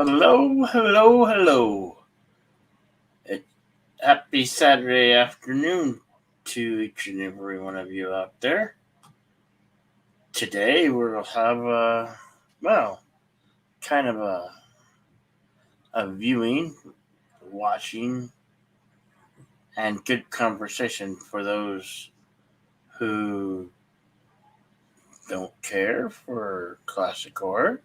Hello, hello, hello. It, Happy Saturday afternoon to each and every one of you out there. Today we'll have well, kind of a viewing, watching, and good conversation for those who don't care for classic horror.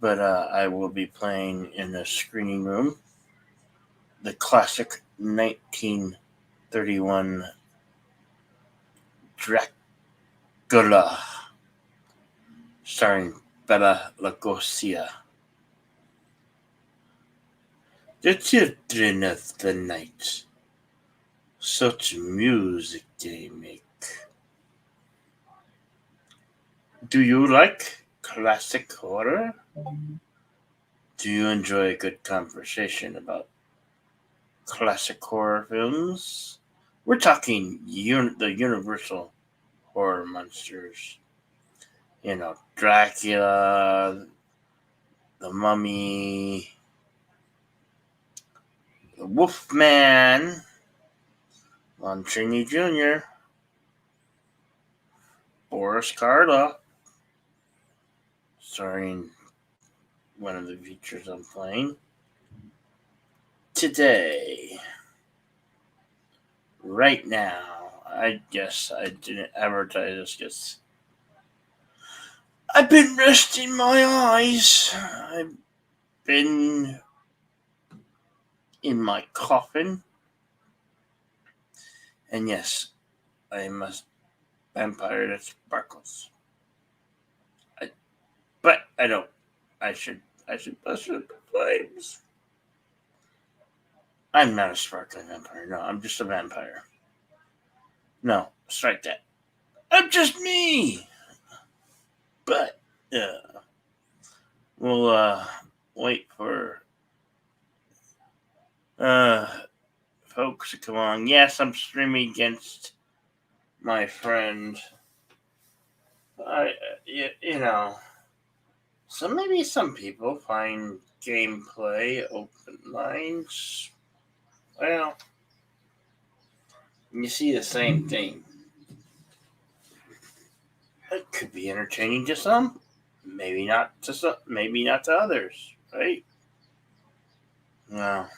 But I will be playing in a screening room the classic 1931 Dracula, starring Bela Lugosia. The children of the night, such music they make. Do you like classic horror? Do you enjoy a good conversation about classic horror films? We're talking the universal horror monsters. Dracula, the Mummy, the Wolfman, Lon Chaney Jr., Boris Karloff, starring one of the features I'm playing. Today, right now, I guess I didn't advertise this because I've been resting my eyes. I've been in my coffin. And yes, I am a vampire that sparkles. But I don't. I should bust it the flames. I'm not a sparkling vampire. No, I'm just a vampire. No, strike that. I'm just me. But we'll wait for folks to come on. Yes, I'm streaming against my friend. You know. So maybe some people find gameplay open lines. Well, you see the same thing. It could be entertaining to some, maybe not to some, maybe not to others, right? Well,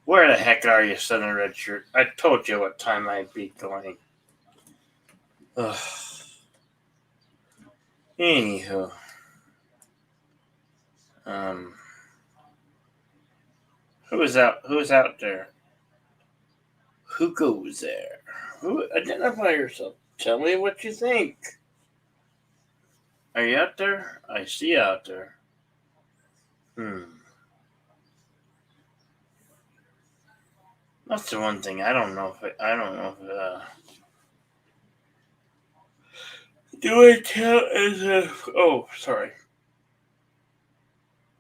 where the heck are you, son of red shirt? I told you what time I'd be going. Ugh. Anywho, um, who is out? Who is out there? Who goes there? Who identify yourself? Tell me what you think. Are you out there? I see you out there. That's the one thing I don't know if do I count as a? Oh, sorry.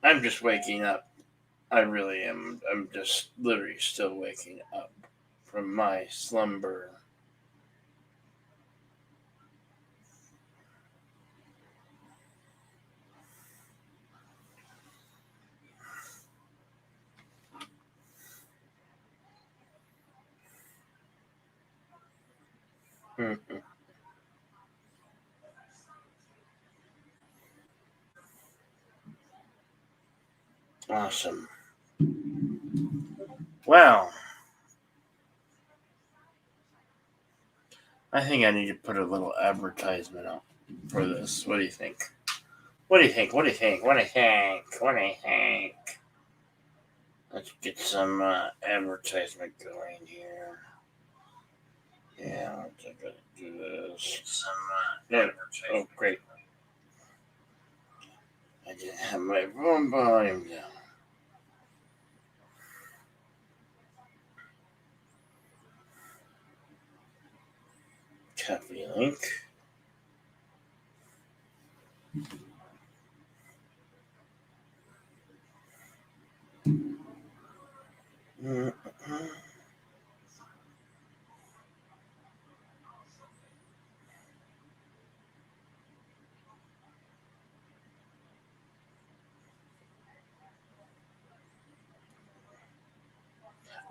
I'm just waking up. I really am. I'm just literally still waking up from my slumber. Awesome. Well, I think I need to put a little advertisement up for this. What do you think? What do you think? What do you think? What do you think? What do you think? Let's get some advertisement going here. Yeah, I'm gonna do this. Oh, great. I didn't have my phone volume down. Copy link.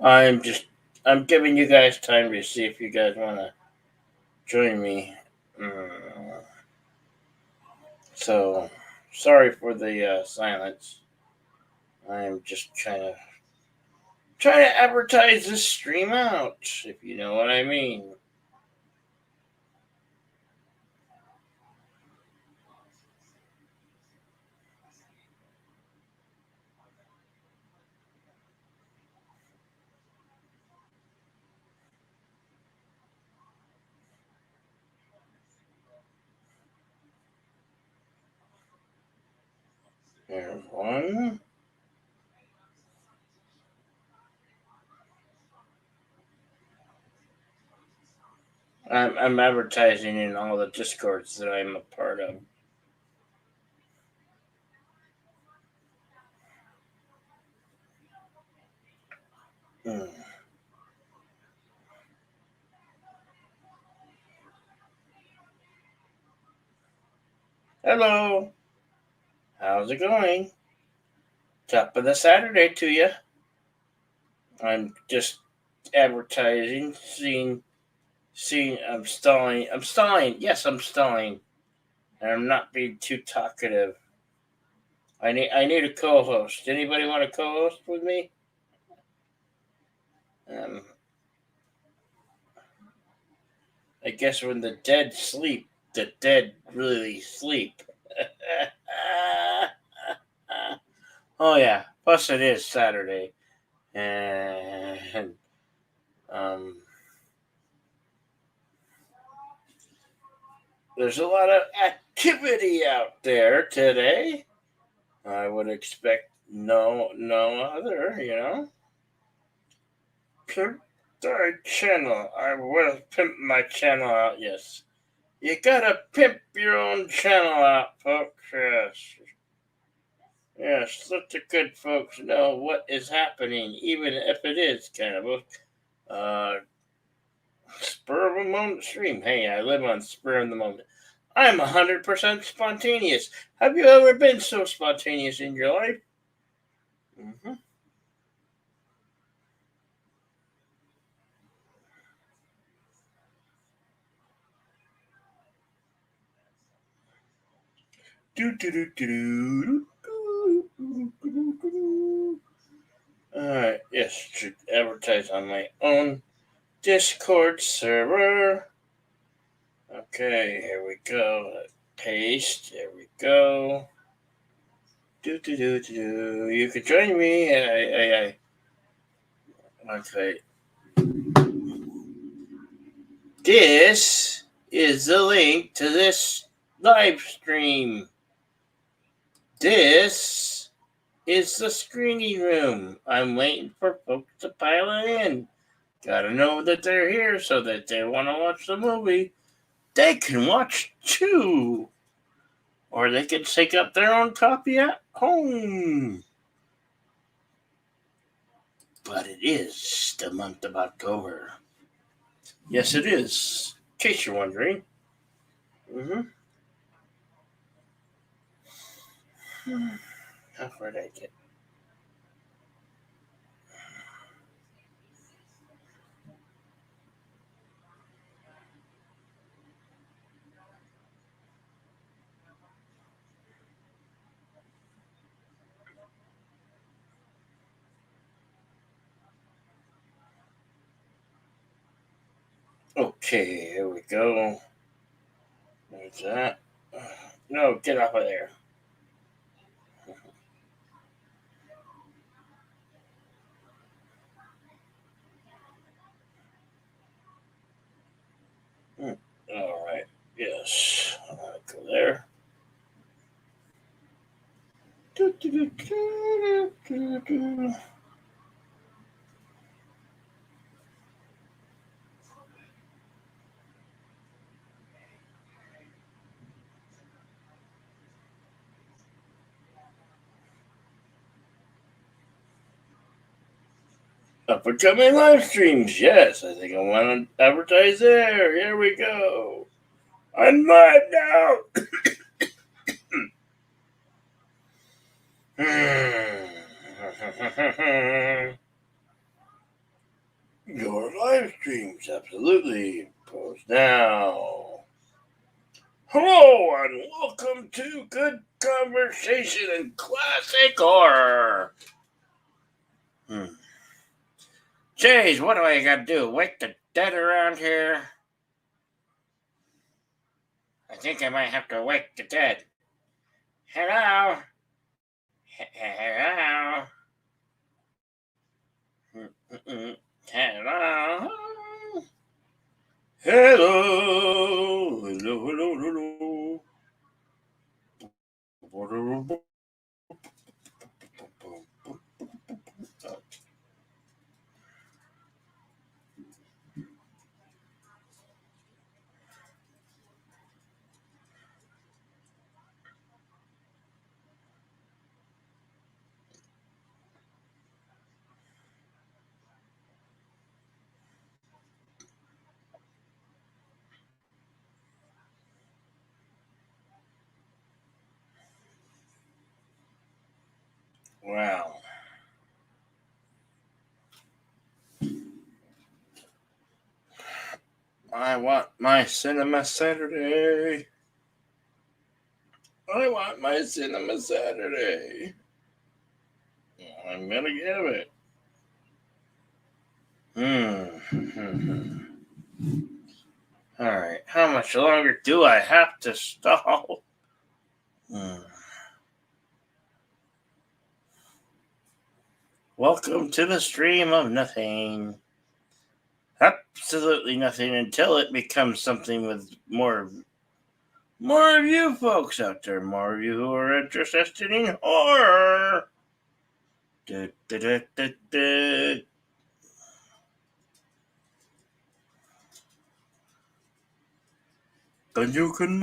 I'm giving you guys time to see if you guys want to join me. Mm. So, sorry for the silence. I'm just trying to advertise this stream out, if you know what I mean. There's one. I'm advertising in all the discords that I'm a part of. Mm. Hello. How's it going? Top of the Saturday to you. I'm just advertising, seeing. I'm stalling. Yes, I'm stalling, and I'm not being too talkative. I need a co-host. Anybody want to co-host with me? Um, I guess when the dead sleep, the dead really sleep. Oh yeah. Plus it is Saturday, and um, there's a lot of activity out there today. I would expect no other, Pimp the channel. I will pimp my channel out, yes. You gotta pimp your own channel out, folks, yes. Yes, let the good folks know what is happening, even if it is kind of a spur of a moment stream. Hey, I live on spur of the moment. I'm 100% spontaneous. Have you ever been so spontaneous in your life? Mm-hmm. Alright, yes, should advertise on my own Discord server. Okay, here we go. Paste. There we go. You can join me. Okay. This is the link to this live stream. This is the screening room. I'm waiting for folks to pile in. Gotta know that they're here so that they want to watch the movie. They can watch too. Or they can take up their own copy at home. But it is the month of October. Yes, it is. In case you're wondering. Mm-hmm. How far did I get? Okay, here we go. There's that. No, get off of there. All right. Yes. I'll go there. Up and coming live streams. Yes, I think I want to advertise there. Here we go. I'm live now. live streams, absolutely. Pause now. Hello and welcome to Good Conversation and Classic Horror. Jeez, what do I gotta do? Wake the dead around here? I think I might have to wake the dead. Hello? Hello? Hello? Hello? Hello? Wow. I want my Cinema Saturday. I want my Cinema Saturday. I'm gonna give it. Alright, how much longer do I have to stall? Welcome to the stream of nothing. Absolutely nothing until it becomes something with more of you folks out there, more of you who are interested in horror. Then you can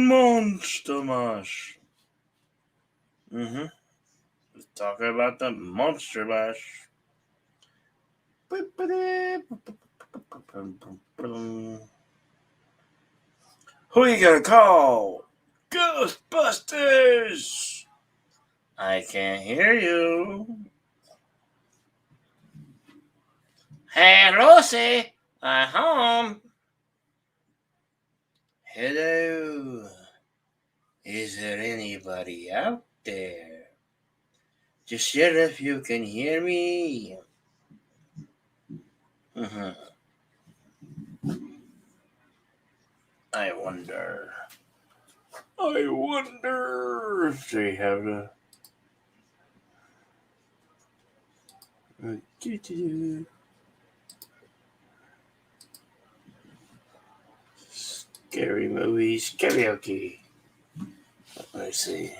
monster mash. Let's talk about the monster mash. Who you gonna call? Ghostbusters! I can't hear you. Hey, Lucy! I'm home. Hello. Is there anybody out there? Just yet if you can hear me. I wonder if they have a scary movies karaoke. Let's see.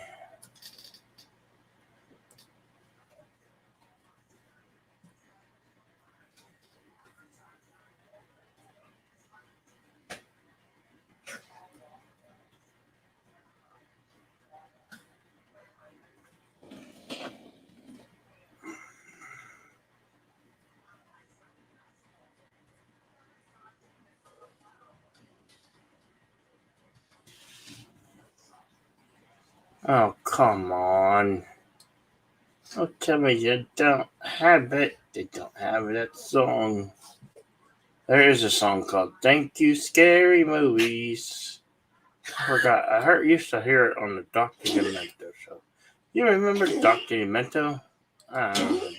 Oh, come on. Don't tell me you don't have it. They don't have that song. There is a song called Thank You Scary Movies. I forgot. I used to hear it on the Dr. Demento show. You remember Dr. Demento? I don't remember.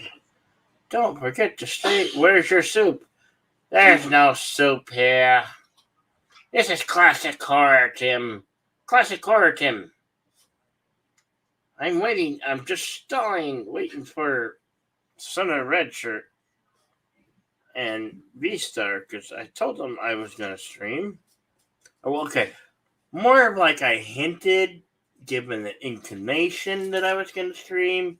Don't forget to stay. Where's your soup? There's no soup here. This is Classic Horror, Tim. Classic Horror, Tim. I'm waiting. I'm just stalling, waiting for Son of Red Shirt and V-Star, because I told them I was going to stream. Oh, okay. More of like I hinted, given the inclination that I was going to stream.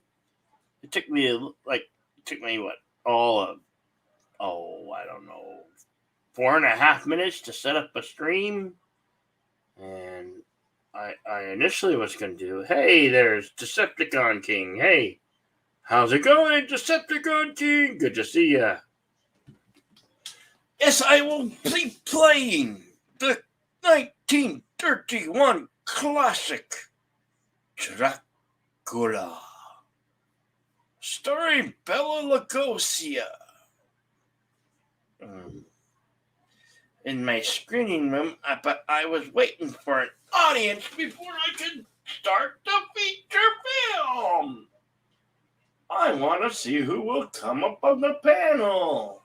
It took me what? I don't know, 4.5 minutes to set up a stream. And I initially was going to do, hey, there's Decepticon King. Hey, how's it going, Decepticon King? Good to see ya. Yes, I will be playing the 1931 classic Dracula, starring Bela Lugosia. in my screening room, but I was waiting for an audience before I could start the feature film. I want to see who will come up on the panel.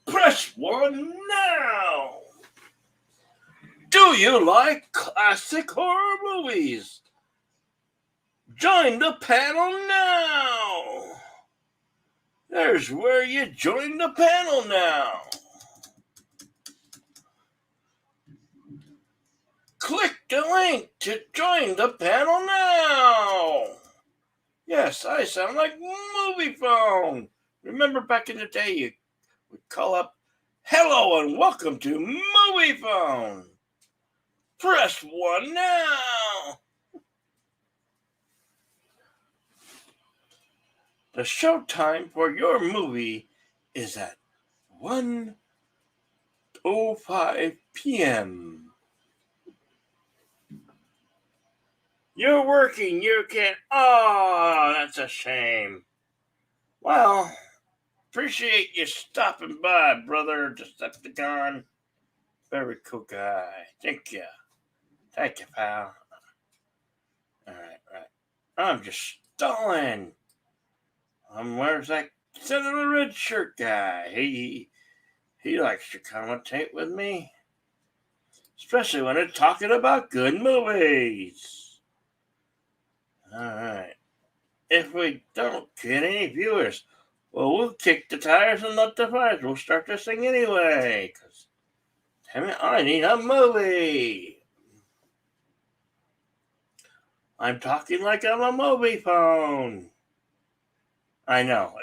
Press 1 now. Do you like classic horror movies? Join the panel now. There's where you join the panel now. Click the link to join the panel now. Yes, I sound like Movie Phone. Remember back in the day you would call up, hello and welcome to Movie Phone. Press 1 now. The show time for your movie is at 1:05 p.m. You're working, you can't. Oh, that's a shame. Well, appreciate you stopping by, brother Decepticon. Very cool guy. Thank you. Thank you, pal. Right. I'm just stalling. Where's that Senator Red Shirt guy? He likes to commentate with me. Especially when it's talking about good movies. Alright. If we don't get any viewers, well, we'll kick the tires and let the fires. We'll start this thing anyway. Because, damn it, I need a movie. I'm talking like I'm a movie phone. I know.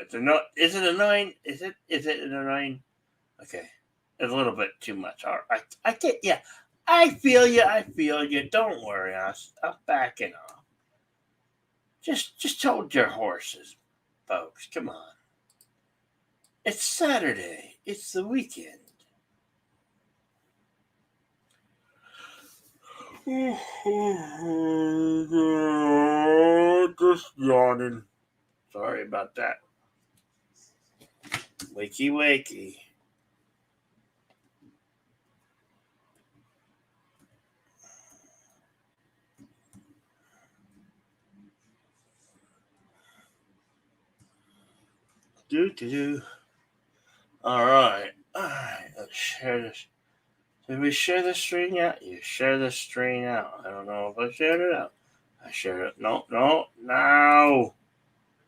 Is it annoying? Is it annoying? Okay. It's a little bit too much. All right. I get you. I feel you. Don't worry. I'm backing off. Just hold your horses, folks. Come on. It's Saturday. It's the weekend. Just yawning. Sorry about that. Wakey. Do. All right. Let's share this. Did we share the screen yet? You share the screen out. I don't know if I shared it out. I shared it. No.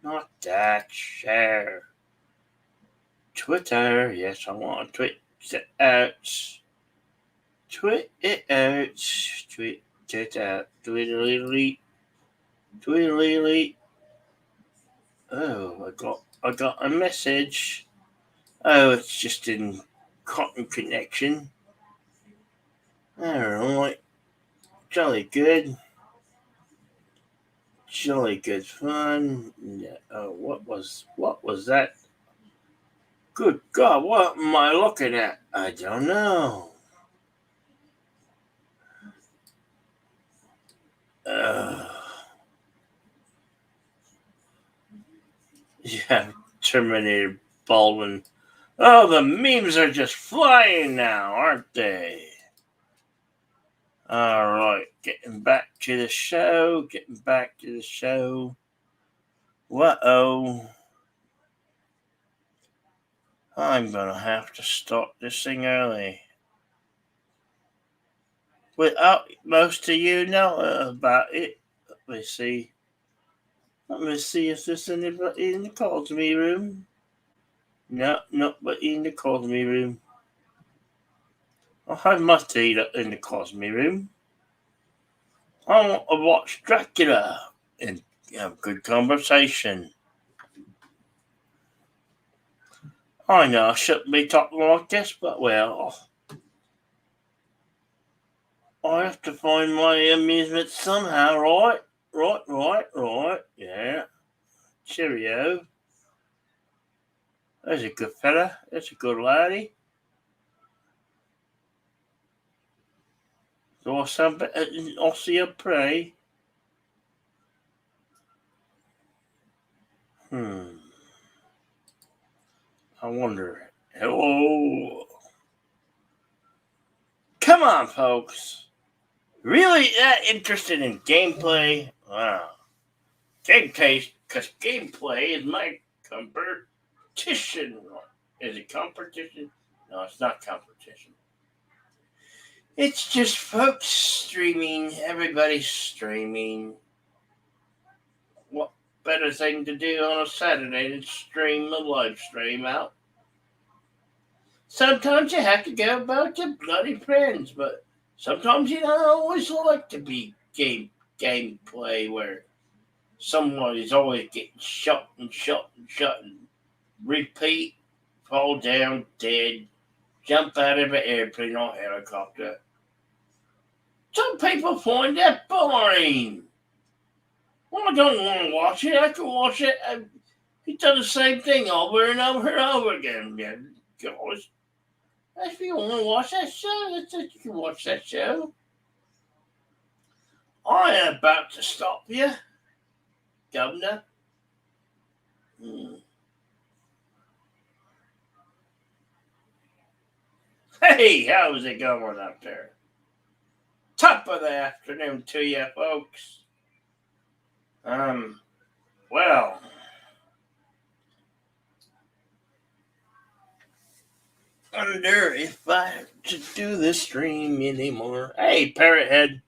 Not that. Share. Twitter. Yes, I want to tweet it out. Tweet it out. Tweet it out. Tweet. Oh, I got a message. Oh, it's just in cotton connection. Alright. Jolly good fun. Yeah. Oh, what was that? Good God, what am I looking at? I don't know. Yeah, Terminator Baldwin. Oh, the memes are just flying now, aren't they? All right, getting back to the show. Whoa. I'm going to have to start this thing early. Without most of you know about it. Let me see if there's anybody in the calls me room. No, but in the calls me room. I must eat in the calls me room. I want to watch Dracula and have good conversation. I know I shouldn't be talking like this, but well, I have to find my amusement somehow, right? Right. Yeah. Cheerio. There's a good fella. That's a good laddie. So I'll see a prey. I wonder. Hello. Come on, folks. Really that interested in gameplay? Wow. Game taste, because gameplay is my competition. Is it competition? No, it's not competition. It's just folks streaming. Everybody's streaming. What better thing to do on a Saturday than stream a live stream out? Sometimes you have to go about your bloody friends, but sometimes you don't always like to be gameplay where someone is always getting shot and repeat, fall down dead, jump out of an airplane or helicopter. Some people find that boring. Well, I don't want to watch it. I can watch it. He's done the same thing over and over and over again. Yeah, gosh. If you want to watch that show, you can watch that show. I am about to stop you, Governor. Hey, how's it going up there? Top of the afternoon to you, folks. Well, wonder if I should do this stream anymore. Hey, Parrot Head.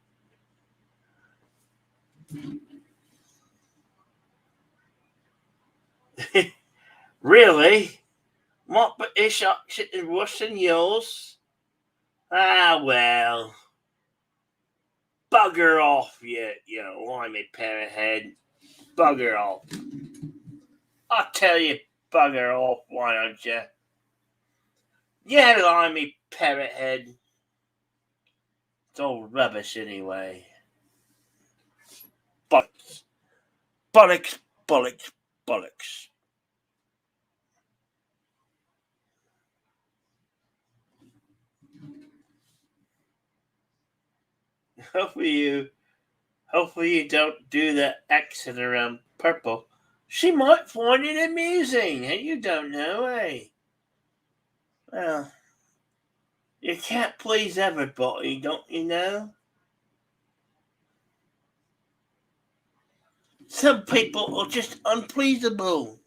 Really? My ish is worse than yours? Ah, well. Bugger off, you limey Parrot Head. Bugger off. I'll tell you, bugger off, why don't you? Yeah, limey Parrot Head. It's all rubbish anyway. Bollocks. Bollocks, bollocks, bollocks. Hopefully you don't do that accent around Purple. She might find it amusing, and you don't know, eh? Well, you can't please everybody, don't you know? Some people are just unpleasable.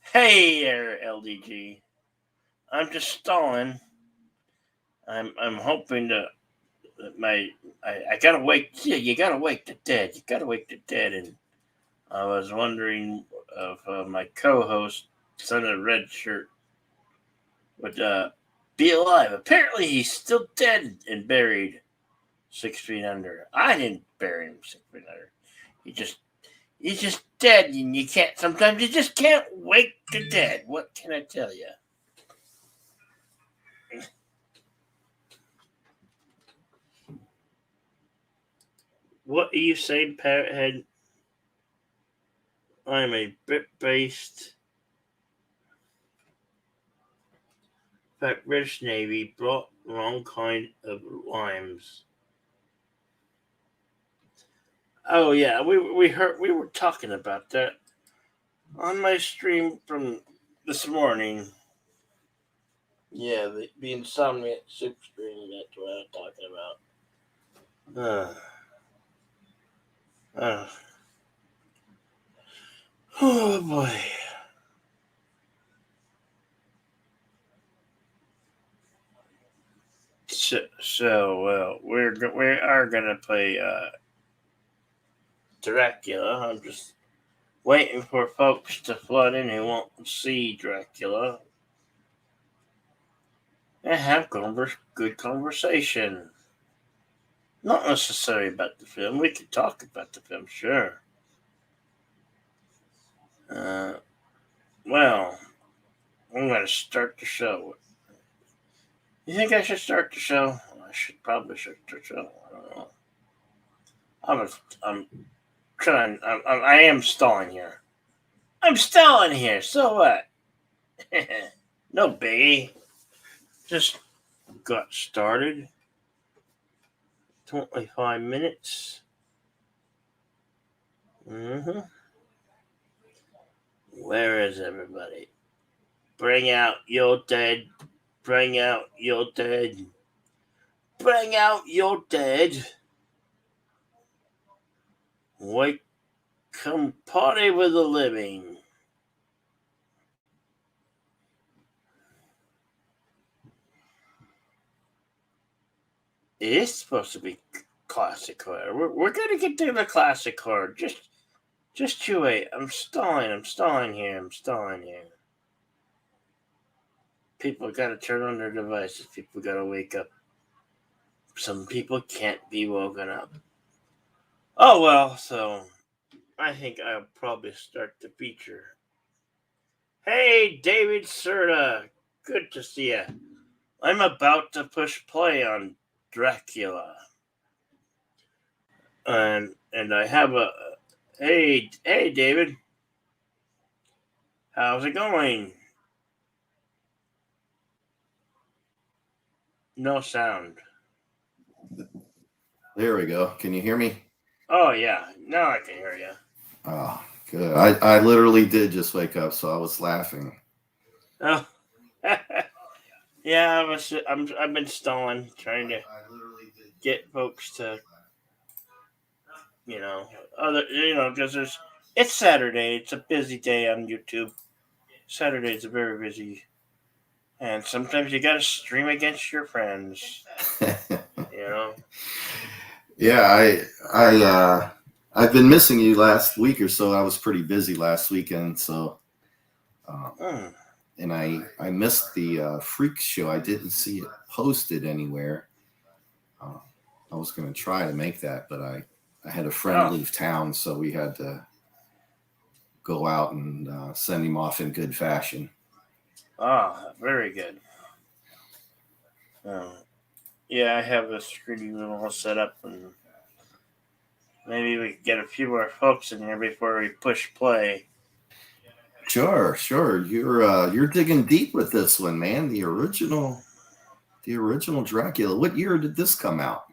Hey there, LDG. I'm just stalling. I'm hoping to I gotta wake. Yeah, you gotta wake the dead. You gotta wake the dead. And I was wondering if my co-host, son of red shirt, would be alive. Apparently, he's still dead and buried 6 feet under. I didn't bury him 6 feet under. He's just dead, and you can't. Sometimes you just can't wake the dead. What can I tell you? What are you saying, Parrothead? I'm a Brit-based. In fact, British Navy brought wrong kind of limes. Oh yeah, we were talking about that on my stream from this morning. Yeah, the Insomniac Super Stream. That's what I'm talking about. Oh boy. So we are gonna play Dracula. I'm just waiting for folks to flood in who want to see Dracula and have good conversation. Not necessarily about the film. We could talk about the film, sure. Well, I'm going to start the show. You think I should start the show? I should probably start the show. I don't know. I'm trying. I am stalling here. I'm stalling here. So what? No biggie. Just got started. 25 minutes. Mm-hmm. Where is everybody? Bring out your dead. Bring out your dead. Bring out your dead. Wake, come party with the living. It is supposed to be classic horror. We're gonna get to the classic horror. Just you wait. I'm stalling here. People gotta turn on their devices. People gotta wake up. Some people can't be woken up. Oh well, so I think I'll probably start the feature. Hey, David Serta. Good to see you. I'm about to push play on Dracula. And I have a hey David. How's it going? No sound. There we go. Can you hear me? Oh yeah, now I can hear you. Oh, good. I literally did just wake up, so I was laughing. Oh, yeah. I've been stalling, trying to get folks to because it's Saturday. It's a busy day on YouTube. Saturday's a very busy, and sometimes you gotta stream against your friends. You know. Yeah, I've been missing you last week or so. I was pretty busy last weekend, so Mm. and I missed the Freak show. I didn't see it posted anywhere. Uh, I was going to try to make that, but I had a friend leave town, so we had to go out and send him off in good fashion. Very good. Yeah, I have this screening all set up, and maybe we can get a few more folks in here before we push play. Sure. You're digging deep with this one, man. The original Dracula. What year did this come out?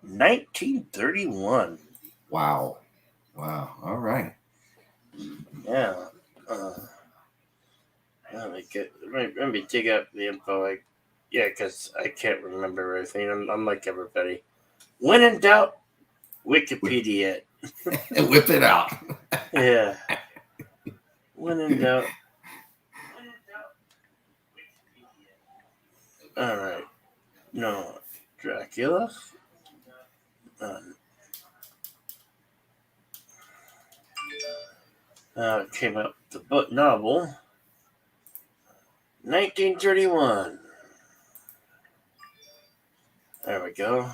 1931. Wow. All right. Yeah. Let me dig up the info. Because I can't remember everything. I'm like everybody. When in doubt, Wikipedia. Whip it out. Yeah. When in doubt. All right. No, Dracula. Came out the book novel. 1931. There we go.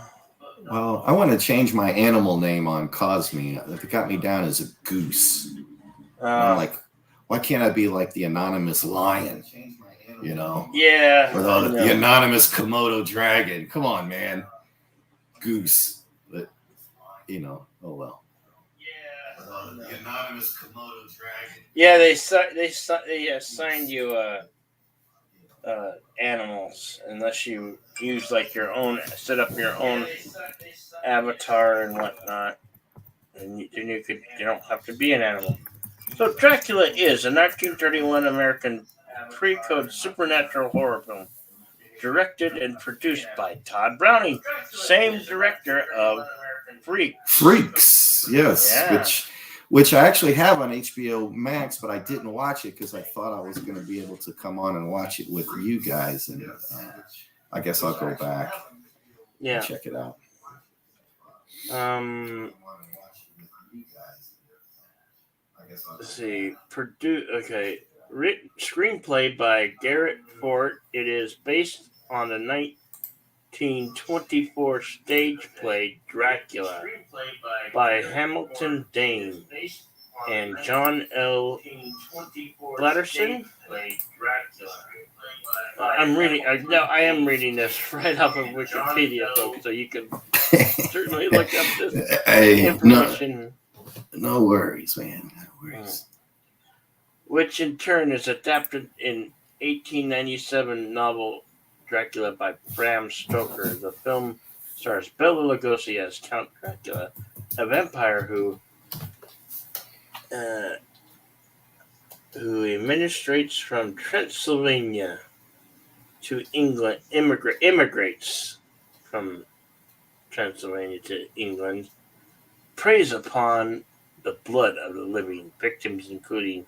Well, I want to change my animal name on Cosme. It got me down as a goose. I'm like, why can't I be like the anonymous lion? You know? Yeah. Or the anonymous Komodo dragon. Come on, man. Goose. But, oh well. Yeah. The anonymous Komodo dragon. Yeah, they assigned you animals unless you use like your own, set up your own avatar and whatnot, and you don't have to be an animal. So Dracula is a 1931 American pre-code supernatural horror film, directed and produced by Todd Browning, same director of Freaks, yes, yeah. which I actually have on HBO Max, but I didn't watch it because I thought I was going to be able to come on and watch it with you guys, and I guess I'll go back and check it out. Let's see. Written screenplay by Garrett Fort. It is based on the 1924 stage play Dracula by Hamilton Dane and John L. Blatterson. I am reading this right off of Wikipedia, folks, so you can certainly look up this information. No worries, man. No worries. Which in turn is adapted in 1897 novel Dracula by Bram Stoker. The film stars Bela Lugosi as Count Dracula, a vampire who uh, who immigrates from Transylvania to England, immigrates from Transylvania to England, preys upon the blood of the living, victims including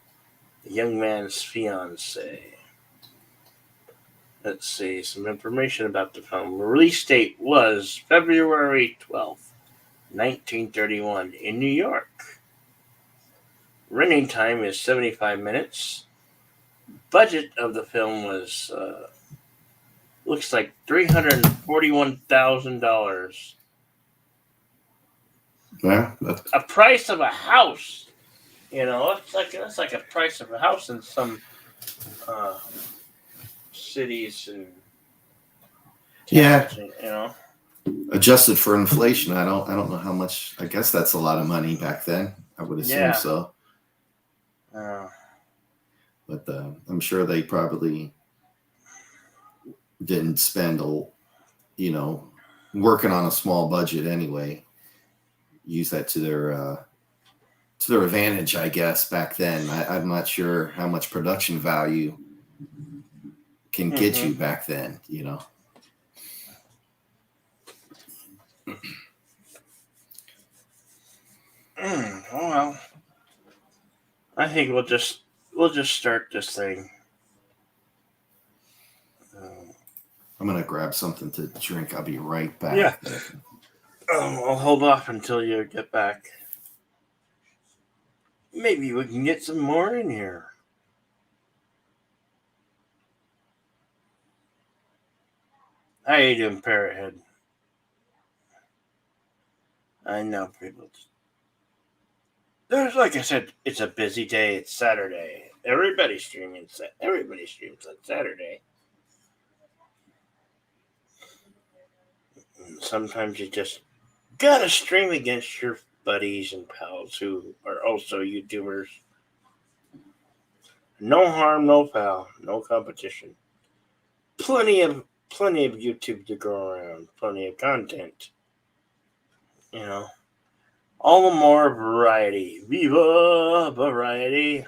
the young man's fiancee. Let's see, some information about the film. The release date was February 12th, 1931 in New York. Running time is 75 minutes. Budget of the film was, looks like $341,000. Yeah, A price of a house. That's like a price of a house in some cities and towns. yeah. Adjusted for inflation, I don't know how much. I guess that's a lot of money back then. I would assume Yeah. so. But I'm sure they probably didn't spend working on a small budget anyway. Use that to their advantage, I guess. Back then, I'm not sure how much production value can get you back then. Well, I think we'll just start this thing. I'm gonna grab something to drink. I'll be right back. Yeah. I'll hold off until you get back. Maybe we can get some more in here. How you doing, Parrothead? I know people. There's, like I said, it's a busy day. It's Saturday. Everybody streams on Saturday. And sometimes you just gotta stream against your buddies and pals who are also YouTubers. No harm, no foul, no competition. Plenty of YouTube to go around. Plenty of content. All the more variety. Viva variety,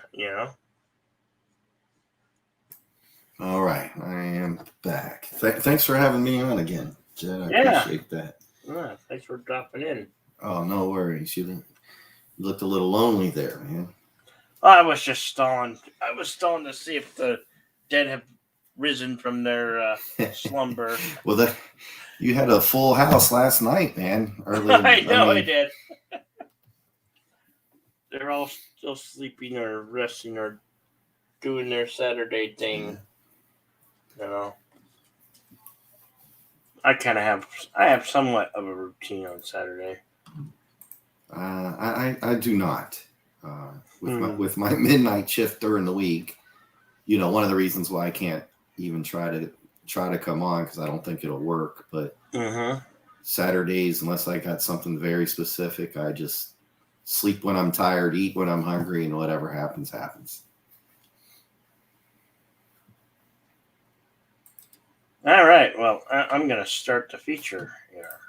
All right, I am back. Thanks for having me on again, Jed. I appreciate that. Yeah, thanks for dropping in. Oh, no worries. You looked a little lonely there, man. I was just stalling. I was stalling to see if the dead have risen from their slumber. Well, you had a full house last night, man. Early. I did. They're all still sleeping or resting or doing their Saturday thing. I have somewhat of a routine on Saturday. I do not. With my midnight shift during the week, one of the reasons why I can't even try to come on because I don't think it'll work. But Saturdays, unless I got something very specific, I just sleep when I'm tired, eat when I'm hungry, and whatever happens, happens. All right. Well, I'm going to start the feature here.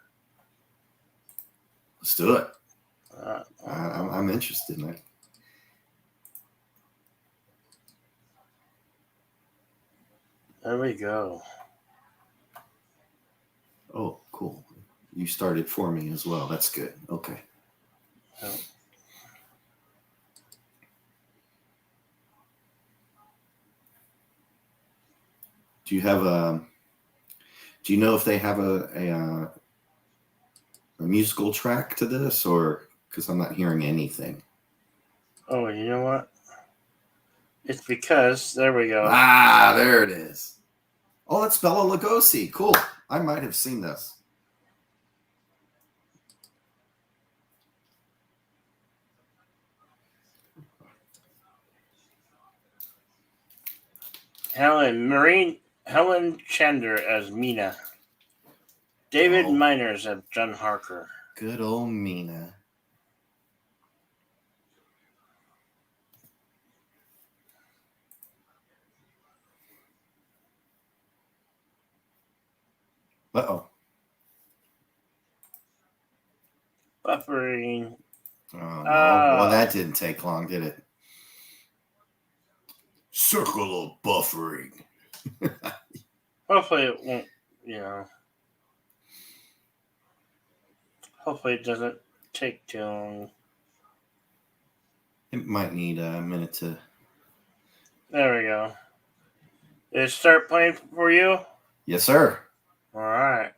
Let's do it. I'm interested in it. There we go. Oh, cool. You started for me as well. That's good. Okay. Oh. Do you know if they have a musical track to this, or because I'm not hearing anything? Oh, you know what? It's because there we go. There it is. Oh, that's Bela Lugosi. Cool. I might have seen this. Helen Chander as Mina. David Miners as John Harker. Good old Mina. Uh-oh. Buffering. Oh no! Well, that didn't take long, did it? Circle of buffering. Hopefully it won't. Hopefully it doesn't take too long. It might need a minute to. There we go. Did it start playing for you? Yes, sir. All right.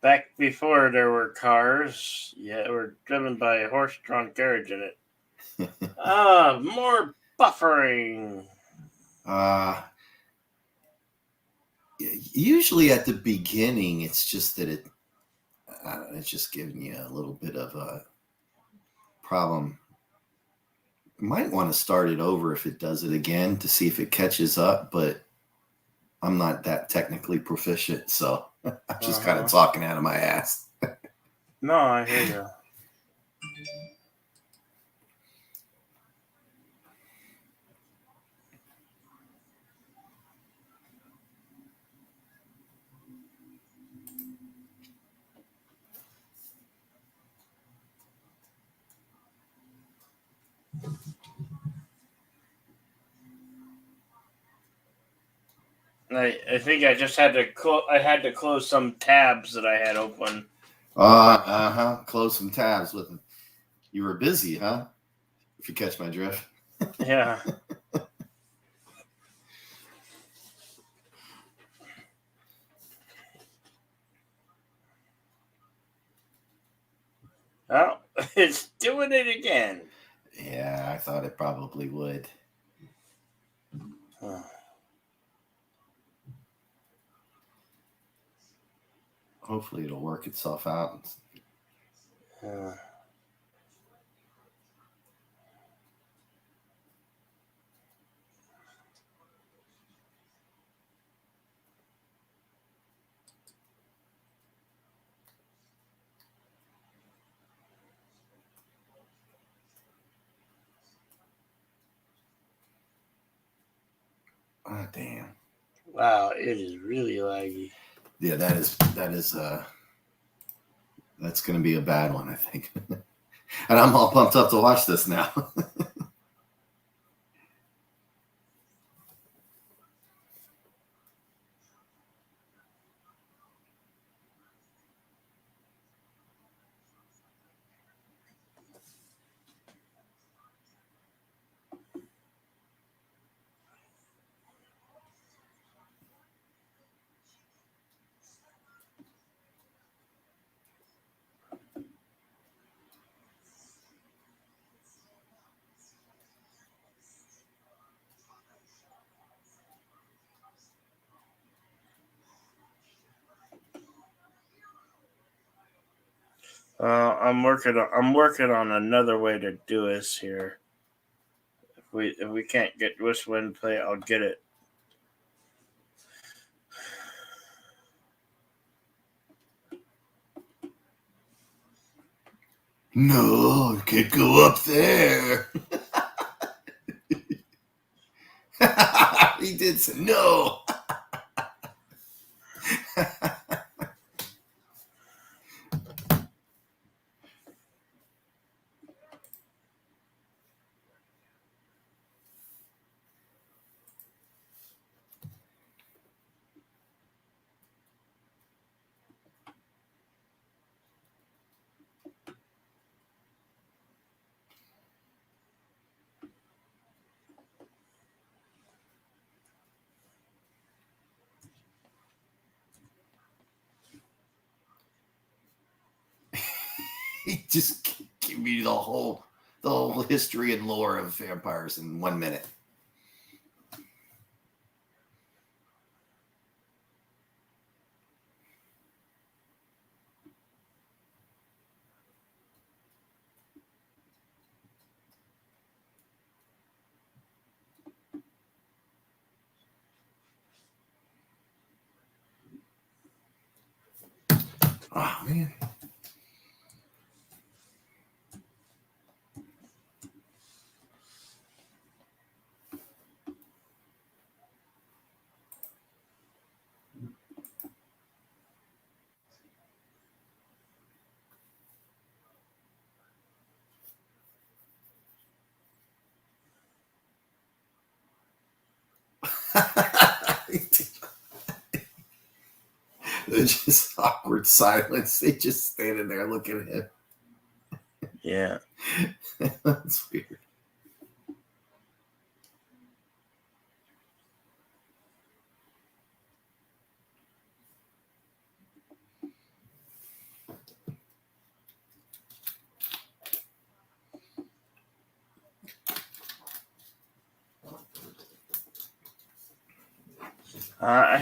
Back before there were cars, were driven by a horse-drawn carriage in it. More buffering. Usually at the beginning, it's just that it's just giving you a little bit of a problem. You might want to start it over if it does it again to see if it catches up, but I'm not that technically proficient, so I'm just kind of talking out of my ass. No, I hear you. I think I just had to close some tabs that I had open. Close some tabs with them. You were busy, huh? If you catch my drift. Yeah. Oh, it's doing it again. Yeah, I thought it probably would. Hopefully it'll work itself out. Oh, damn. Wow, it is really laggy. Yeah, that's going to be a bad one, I think. And I'm all pumped up to watch this now. I'm working on another way to do this here. If we can't get Whistle play, I'll get it. No, can't go up there. He did say no. He just give me the whole history and lore of vampires in 1 minute. Oh man. It's just awkward silence. They just standing there looking at him. Yeah. That's weird. I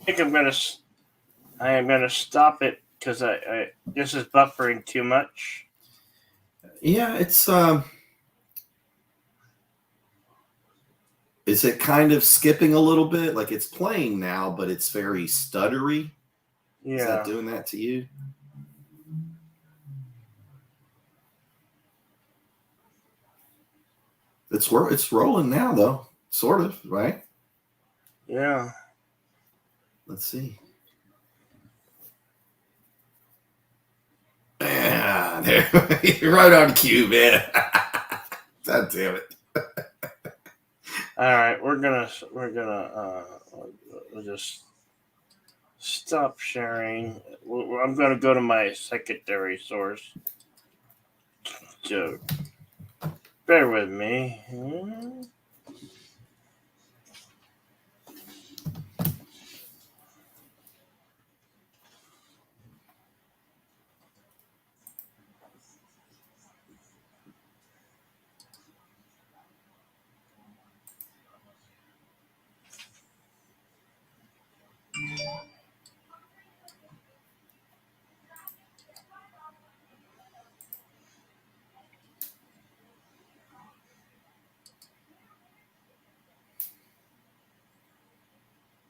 think I am gonna stop it because I this is buffering too much. Yeah, it's is it kind of skipping a little bit? Like it's playing now, but it's very stuttery. Is that Yeah. doing that to you? It's rolling now though, sort of, right? Yeah. Let's see. Yeah, there, you're right on cue, man. God damn it. All right, we're gonna we'll just stop sharing. I'm gonna go to my secondary source. So bear with me.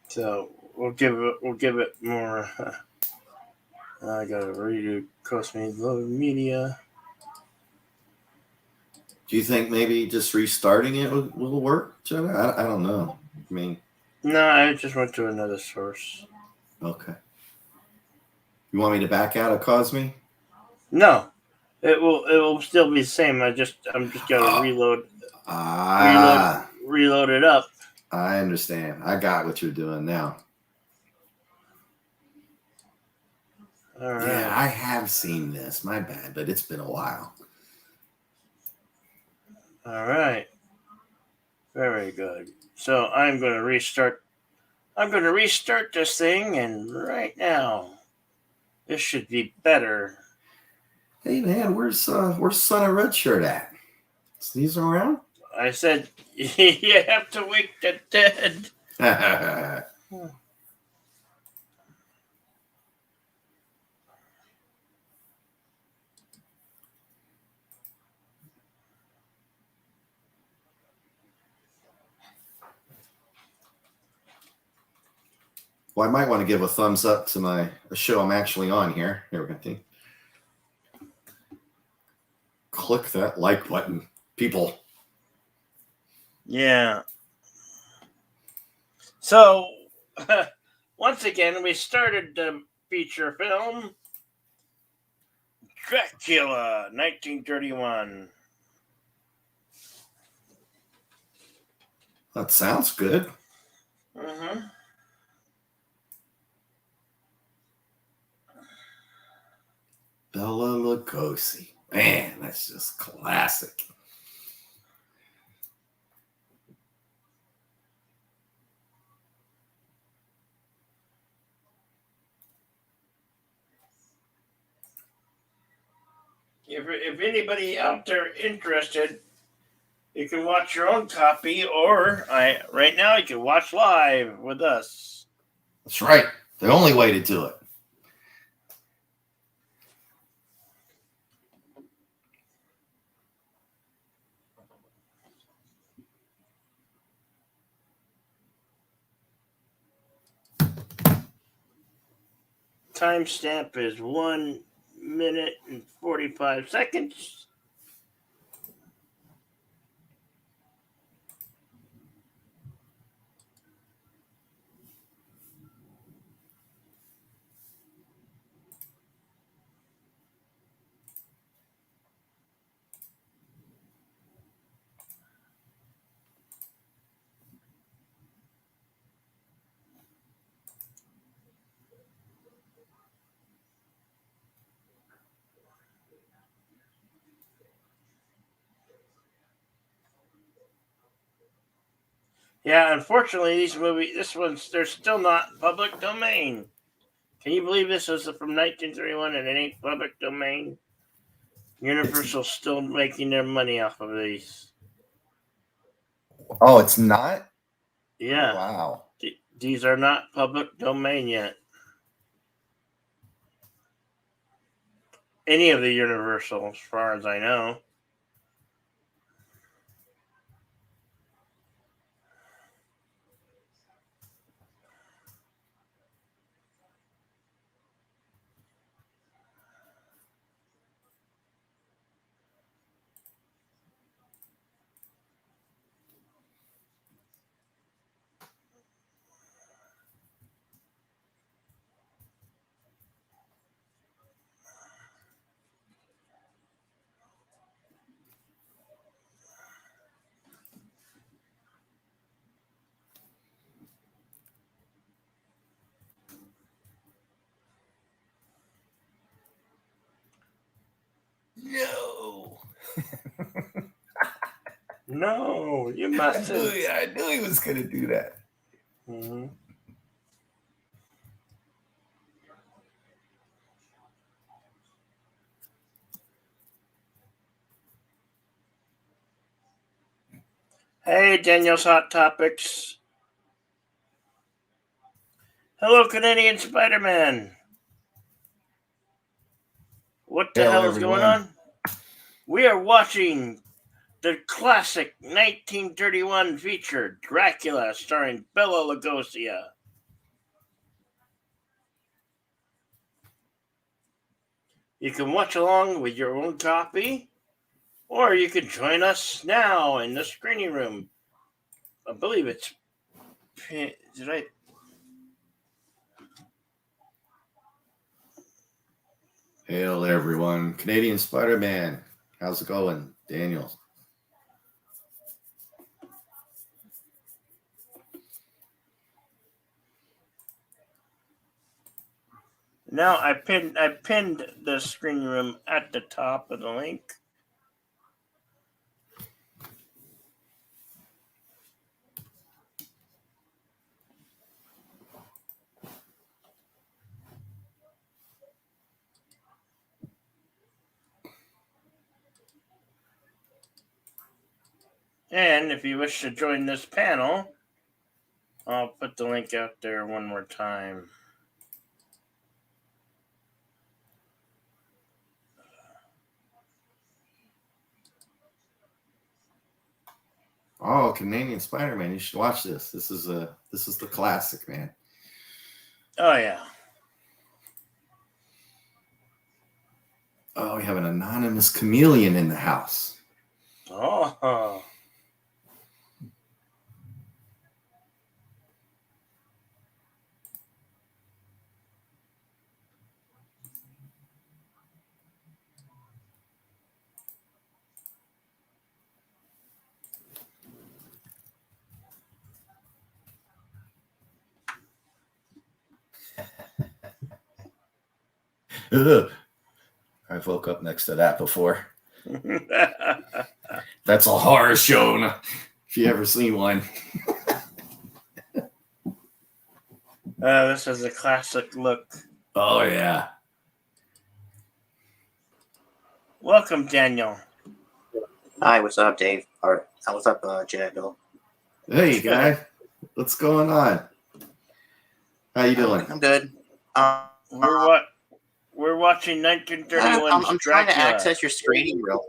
So we'll give it more. I gotta redo cost me load media. Do you think maybe just restarting it will work, Jenna? I don't know. I mean, No, I just went to another source. okay. You want me to back out of Cosme? No, it will still be the same. I'm just gonna reload it up. I understand. I got what you're doing now. All right. Yeah, I have seen this. My bad, but it's been a while. All right. Very good. So I'm going to restart. I'm going to restart this thing, and right now, this should be better. Hey man, where's Son of Red Shirt at? Is he around? I said you have to wake the dead. Well, I might want to give a thumbs up to a show I'm actually on here. Here we go. Click that like button, people. Yeah. So once again, we started the feature film Dracula, 1931. That sounds good. Mm-hmm. Bela Lugosi. Man, that's just classic. If anybody out there interested, you can watch your own copy, or right now you can watch live with us. That's right. The only way to do it. Timestamp is 1 minute and 45 seconds. Yeah, unfortunately, they're still not public domain. Can you believe this was from 1931 and it ain't public domain? Universal's still making their money off of these. Oh, it's not? Yeah. Wow. These are not public domain yet. Any of the Universal, as far as I know. No. No, you mustn't. I knew he was going to do that. Mm-hmm. Hey, Daniel's Hot Topics. Hello, Canadian Spider-Man. What the hell is going on? We are watching the classic 1931 feature, Dracula, starring Bela Lugosi. You can watch along with your own copy, or you can join us now in the screening room. I believe it's... Did I... Hail, everyone. Canadian Spider-Man. How's it going, Daniel? Now I pinned the screening room at the top of the link. And if you wish to join this panel, I'll put the link out there one more time. Oh, Canadian Spider-Man. You should watch this. This is the classic, man. Oh, yeah. Oh, we have an anonymous chameleon in the house. Oh. I've woke up next to that before. That's a horror show. If you ever seen one. This is a classic look. Oh, yeah. Welcome, Daniel. Hi, what's up, Dave? Or what's up, Jeanette Bill? Hey, guy. What's going on? How you doing? I'm good. We're watching 1931. I'm trying to access your screening room.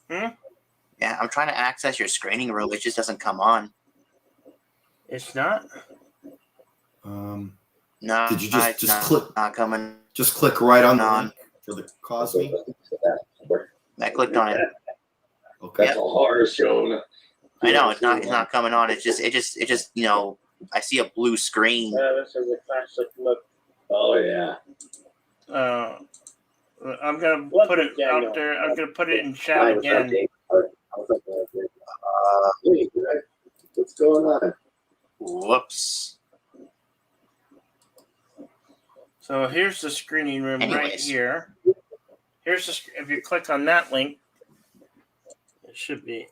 Yeah, I'm trying to access your screening room. It just doesn't come on. It's not? No. Did you just click? Not coming. Just click right on the link for the Cosby. I clicked on it. Okay. That's a horror show. I know it's not coming on. It just I see a blue screen. This is a classic look. Oh, yeah. I'm gonna put it out there. I'm gonna put it in chat again. What's going on? Whoops. So here's the screening room right here. If you click on that link, it should be.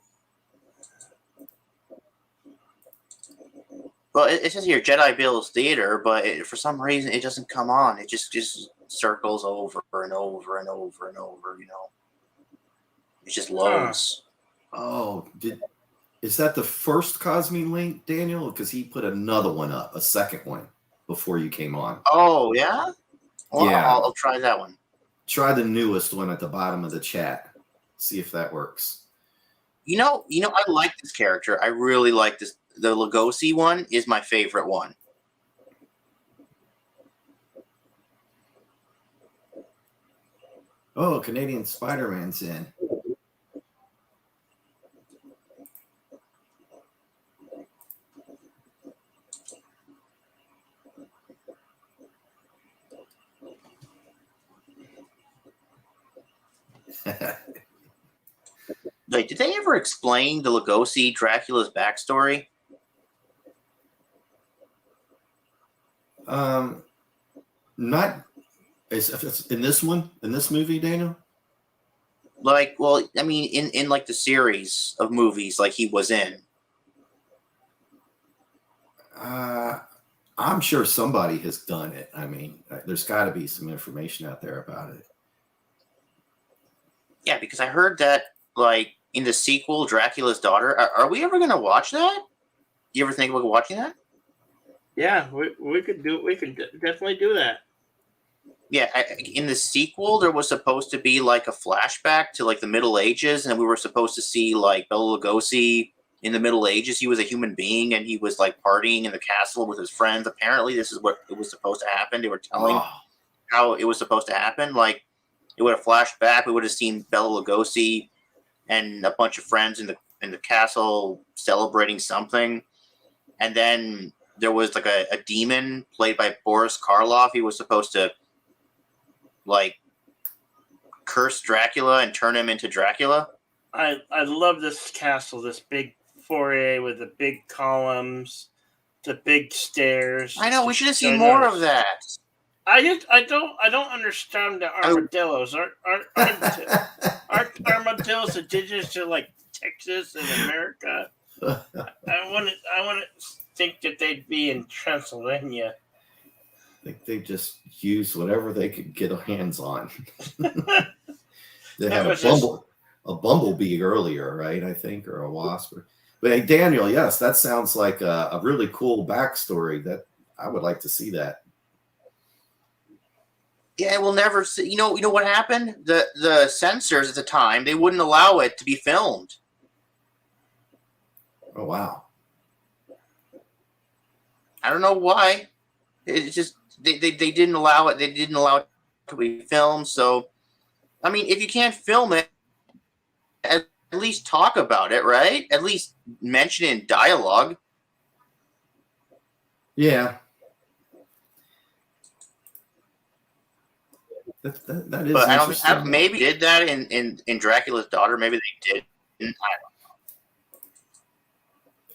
Well, it says here Jedi Bill's Theater, but for some reason it doesn't come on. It just circles over and over and over and over. It just loads. Oh, is that the first Cosme link, Daniel? Because he put another one up, a second one, before you came on. Oh yeah. Well, Yeah. I'll try that one. Try the newest one at the bottom of the chat. See if that works. I like this character. I really like this. The Lugosi one is my favorite one. Oh, Canadian Spider-Man's in. Like, did they ever explain the Lugosi Dracula's backstory? Not in this one, in this movie, Daniel. Like, well, I mean, in like the series of movies, like he was in. I'm sure somebody has done it. I mean, there's got to be some information out there about it. Yeah, because I heard that, like, in the sequel, Dracula's Daughter. Are we ever gonna watch that? You ever think about watching that? Yeah, we could do. We could definitely do that. Yeah, in the sequel, there was supposed to be like a flashback to like the Middle Ages, and we were supposed to see like Bela Lugosi in the Middle Ages. He was a human being, and he was like partying in the castle with his friends. Apparently, this is what it was supposed to happen. They were telling how it was supposed to happen. Like, it would have flashed back. We would have seen Bela Lugosi and a bunch of friends in the castle celebrating something, and then there was like a demon played by Boris Karloff. He was supposed to like curse Dracula and turn him into Dracula. I love this castle, this big foyer with the big columns, the big stairs. I know, we should have seen more of that. I don't understand the armadillos. Aren't armadillos indigenous to like Texas and America? I want to think that they'd be in Transylvania. I think they just used whatever they could get their hands on. They had a bumblebee earlier, right? I think, or a wasp. But hey, Daniel, yes, that sounds like a really cool backstory. That I would like to see that. Yeah, we'll never see. You know what happened? The censors at the time, they wouldn't allow it to be filmed. Oh wow! I don't know why. It's just they didn't allow it. They didn't allow it to be filmed. So, I mean, if you can't film it, at least talk about it, right? At least mention it in dialogue. Yeah. That is. But I don't maybe did that in Dracula's Daughter. Maybe they didn't. I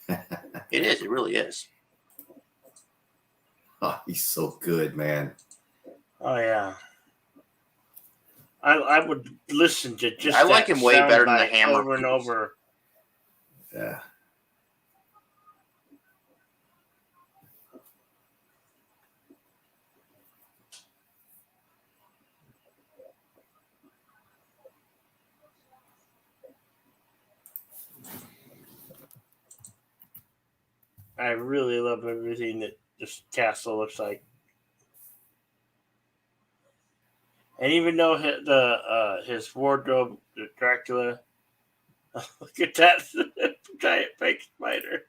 don't know. It is. It really is. Oh, he's so good, man. Oh yeah. I would listen to just. I like him way better than the Hammer over and over. Yeah. I really love everything that this castle looks like. And even though his wardrobe, Dracula, look at that giant fake spider.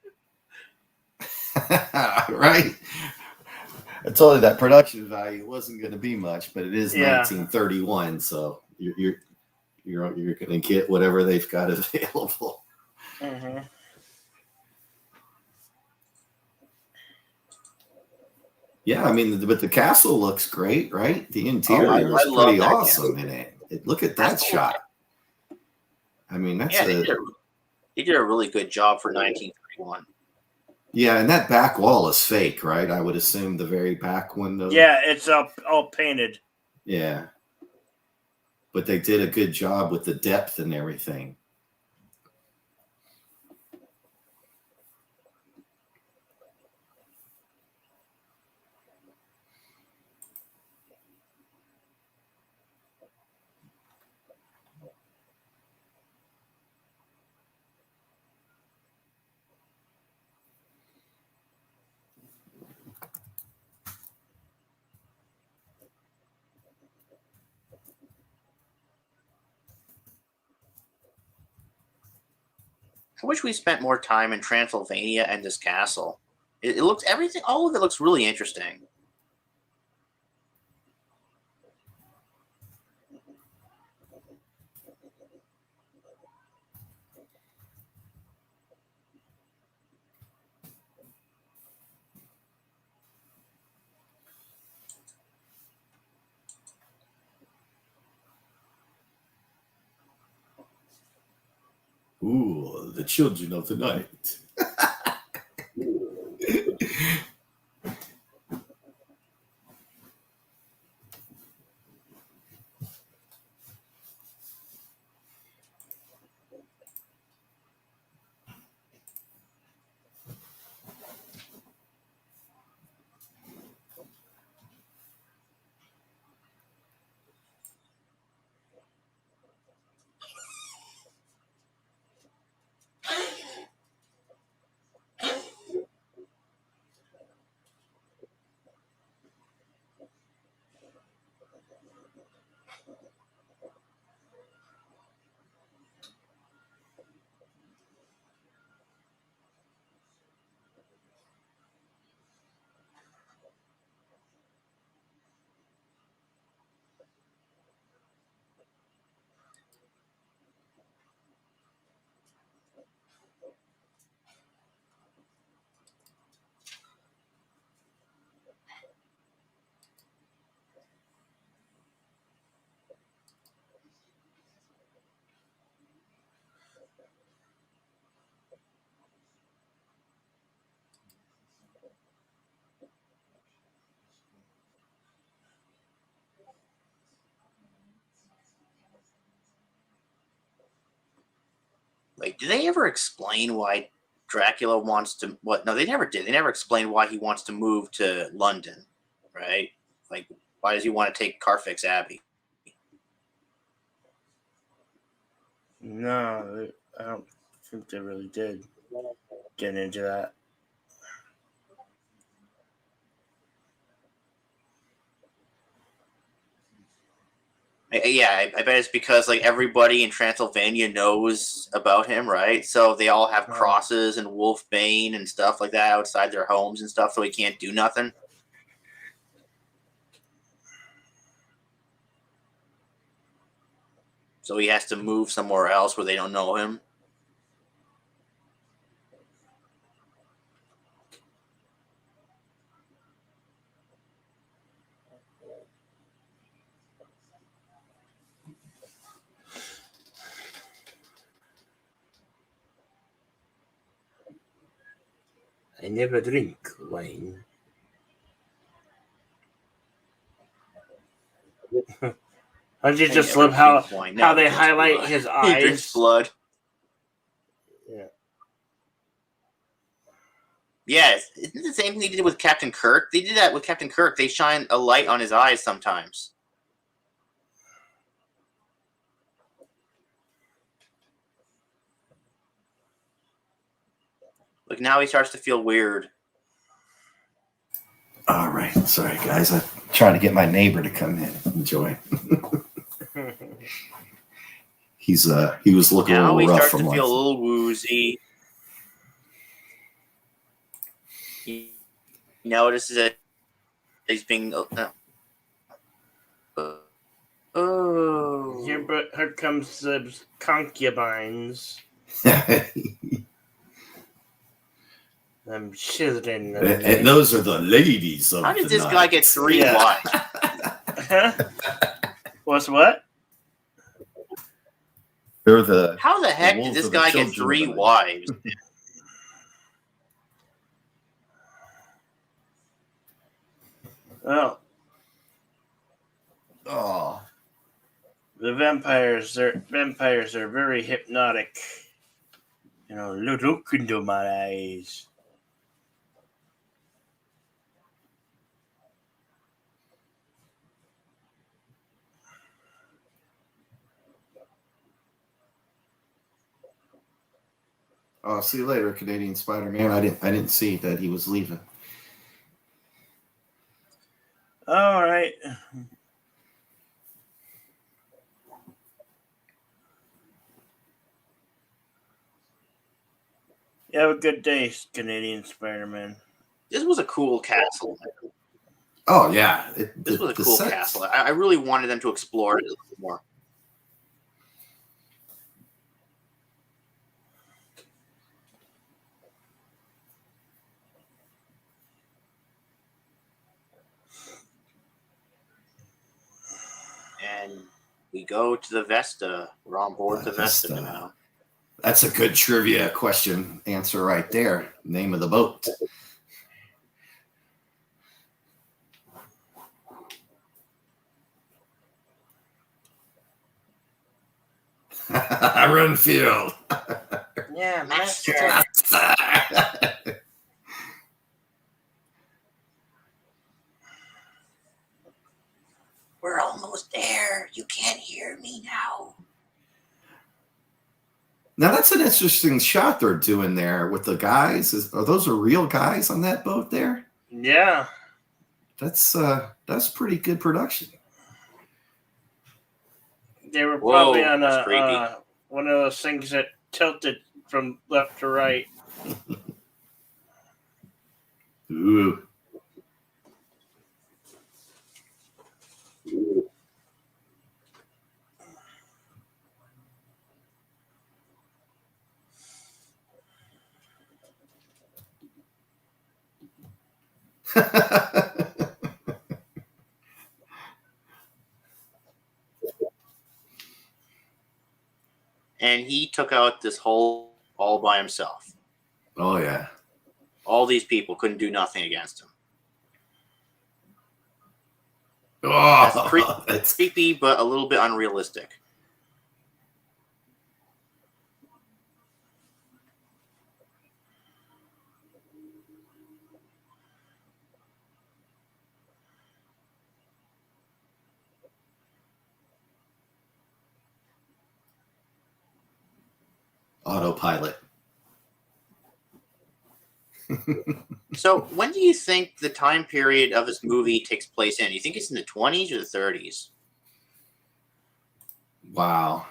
Right. I told you that production value wasn't going to be much, but it is 1931, so you're going to get whatever they've got available. Mm-hmm. Yeah, I mean, but the castle looks great, right? The interior is pretty awesome in it. Look at that shot. I mean, that's they did a really good job for 1931. Yeah, and that back wall is fake, right? I would assume the very back window. Yeah, it's all painted. Yeah. But they did a good job with the depth and everything. I wish we spent more time in Transylvania and this castle. It looks everything. All of it looks really interesting. Ooh, the children of the night. Like, did they ever explain why Dracula wants to? What? No, they never did. They never explained why he wants to move to London, right? Like, why does he want to take Carfax Abbey? No, I don't think they really did get into that. I bet it's because like everybody in Transylvania knows about him, right? So they all have crosses and wolfbane and stuff like that outside their homes and stuff, so he can't do nothing. So he has to move somewhere else where they don't know him. I never drink wine. Don't you just love how they highlight blood. his He eyes? drinks blood. Yeah. Yes, isn't it the same thing they did with Captain Kirk? They did that with Captain Kirk. They shine a light on his eyes sometimes. Like now he starts to feel weird. All right, sorry guys. I'm trying to get my neighbor to come in. Enjoy. He was looking Now a he little rough starts from to feel a lunch. little woozy. He notices that he's being. Oh. Here comes the concubines. I'm children. And those are the ladies of How did the this night. guy get 3 wives? What's what? They're the. How the heck wolves did this of the guy get children of 3 the night. wives? Well, Oh. the vampires are very hypnotic. You know, look into my eyes. Oh, see you later, Canadian Spider-Man. I didn't see that he was leaving. All right. You have a good day, Canadian Spider-Man. This was a cool castle. Oh yeah, This was a the cool sets. castle. I really wanted them to explore it a little more. And we go to the Vesta. We're on board the Vesta now. That's a good trivia question answer right there. Name of the boat. Renfield. Yeah, Master. We're almost there. You can't hear me now. Now that's an interesting shot they're doing there with the guys. Are those real guys on that boat there? Yeah. That's pretty good production. They were probably on that's creepy. one of those things that tilted from left to right. Ooh. And he took out this whole all by himself. Oh yeah. All these people couldn't do nothing against him. Oh, that's creepy, but a little bit unrealistic. Autopilot. So when do you think the time period of this movie takes place in? You think it's in the 20s or the 30s? Wow.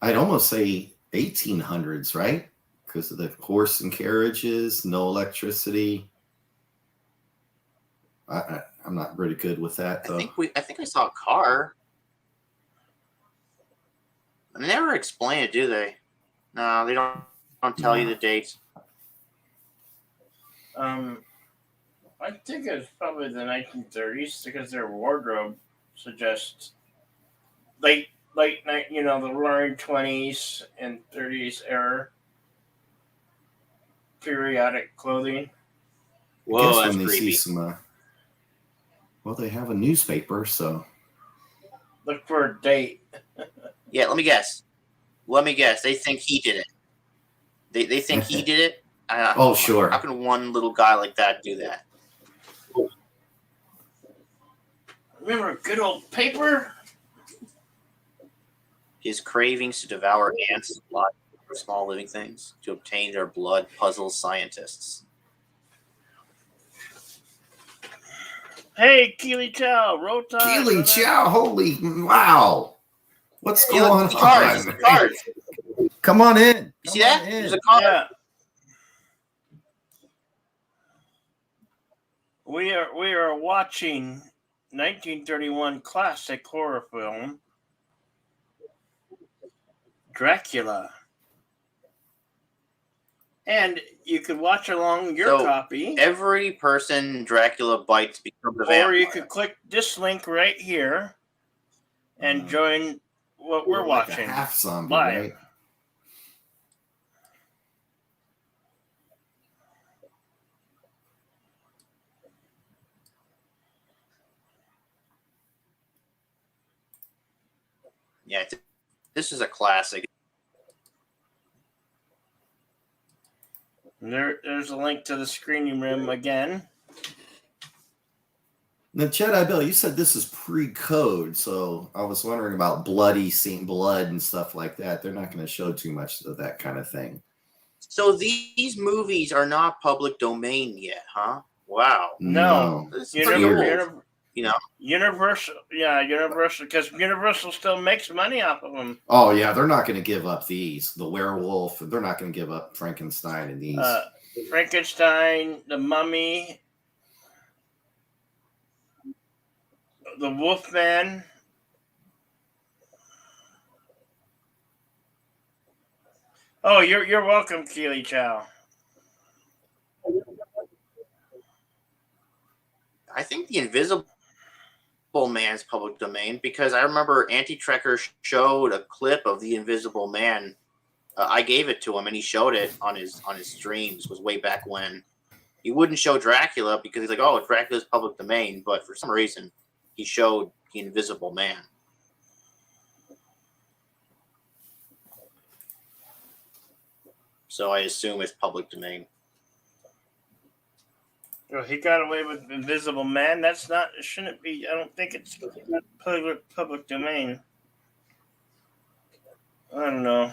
I'd almost say 1800s, right? Because of the horse and carriages, no electricity. I'm not really good with that, though. I think I saw a car. They never explain it, do they? No, they don't tell you the dates. I think it's probably the 1930s because their wardrobe suggests late night, the roaring 20s and 30s era periodic clothing. Whoa, I guess that's when they creepy. see some, they have a newspaper, so look for a date. Yeah, let me guess. They think he did it. They think he did it. Oh, sure. How can one little guy like that do that? Remember good old paper? His cravings to devour ants, blood, or small living things to obtain their blood puzzles scientists. Hey, Keely Chow, roll tide. Keely Chow, holy wow. What's going on? Cars. Come on in. You see that? There's a car. Yeah. We are watching 1931 classic horror film Dracula. And you could watch along your copy. Every person Dracula bites becomes a vampire. Or you could click this link right here and join what we're watching. A half zombie, live. Right? Yeah, this is a classic. There's a link to the screening room again. Now, Jedi Bill, you said this is pre-code, so I was wondering about seeing blood and stuff like that. They're not going to show too much of that kind of thing. So these movies are not public domain yet, huh? Wow. No. This is pretty cool. You know, Universal, because Universal still makes money off of them. Oh yeah, they're not going to give up these. The werewolf. They're not going to give up Frankenstein and these. Frankenstein, the Mummy, the Wolfman. Oh, you're welcome, Keely Chow. I think the Invisible Man's public domain because I remember Anti-Trekker showed a clip of the Invisible Man. I gave it to him and he showed it on his streams. Was way back when. He wouldn't show Dracula because he's like, oh, Dracula's public domain, but for some reason he showed the Invisible Man. So I assume it's public domain. Well, he got away with Invisible Man. That's not. It shouldn't be. I don't think it's public domain. I don't know.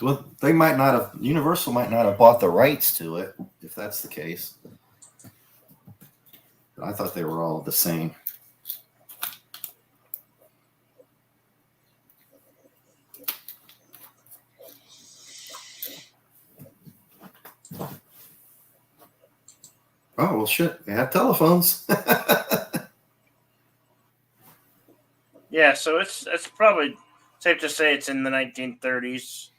Well, they might not have. Universal might not have bought the rights to it if that's the case. But I thought they were all the same. Oh, well, shit. They have telephones. Yeah, so it's probably safe to say it's in the 1930s.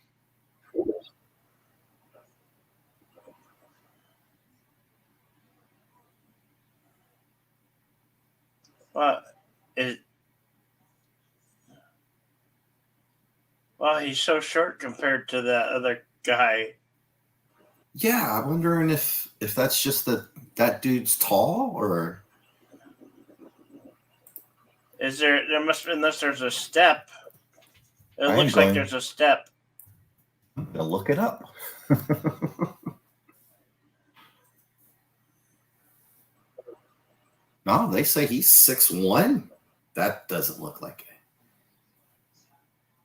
Well, he's so short compared to that other guy. Yeah, I'm wondering if that's just that dude's tall or Is there must unless there's a step. It looks like there's a step. I'll look it up. No, they say he's 6'1". That doesn't look like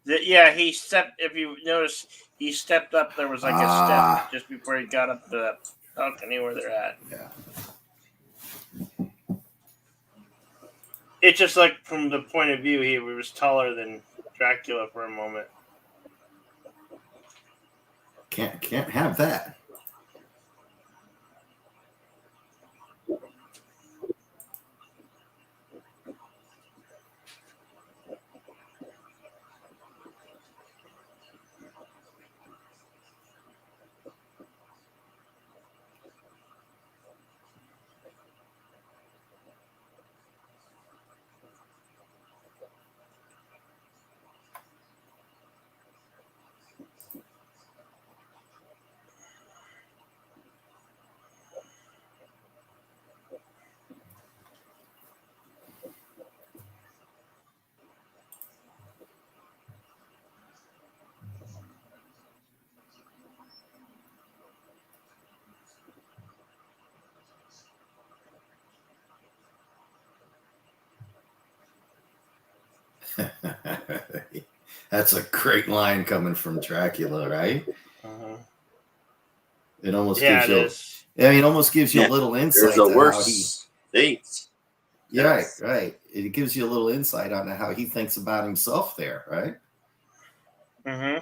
it. Yeah, he stepped. If you notice, he stepped up. There was like a step just before he got up to the balcony where they're at. Yeah. It's just like from the point of view, he was taller than Dracula for a moment. Can't have that. That's a great line coming from Dracula, right? Uh-huh. It almost gives you. It almost gives you a little insight. There's a worse fate. Yeah, right. It gives you a little insight on how he thinks about himself there, right? Mm-hmm.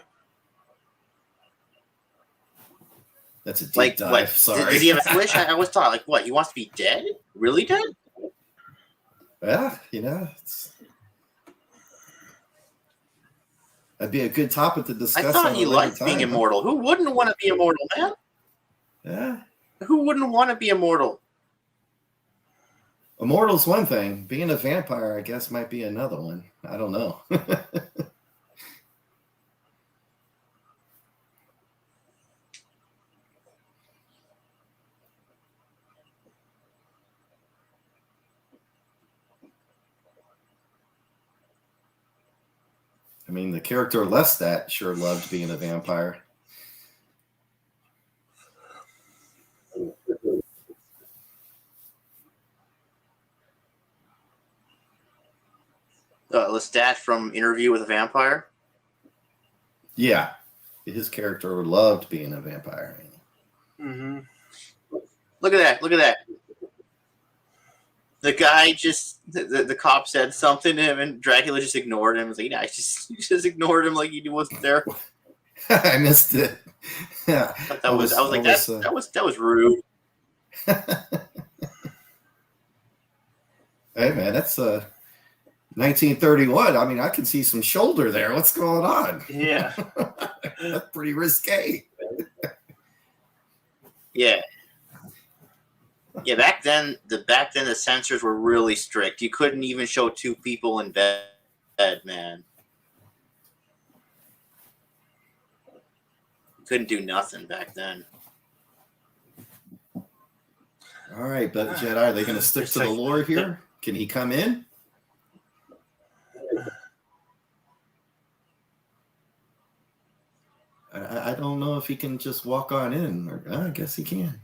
That's a deep dive. Sorry. Does he have a wish? I always thought, like, what? He wants to be dead? Really dead? Yeah, that'd be a good topic to discuss. I thought he liked being immortal. Who wouldn't want to be immortal, man? Yeah. Who wouldn't want to be immortal? Immortal's one thing. Being a vampire, I guess, might be another one. I don't know. I mean, the character Lestat sure loved being a vampire. Lestat from Interview with a Vampire? Yeah. His character loved being a vampire. Mm-hmm. Look at that. The guy the cop said something to him, and Dracula just ignored him. He was like, I just ignored him like he wasn't there. I missed it. Yeah, I was like, that was rude. Hey man, that's 1931. I mean, I can see some shoulder there. What's going on? Yeah. That's pretty risque. Yeah. Yeah, back then the censors were really strict. You couldn't even show two people in bed, man. You couldn't do nothing back then. All right, but Jedi, are they going to stick to the lore here? Can he come in? I don't know if he can just walk on in. Or, I guess he can.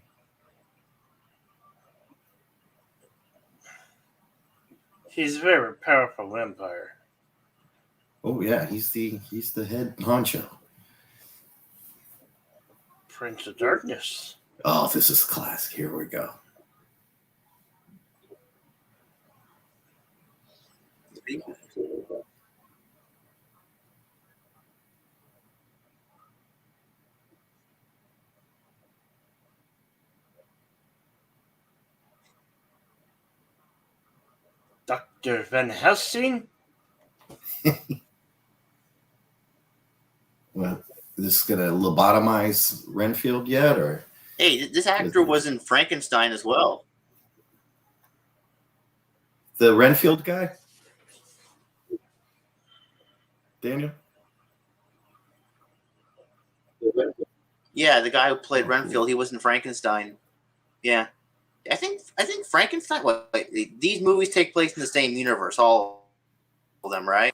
He's a very powerful vampire. Oh yeah, he's the head honcho. Prince of Darkness. Oh, this is classic. Here we go. Dr. Van Helsing? Well, this is going to lobotomize Renfield yet, or? Hey, this actor was in Frankenstein as well. The Renfield guy? Daniel? Yeah, the guy who played Renfield, he was in Frankenstein. Yeah. I think Frankenstein, these movies take place in the same universe, all of them, right?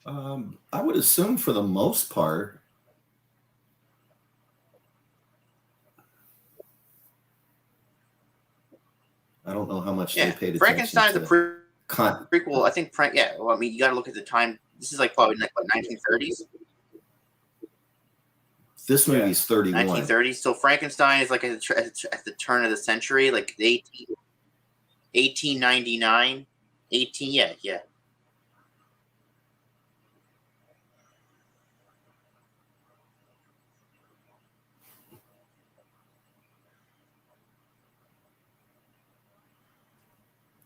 I would assume for the most part. I don't know how much they paid attention Frankenstein's to. a prequel. I think, well, I mean, you got to look at the time. This is like probably like 1930s. This movie's 31. 1930s. So Frankenstein is like at the turn of the century, like 1899. 18, yeah.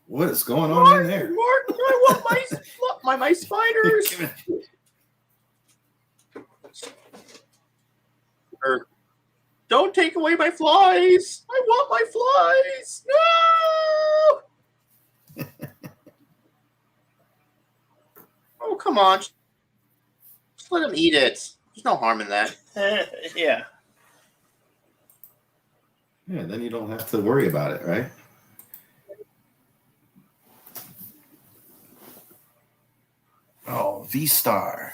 What is going on in there? Martin, I want my spiders. Don't take away my flies. I want my flies. No. Oh, come on. Just let him eat it. There's no harm in that. Yeah. Yeah, then you don't have to worry about it, right? Oh, V-Star.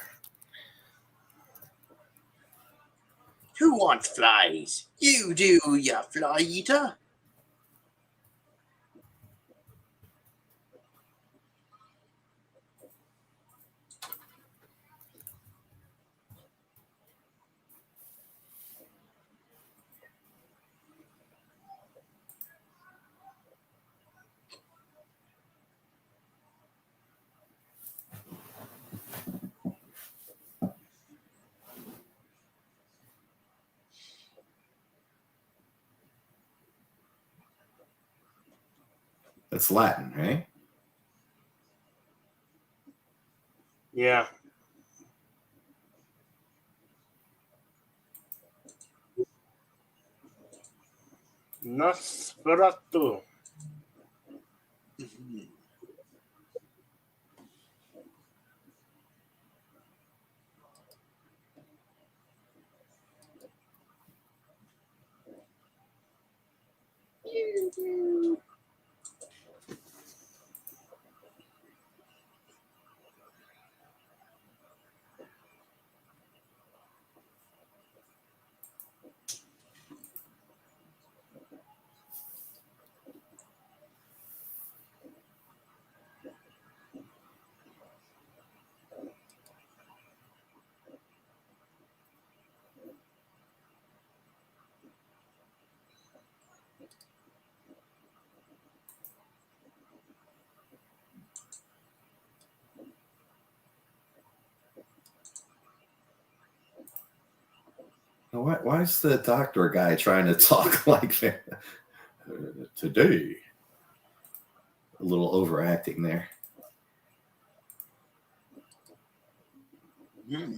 Who wants flies? You do, you fly eater. That's Latin, right? Yeah. Nosferatu. Why is the doctor guy trying to talk like that? Today? A little overacting there. Hmm.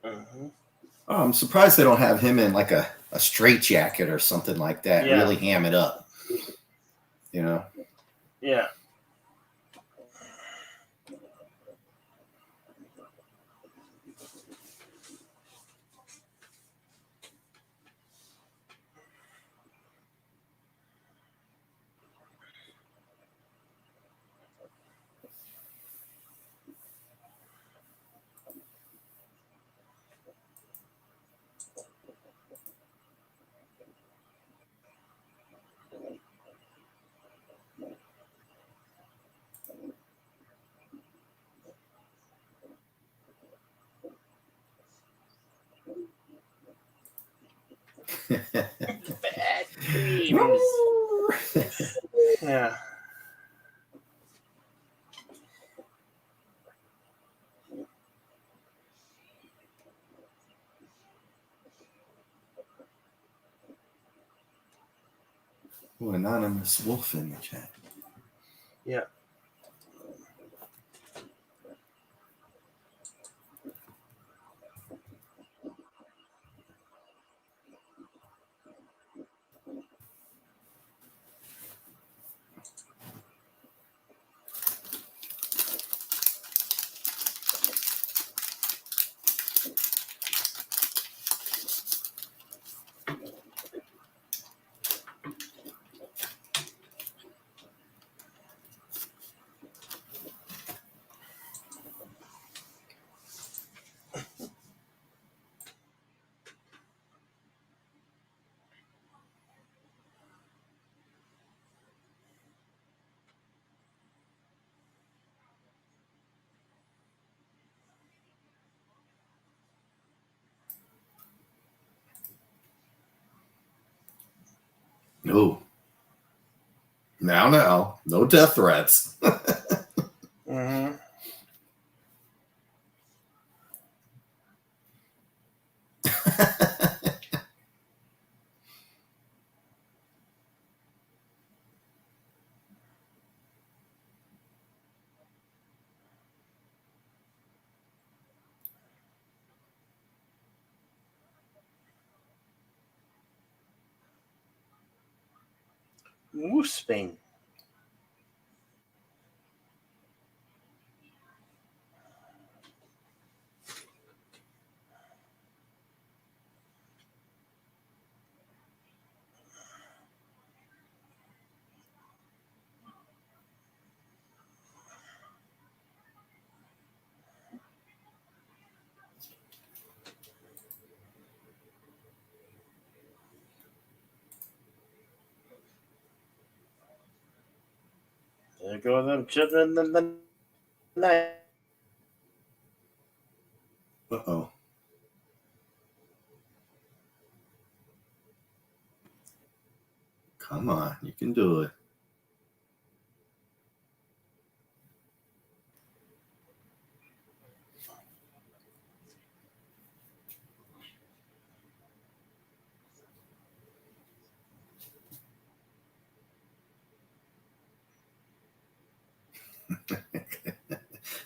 Mm-hmm. Oh, I'm surprised they don't have him in like a straight jacket or something like that. Yeah. Really ham it up. You know? Yeah. Bad dreams. Yeah. Ooh, anonymous wolf in the chat. Yeah. No. Now. No death threats. Mm-hmm. Woofsping. There go them children in the night. Uh-oh. Come on, you can do it.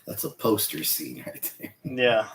That's a poster scene right there. Yeah.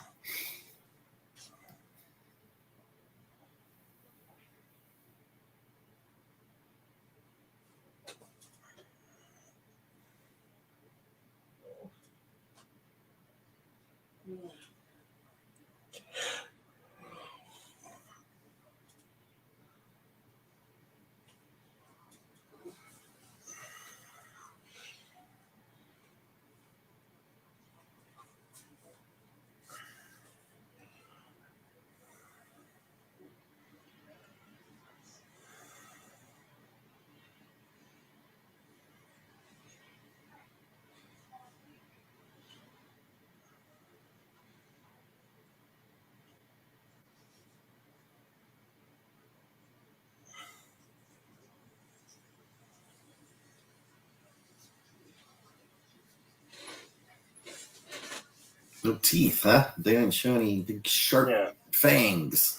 No teeth, huh? They didn't show any big sharp fangs.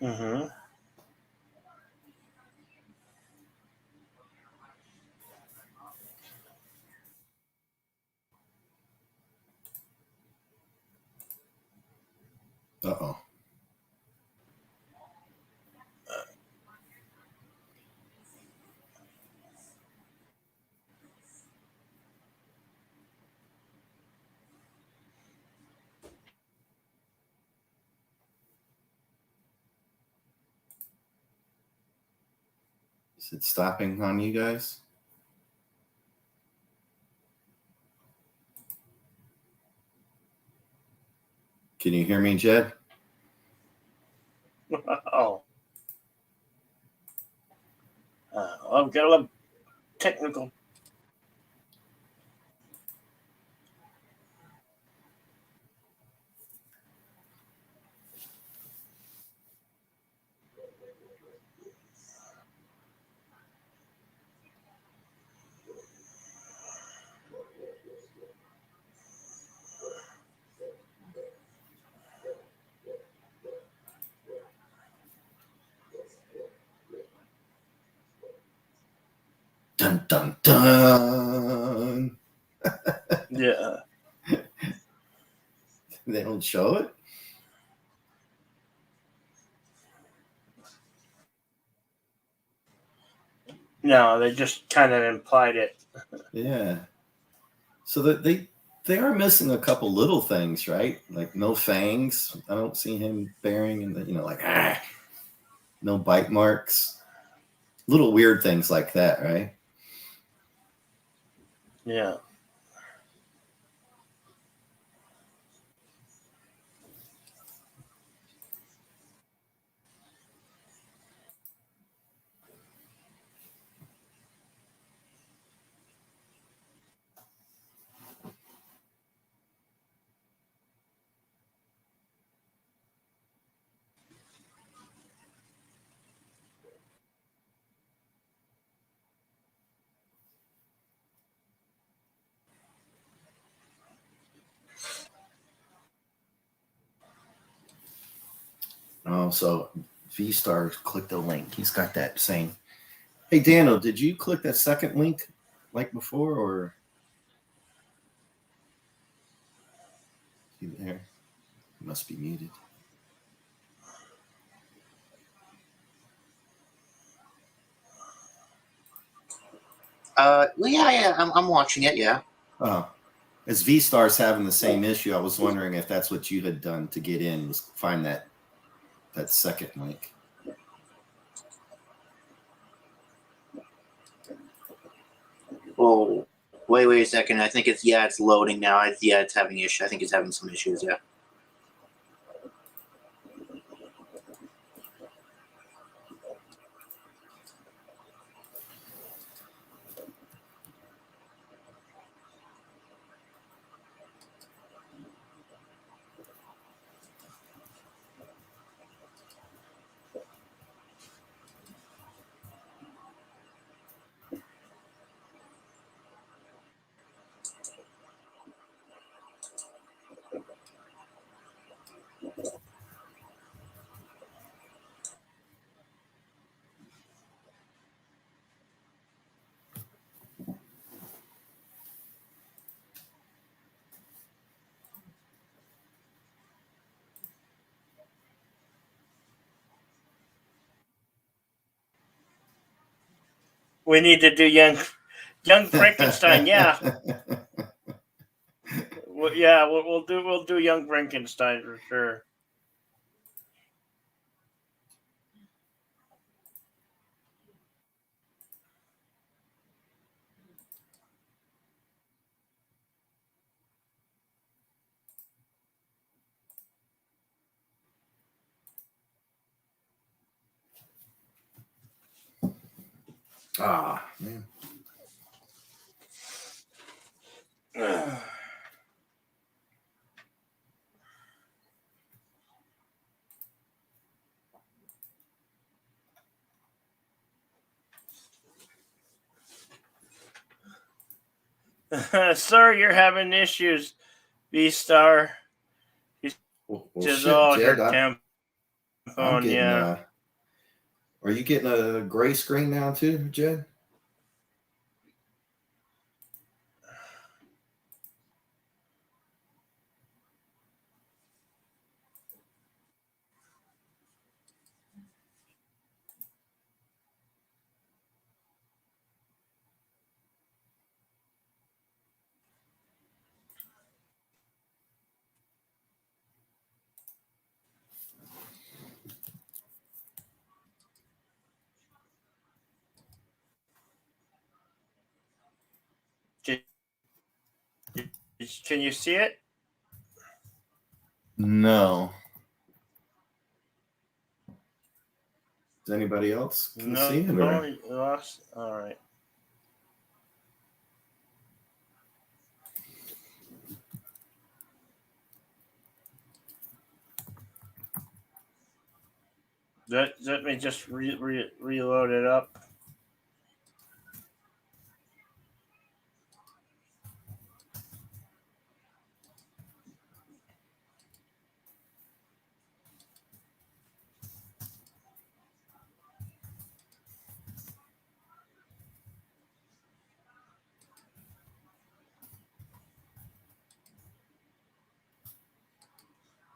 Mm-hmm. Uh-oh. Is it stopping on you guys? Can you hear me, Jed? Oh. I've got a little technical. Dun, dun, dun. Yeah. They don't show it? No, they just kind of implied it. Yeah. So that they are missing a couple little things, right? Like no fangs. I don't see him bearing, and like no bite marks. Little weird things like that, right? Yeah. Oh, so V-Star clicked the link. He's got that same. Hey, Daniel, did you click that second link like before, or is he there? He must be muted. Yeah, I'm watching it. Yeah. Oh, as V-Star's having the same issue, I was wondering if that's what you had done to get in, was find that second link. Oh, wait a second. I think it's loading now. It's having issues. I think it's having some issues. Yeah. We need to do young Frankenstein. Yeah, we'll do young Frankenstein for sure. Man. Sir, you're having issues. V-Star. Well, Says, shit, oh, Jed. her I'm phone, getting. yeah. Are you getting a gray screen now too, Jed? Can you see it? No. Does anybody else can No, see it? no, Or? you lost. All right. Let me just reload it up.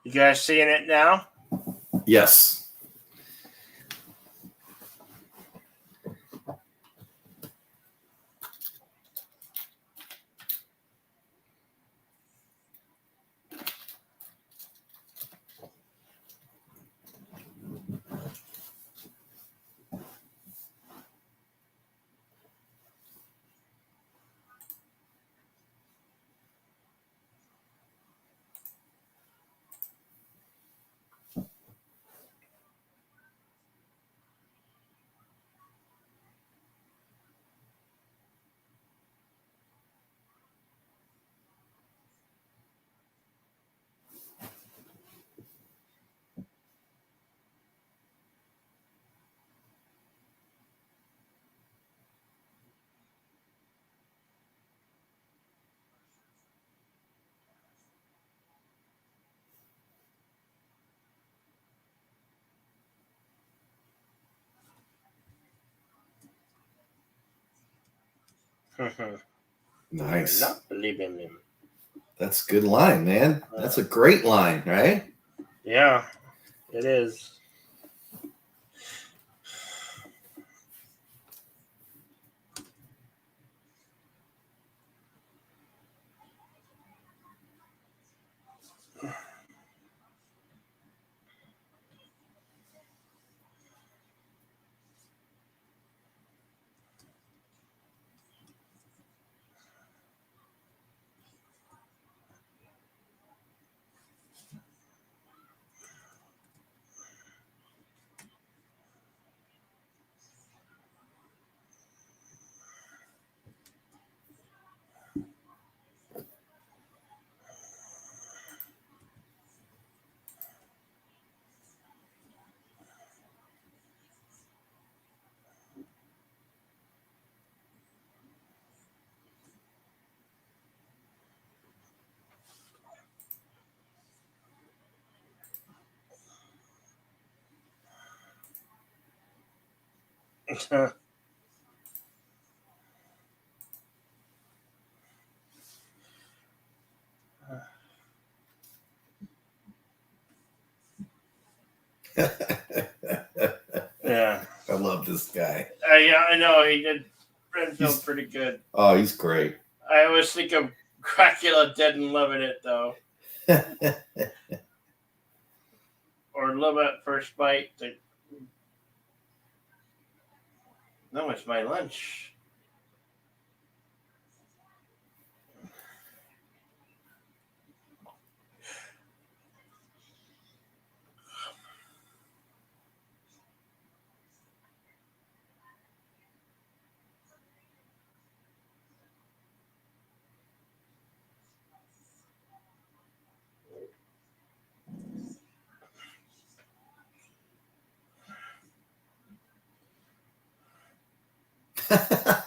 You guys seeing it now? Yes. Nice. Do not believe in him. That's a good line, man. That's a great line, right? Yeah, it is. Yeah. I love this guy. Yeah, I know he did. Renfield's pretty good. Oh, he's great. I always think of Dracula Dead and Loving It, though. Or Love at First Bite. No, it's my lunch.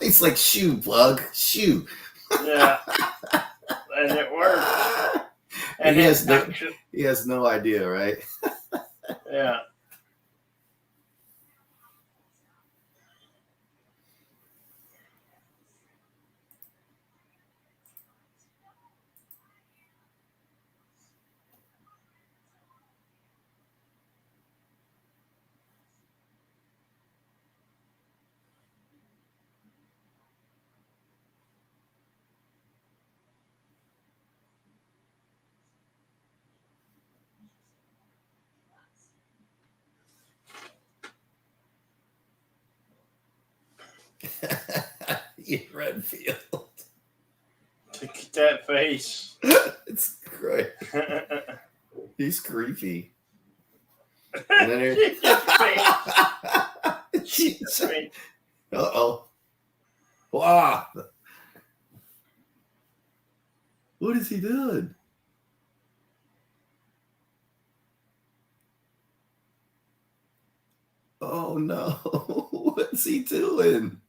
He's like, shoo, bug, shoo. Yeah. And it worked. And he has no idea, right? Yeah. Renfield. Look at that face. It's great. He's creepy. And then uh-oh. Wow. What is he doing? Oh no. What's he doing?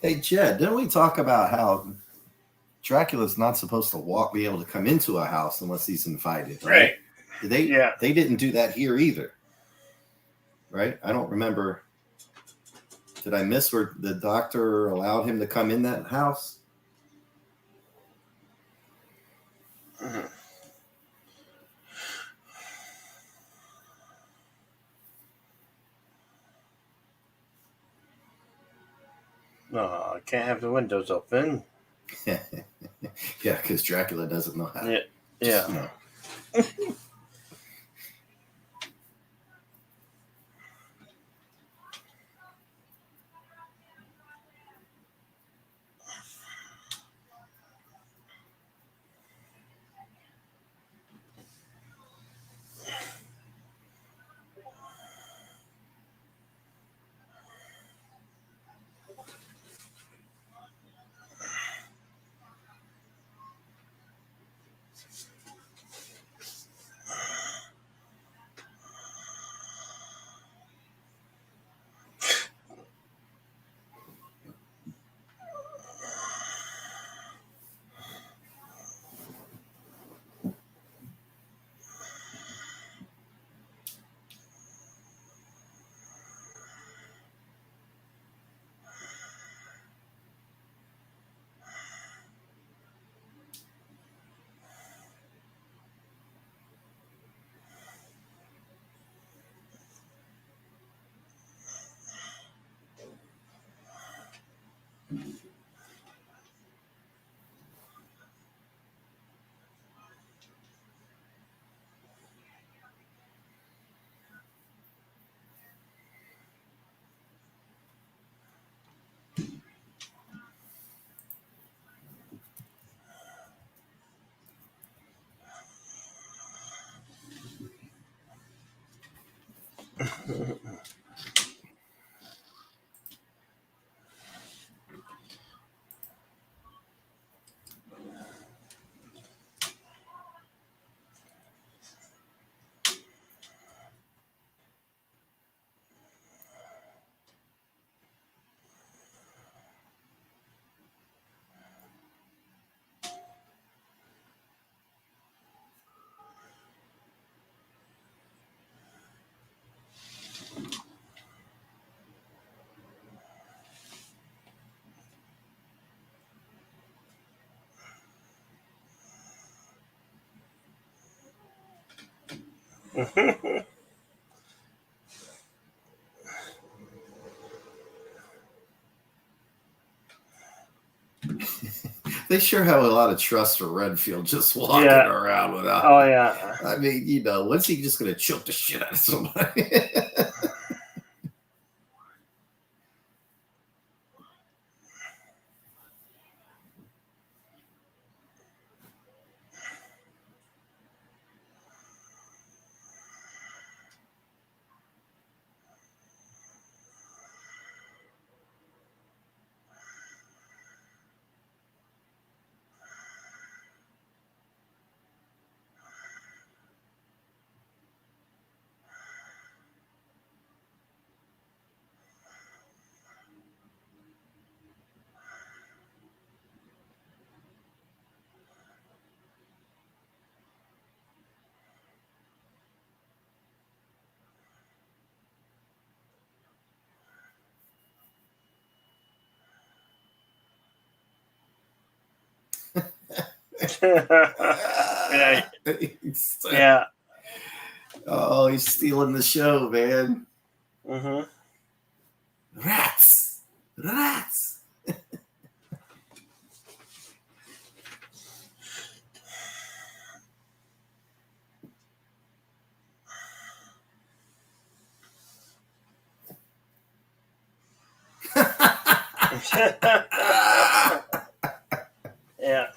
Hey, Jed, didn't we talk about how Dracula's not supposed to be able to come into a house unless he's invited, right? Yeah. They didn't do that here either, right? I don't remember. Did I miss where the doctor allowed him to come in that house? Mhm. No, I can't have the windows open. Yeah, because Dracula doesn't know how. Yeah. Just, Yeah. They sure have a lot of trust for Redfield just walking Yeah. around without. Oh yeah. I mean, when's he just going to choke the shit out of somebody? Yeah. He's- Yeah. Oh, he's stealing the show, man. Mm-hmm. Rats. Rats. Yeah.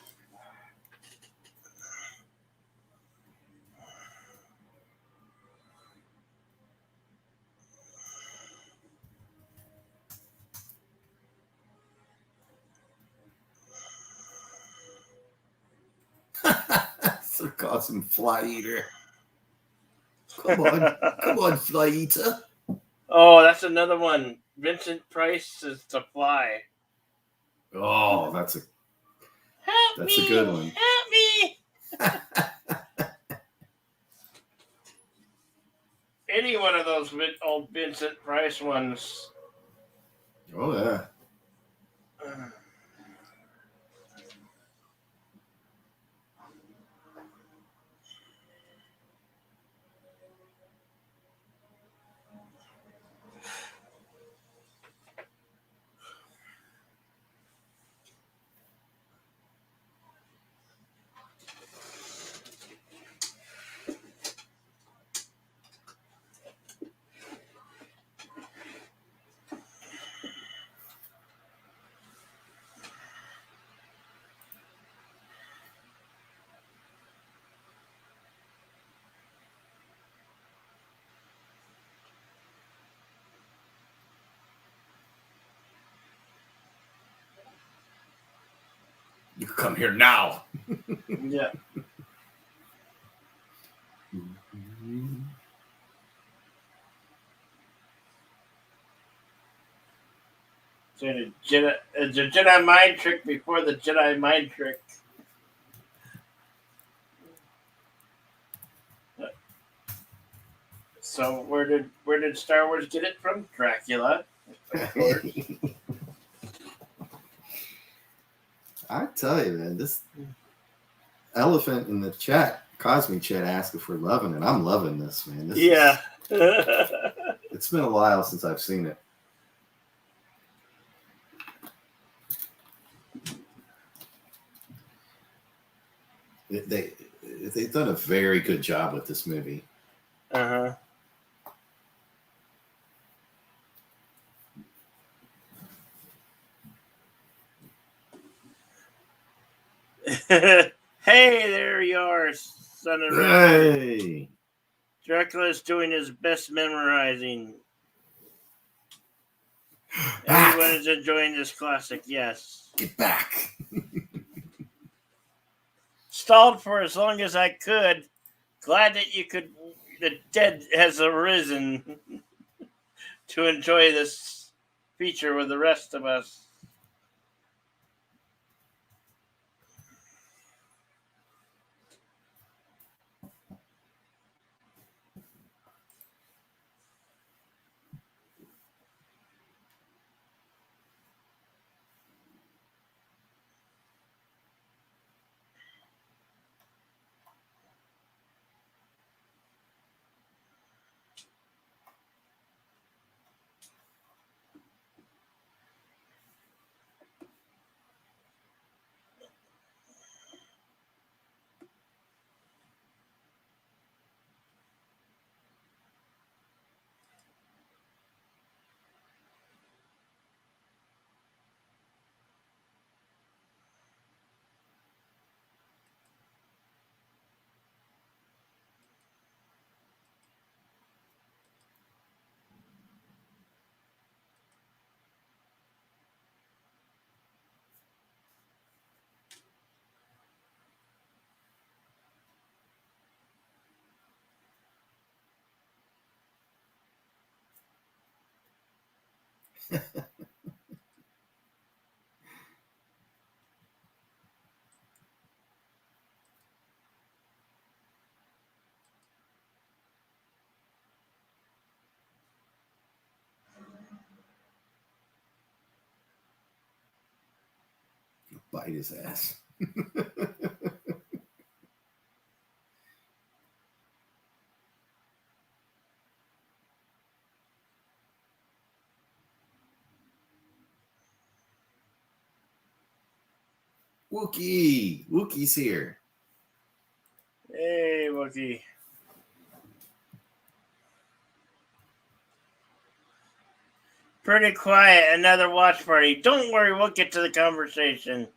So calls him Fly Eater. Come on, Fly Eater. Oh, that's another one. Vincent Price is the Fly. Oh, that's a good one. Help me! Any one of those old Vincent Price ones. Oh yeah. You come here now. Yeah. So the Jedi mind trick before the Jedi mind trick. So where did Star Wars get it from? Dracula, of course. I tell you, man, this elephant in the chat, Cosmic Chat, asked if we're loving it. I'm loving this, man. Yeah. It's been a while since I've seen it. They've done a very good job with this movie. Uh-huh. Hey, there you are, son of Hey! Dracula's doing his best memorizing. Back! Everyone is enjoying this classic, yes. Get back! Stalled for as long as I could. Glad that the dead has arisen to enjoy this feature with the rest of us. Bite his ass. Wookiee's here. Hey, Wookie. Pretty quiet, another watch party. Don't worry, we'll get to the conversation.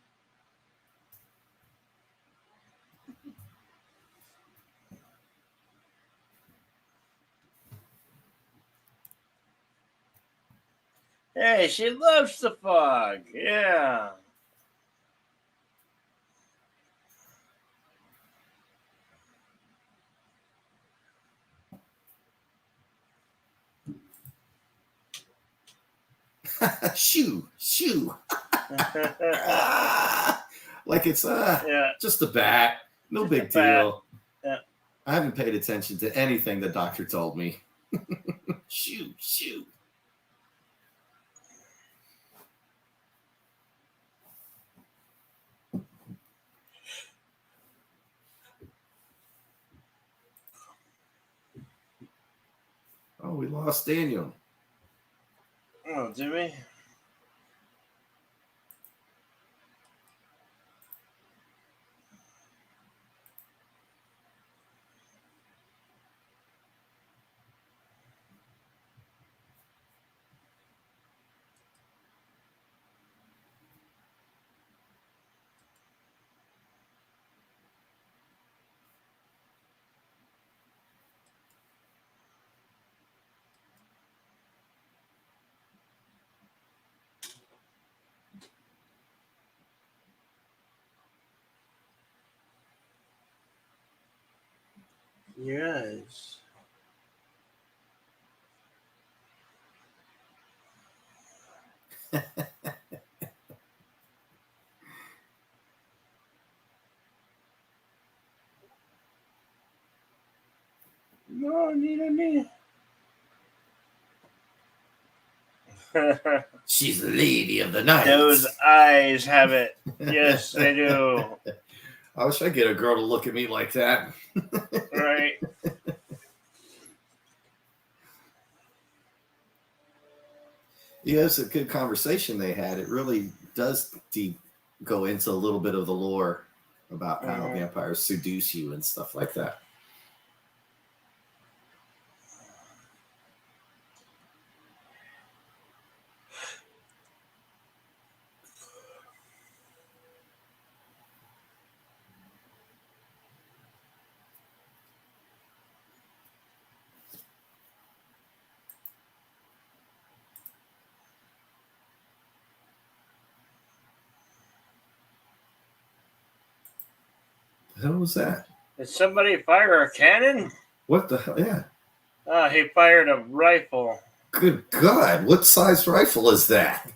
Hey, she loves the fog. Yeah. Shoo. Like it's Yeah. just a bat. No Just a big bat. deal. Yeah. I haven't paid attention to anything the doctor told me. Shoot. Oh, we lost Daniel. Oh, did we? Yes. No, need. She's the lady of the night. Those eyes have it. Yes, they do. I wish I could get a girl to look at me like that. Right. Yeah, it's a good conversation they had. It really does go into a little bit of the lore about how vampires seduce you and stuff like that. The hell was that? Did somebody fire a cannon? What the hell? Yeah. Oh, he fired a rifle. Good God. What size rifle is that?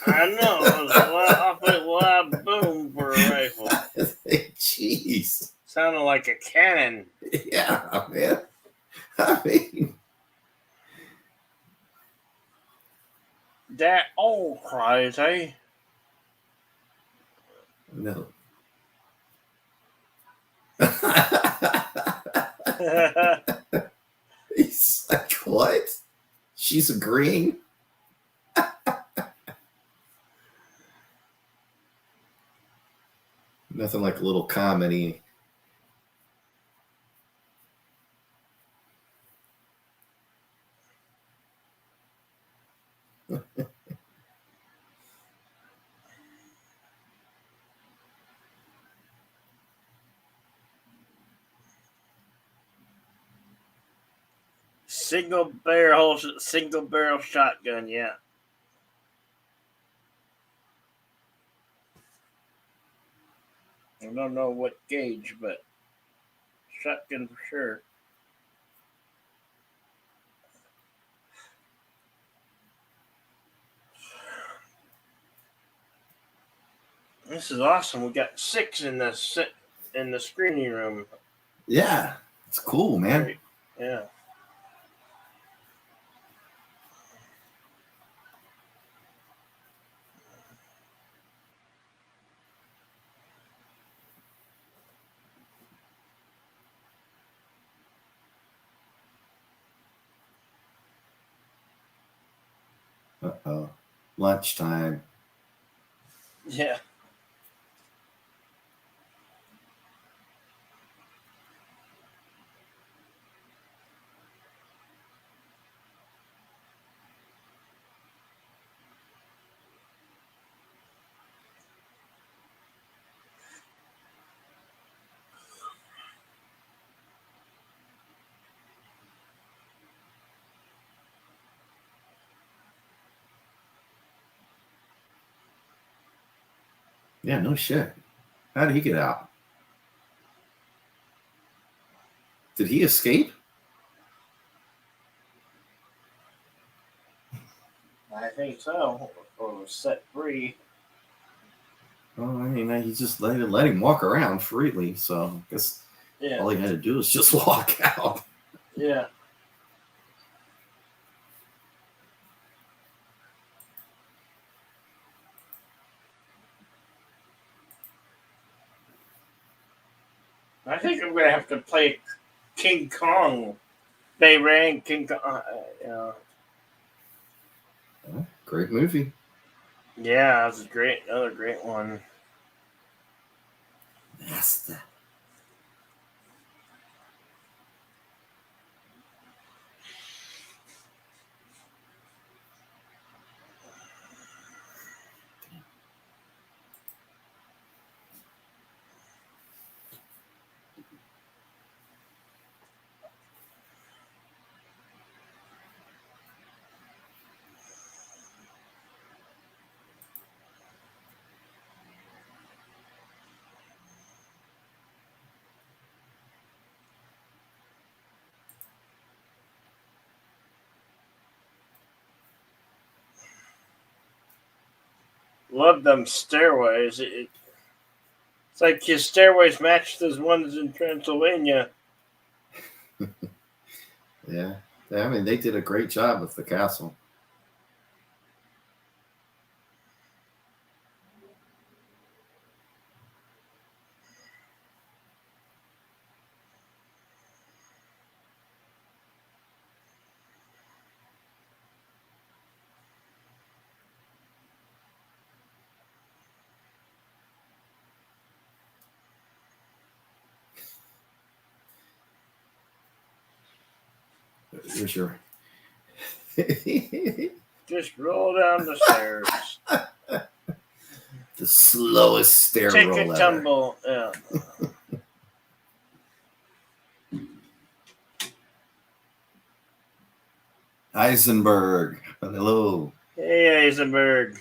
I know. It was a awfully loud boom for a rifle. Jeez. Sounded like a cannon. Yeah, man. I mean, That old crazy. no. He's like, what? She's agreeing? Nothing like a little comedy. Single barrel shotgun, yeah. I don't know what gauge, but shotgun for sure. This is awesome. We got 6 in the screening room. Yeah, it's cool, man. Right. Yeah. Uh-oh. Lunchtime. Yeah. Yeah, no shit. How did he get out? Did he escape? I think so. Or was set free. Well, I mean, he just let him walk around freely. So I guess all he had to do was just walk out. Yeah. I think I'm gonna have to play King Kong. They ran King Kong. Great movie. Yeah, that's another great one. Master. Love them stairways. It's like his stairways match those ones in Transylvania. Yeah. I mean, they did a great job with the castle. Here's your. Just roll down the stairs. The slowest stair Take roll a ever. tumble. Yeah. Heisenberg. Hello. Hey, Eisenberg.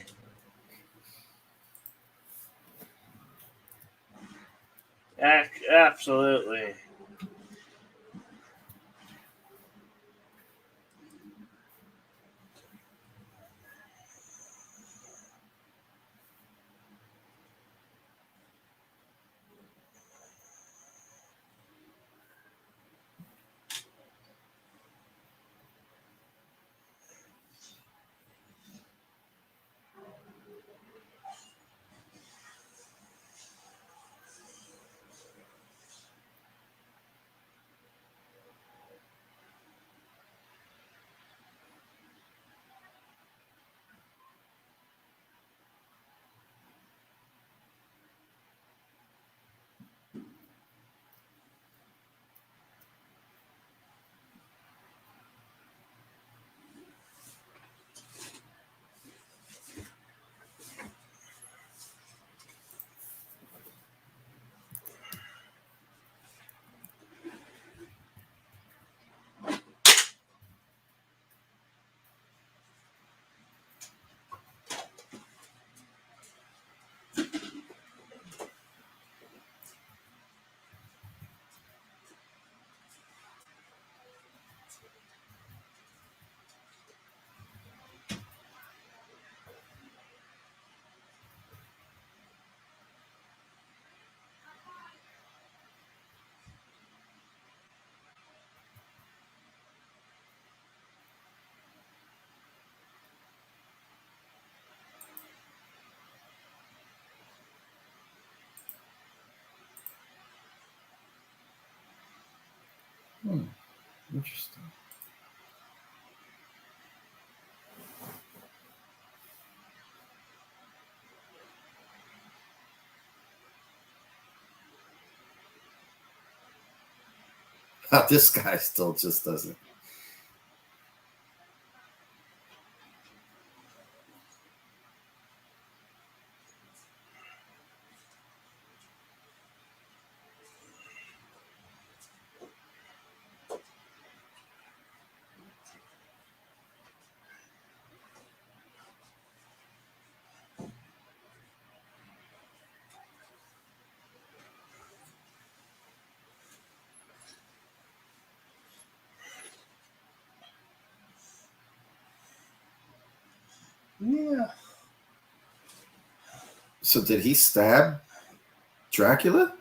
Absolutely. Interesting. This guy still just doesn't. So did he stab Dracula?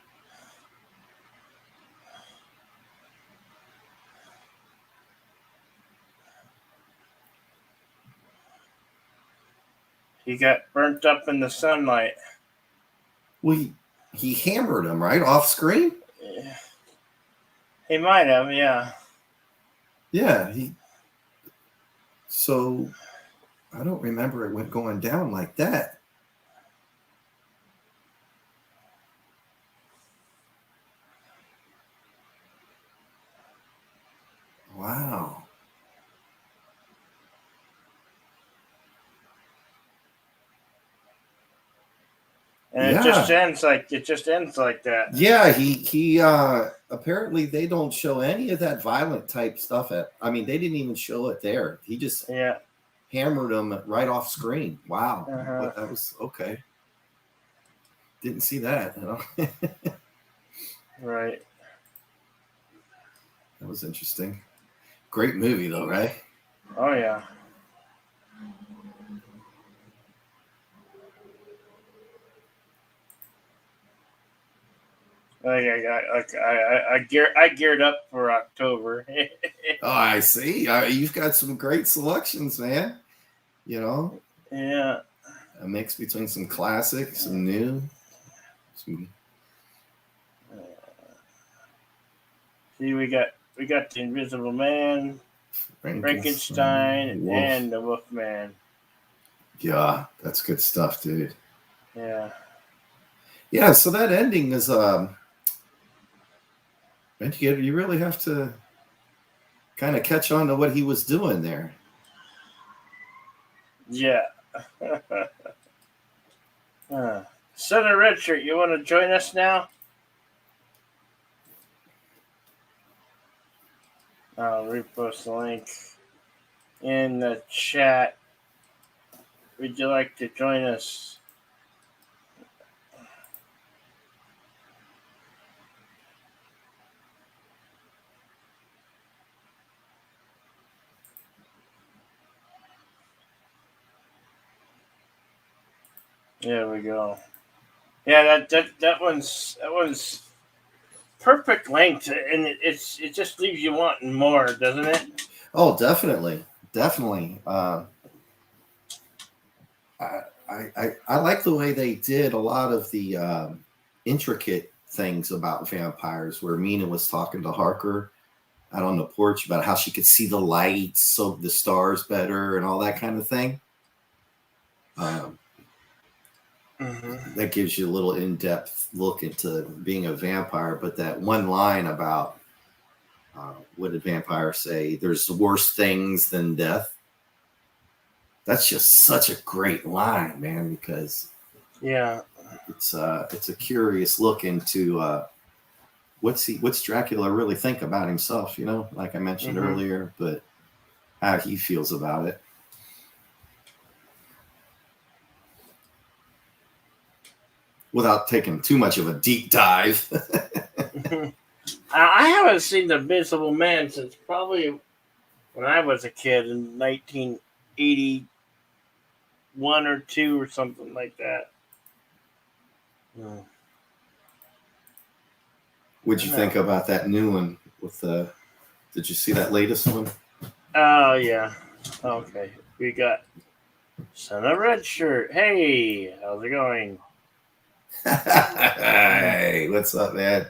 He got burnt up in the sunlight. Well, he hammered him, right? Off screen? He might have, yeah. Yeah, so I don't remember it went going down like that. Wow. And it just ends like that. Yeah, he apparently they don't show any of that violent type stuff they didn't even show it there. He just hammered him right off screen. Wow. Uh-huh. That was okay. Didn't see that, Right. That was interesting. Great movie though, right? Oh yeah. I geared up for October. Oh, I see. You've got some great selections, man. Yeah. A mix between some classics, some new. See, we got the Invisible Man, Frankenstein, and the Wolfman. Yeah, that's good stuff, dude. Yeah. Yeah, so that ending is you really have to kind of catch on to what he was doing there. Yeah. Son of Red Shirt, you want to join us now? I'll repost the link in the chat. Would you like to join us? There we go. Yeah, that one's perfect length, and it just leaves you wanting more, doesn't it? Oh, definitely. I like the way they did a lot of the intricate things about vampires, where Mina was talking to Harker out on the porch about how she could see the lights, so the stars better, and all that kind of thing. That gives you a little in-depth look into being a vampire. But that one line about what did vampires say? There's worse things than death. That's just such a great line, man, because it's a curious look into what's Dracula really think about himself, like I mentioned earlier, but how he feels about it. Without taking too much of a deep dive. I haven't seen The Invisible Man since probably when I was a kid in 1981 or 2 or something like that. What'd you think about that new one? Did you see that latest one? Oh yeah. Okay. We got Son of Red Shirt. Hey, how's it going? Hey, what's up, man?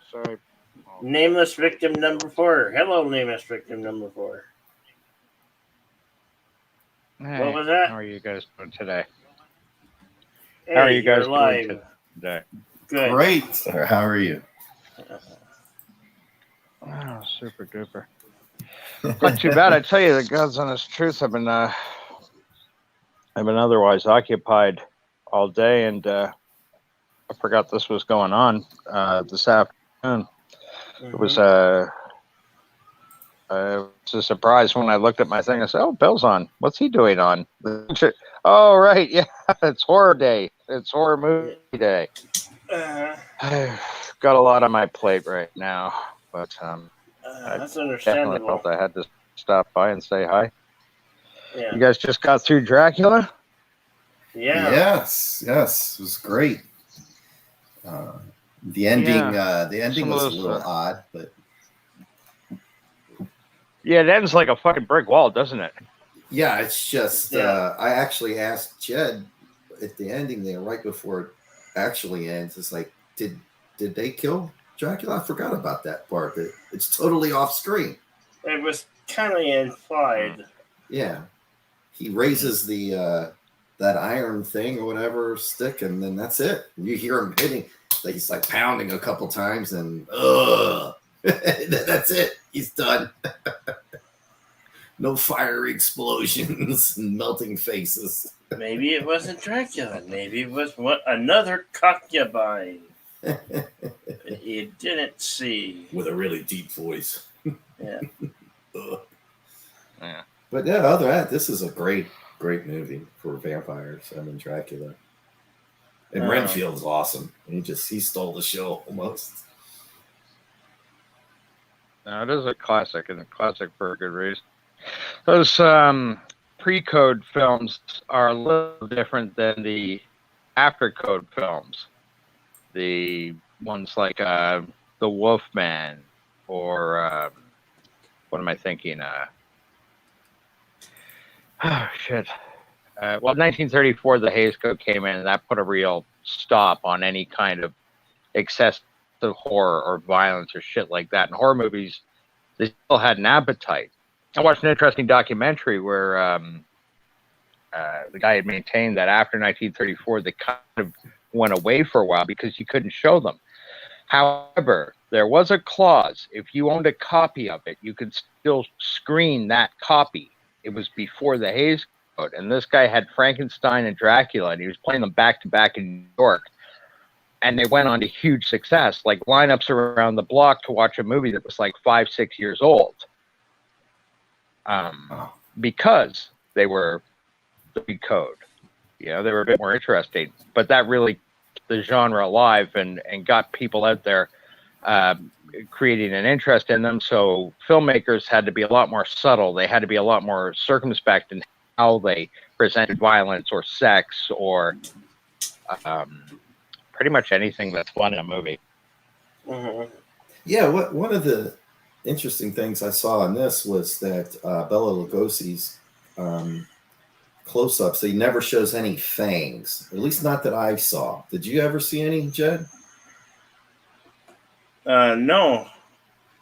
Sorry. Nameless Victim number 4. Hello, Nameless Victim number 4. Hey, what was that? How are you guys doing today? Hey, how are you guys live. doing today? Good. Great. How are you? Oh, super duper. Not too bad. I tell you, the God's honest truth. I've been otherwise occupied all day, and I forgot this was going on this afternoon. It was a surprise when I looked at my thing. I said, "Oh, Bill's on. What's he doing on?" Oh, right, yeah, it's horror day. It's horror movie day. I've got a lot on my plate right now, but that's I understandable. definitely felt I had to stop by and say hi. Yeah. You guys just got through Dracula? Yeah. Yes, it was great. The ending, the ending Some of was a those, little odd, but yeah, it ends like a fucking brick wall, doesn't it? yeah, it's just. Yeah. I actually asked Jed at the ending there, right before it actually ends. It's like, did they kill Dracula? I forgot about that part. That it's totally off screen. It was kind of implied. Yeah, he raises the that iron thing or whatever stick, and then that's it. You hear him hitting, like he's like pounding a couple times, and that's it. He's done. No fiery explosions and melting faces. Maybe it wasn't Dracula. Maybe it was another concubine. You didn't see. With a really deep voice. Yeah. Yeah. But yeah, other than that, this is a great movie for vampires. I mean, Dracula. And Renfield's awesome. He stole the show almost. No, it is a classic, and a classic for a good reason. Those pre-code films are a little different than the after-code films. The ones like The Wolfman, or what am I thinking? Oh, shit. Well, 1934, the Hays Code came in, and that put a real stop on any kind of excessive horror or violence or shit like that. And horror movies, they still had an appetite. I watched an interesting documentary where the guy had maintained that after 1934, they kind of went away for a while because you couldn't show them. However, there was a clause. If you owned a copy of it, you could still screen that copy. It was before the Hays Code. And this guy had Frankenstein and Dracula, and he was playing them back to back in New York. And they went on to huge success, like lineups around the block to watch a movie that was like 5-6 years old. Because they were the big code. You know, they were a bit more interesting. But that really kept the genre alive and got people out there creating an interest in them. So filmmakers had to be a lot more subtle. They had to be a lot more circumspect in how they presented violence or sex or pretty much anything that's fun in a movie. Mm-hmm. Yeah, one of the interesting things I saw in this was that Bela Lugosi's close-ups, he never shows any fangs, at least not that I saw. Did you ever see any, Jed? No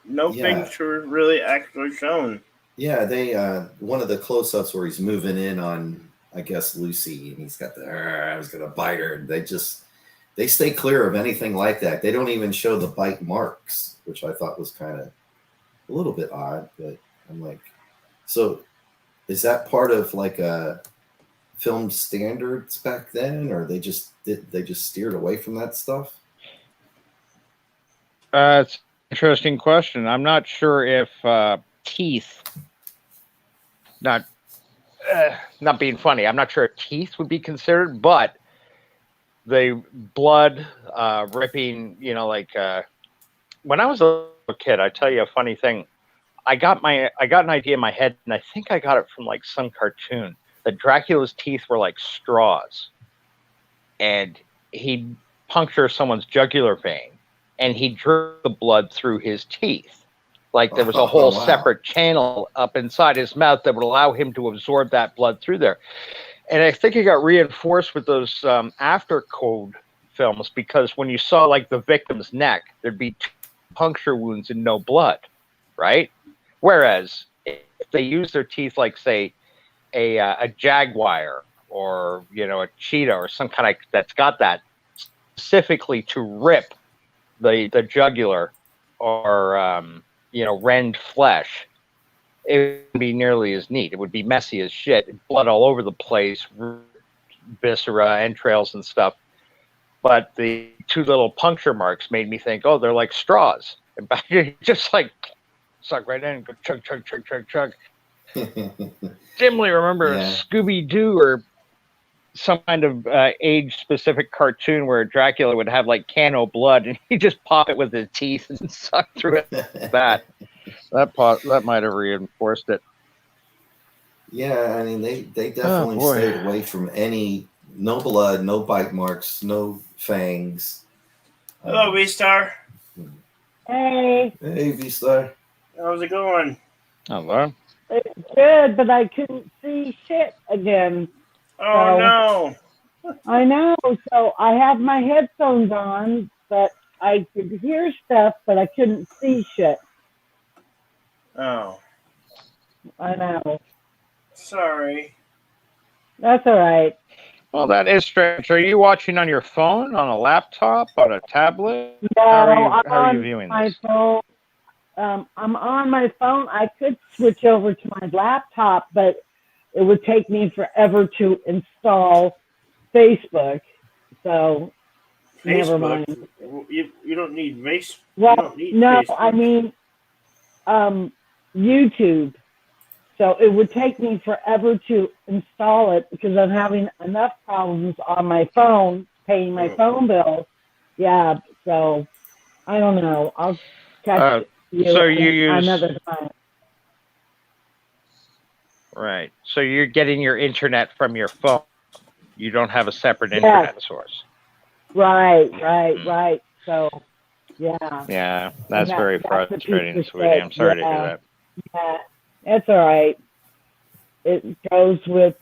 Yeah. things were really actually shown. Yeah, they one of the close-ups where he's moving in on, I guess, Lucy, and he's got I was gonna bite her. And they stay clear of anything like that. They don't even show the bite marks, which I thought was kind of a little bit odd. But I'm like, so is that part of like a film standards back then, or they just steered away from that stuff? It's an interesting question. I'm not sure if teeth, not being funny, I'm not sure if teeth would be considered, but the blood ripping, you know, like when I was a little kid, I tell you a funny thing. I got an idea in my head, and I think I got it from like some cartoon, that Dracula's teeth were like straws, and he'd puncture someone's jugular vein, and he'd drip the blood through his teeth. Like there was a whole separate channel up inside his mouth that would allow him to absorb that blood through there. And I think it got reinforced with those after code films, because when you saw like the victim's neck, there'd be 2 puncture wounds and no blood, right? Whereas if they use their teeth, like say a jaguar or, you know, a cheetah or some kind of that's got that specifically to rip the jugular or you know, rend flesh, it wouldn't be nearly as neat. It would be messy as shit, blood all over the place, viscera, entrails, and stuff. But the 2 little puncture marks made me think, oh, they're like straws. And just like suck right in and go chug, chug, chug, chug, chug. Dimly remember Scooby-Doo or some kind of age-specific cartoon where Dracula would have like Cano blood, and he'd just pop it with his teeth and suck through it. That might have reinforced it. Yeah, I mean they definitely stayed away from any no blood, no bite marks, no fangs. Hello, V-Star. Hey, Hey, V-Star. How's it going? Hello. it's good, but I couldn't see shit again. Oh, no. I know. So I have my headphones on, but I could hear stuff, but I couldn't see shit. Oh, I know. sorry. That's all right. Well, that is strange. Are you watching on your phone, on a laptop, on a tablet? No, How I'm are you on viewing my this? phone. I'm on my phone. I could switch over to my laptop, but it would take me forever to install Facebook. So never Facebook? mind. You don't need Facebook. You Well, don't need no, Facebook. I mean YouTube. So it would take me forever to install it because I'm having enough problems on my phone paying my phone bill. Yeah, so I don't know. I'll catch you So you use another time. right. So you're getting your internet from your phone. You don't have a separate internet source. Right. So yeah. Yeah, that's very that's frustrating, a piece of sweetie. I'm shit. sorry to hear that. Yeah, it's all right. It goes with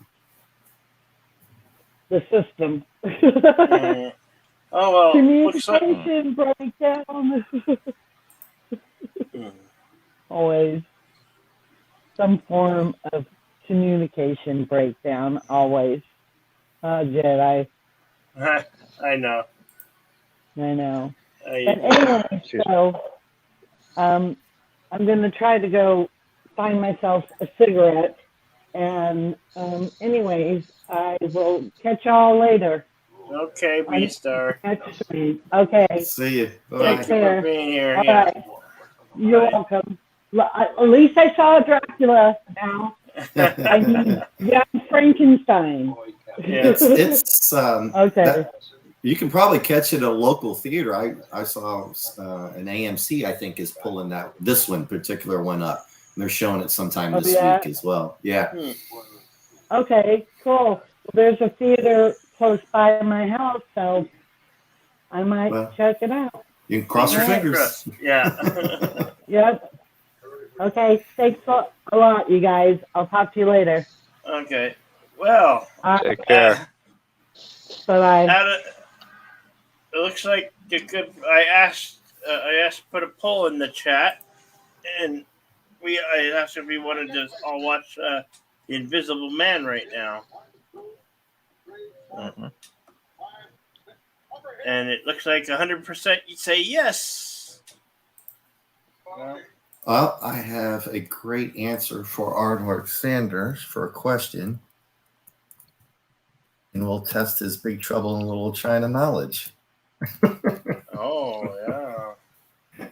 the system. Oh, well, looks like... Communication breakdown. Always some form of communication breakdown. Always. Jedi. I know. I know. But I, anyway, so I'm going to try to go find myself a cigarette. And anyways, I will catch y'all later. okay, V-Star. Okay. See you. Thank you for being here. All Yeah. right. You're welcome. At least I saw Dracula now. I mean, yeah, Frankenstein. It's Okay. you can probably catch it at a local theater. I saw an AMC, I think, is pulling this particular one up. And they're showing it sometime this week as well. Yeah. Okay, cool. Well, there's a theater close by my house, so I might check it out. You can cross your fingers. Yeah. Yep. Okay, thanks a lot, you guys. I'll talk to you later. Okay. Well, take care. Bye-bye. It looks like I asked to put a poll in the chat, and I asked if we wanted to all watch The Invisible Man right now. And it looks like 100% say yes. Well, I have a great answer for Arnold Sanders for a question. And we'll test his Big Trouble in Little China knowledge. Oh, yeah.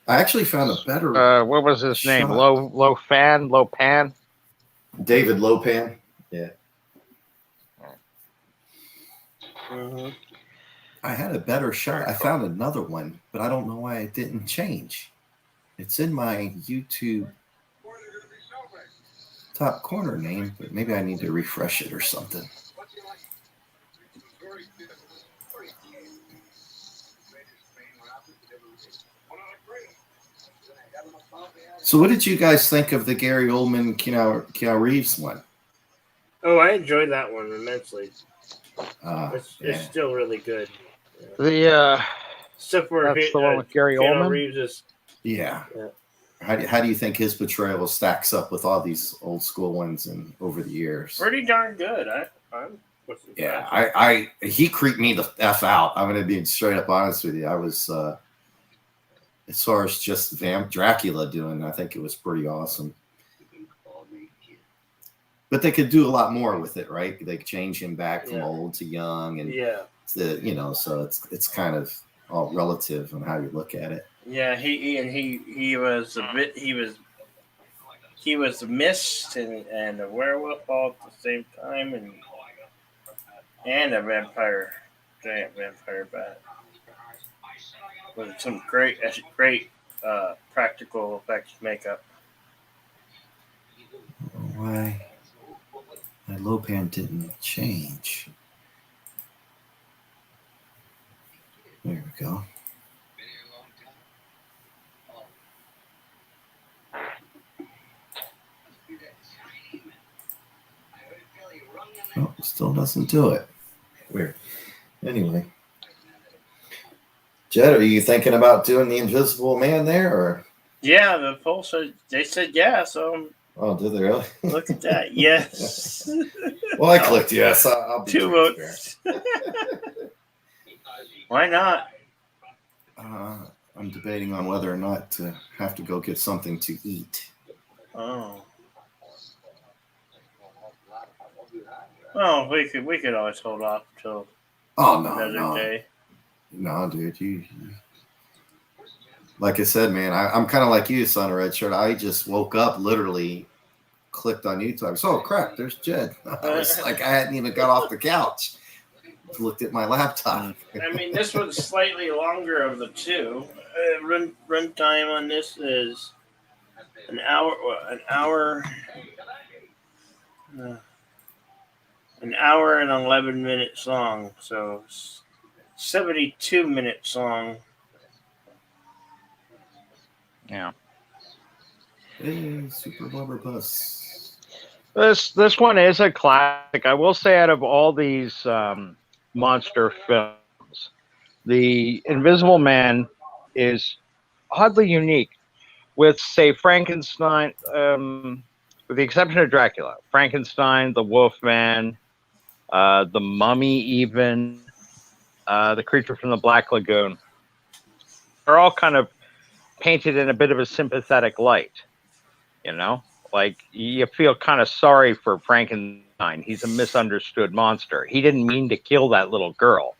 I actually found a better... what was his name? Lopan? David Lopan. Yeah. Mm-hmm. I had a better shot. I found another one, but I don't know why it didn't change. It's in my YouTube top corner name, but maybe I need to refresh it or something. So what did you guys think of the Gary Oldman, Keanu Reeves one? Oh, I enjoyed that one immensely. It's Yeah. still really good. Except for that's the one with Gary Oldman. Reeves is, yeah. How do you think his portrayal stacks up with all these old school ones and over the years? Pretty darn good. He creeped me the F out. I'm going to be straight up honest with you. I was, as far as just Dracula doing, I think it was pretty awesome. But they could do a lot more with it, right? They could change him back from old to young, and so it's kind of all relative on how you look at it. Yeah, he was a bit he was a mist and a werewolf all at the same time, and a giant vampire bat with some great practical effects makeup. Why I low pan didn't change. There we go. Oh, still doesn't do it. Weird. Anyway. Jed, are you thinking about doing the Invisible Man there, or? Yeah, the poll said they said yeah. So Oh, did they really? look at that. Yes. Well, I clicked yes. I'll be 2 votes. Why not? I'm debating on whether or not to have to go get something to eat. Oh. Oh, we could always hold off till another day. No, dude, you like I said, man, I'm kind of like you, son of red shirt. I just woke up, literally clicked on YouTube. I was, oh crap, there's Jed. I was like, I hadn't even got off the couch. Looked at my laptop. I mean, this one's slightly longer of the two. Run time on this is an hour. An hour and 11 minutes long. So 72 minutes long. Yeah. Hey, Super Blubber Bus. This one is a classic. I will say, out of all these monster films, The Invisible Man is oddly unique. With, say, Frankenstein, with the exception of Dracula, Frankenstein, the Wolfman, the Mummy, even the Creature from the Black Lagoon, are all kind of painted in a bit of a sympathetic light. You know, like you feel kind of sorry for Frankenstein. He's a misunderstood monster. He didn't mean to kill that little girl.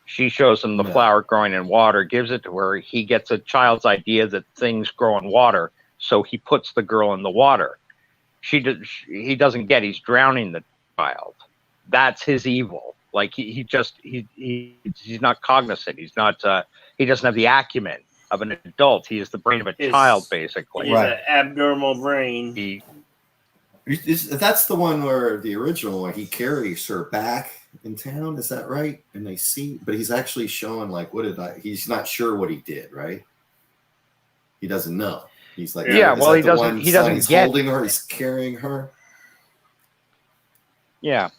She shows him the flower growing in water, gives it to her. He gets a child's idea that things grow in water, so he puts the girl in the water. He doesn't get he's drowning the child. That's his evil. Like he's not cognizant. He's not. He doesn't have the acumen of an adult. He is the brain of a child, basically. He's an abnormal brain. That's the one where the original, where he carries her back in town. Is that right? And they see, but he's actually showing like, he's not sure what he did, right? He doesn't know. He's like, yeah, well, he doesn't. He doesn't he's get holding her. He's carrying her. Yeah,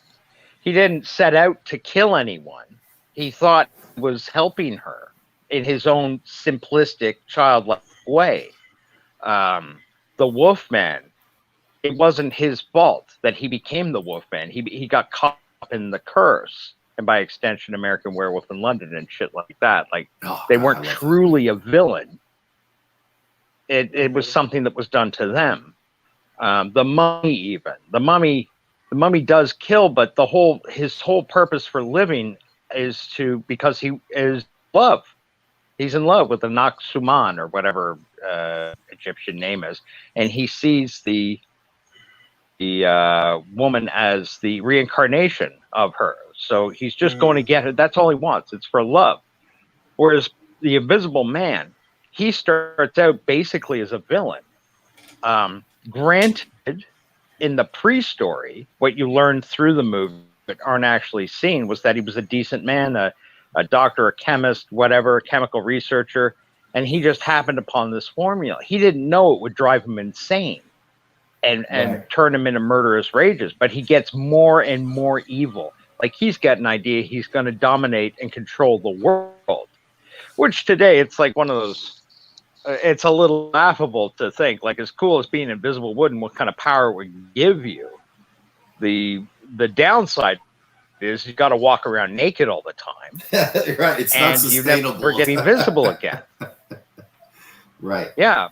he didn't set out to kill anyone. He thought he was helping her in his own simplistic, childlike way. The Wolfman, it wasn't his fault that he became the Wolfman. He got caught up in the curse, and by extension, American Werewolf in London and shit like that. Like they weren't truly a villain. It was something that was done to them. The Mummy, even the Mummy does kill, but his whole purpose for living is because he is love. He's in love with the Naksuman or whatever Egyptian name is, and he sees the woman as the reincarnation of her. So he's just going to get her. That's all he wants. It's for love. Whereas the Invisible Man, he starts out basically as a villain. Granted, in the pre-story, what you learned through the movie but aren't actually seen was that he was a decent man, a doctor, a chemist, whatever, a chemical researcher, and he just happened upon this formula. He didn't know it would drive him insane and turn him into murderous rages, but he gets more and more evil. Like he's got an idea he's going to dominate and control the world, which today it's like one of those, it's a little laughable to think, like as cool as being invisible would and what kind of power it would give you. The downside is you got to walk around naked all the time. Right, it's not sustainable. You never get invisible again. Right. Yeah,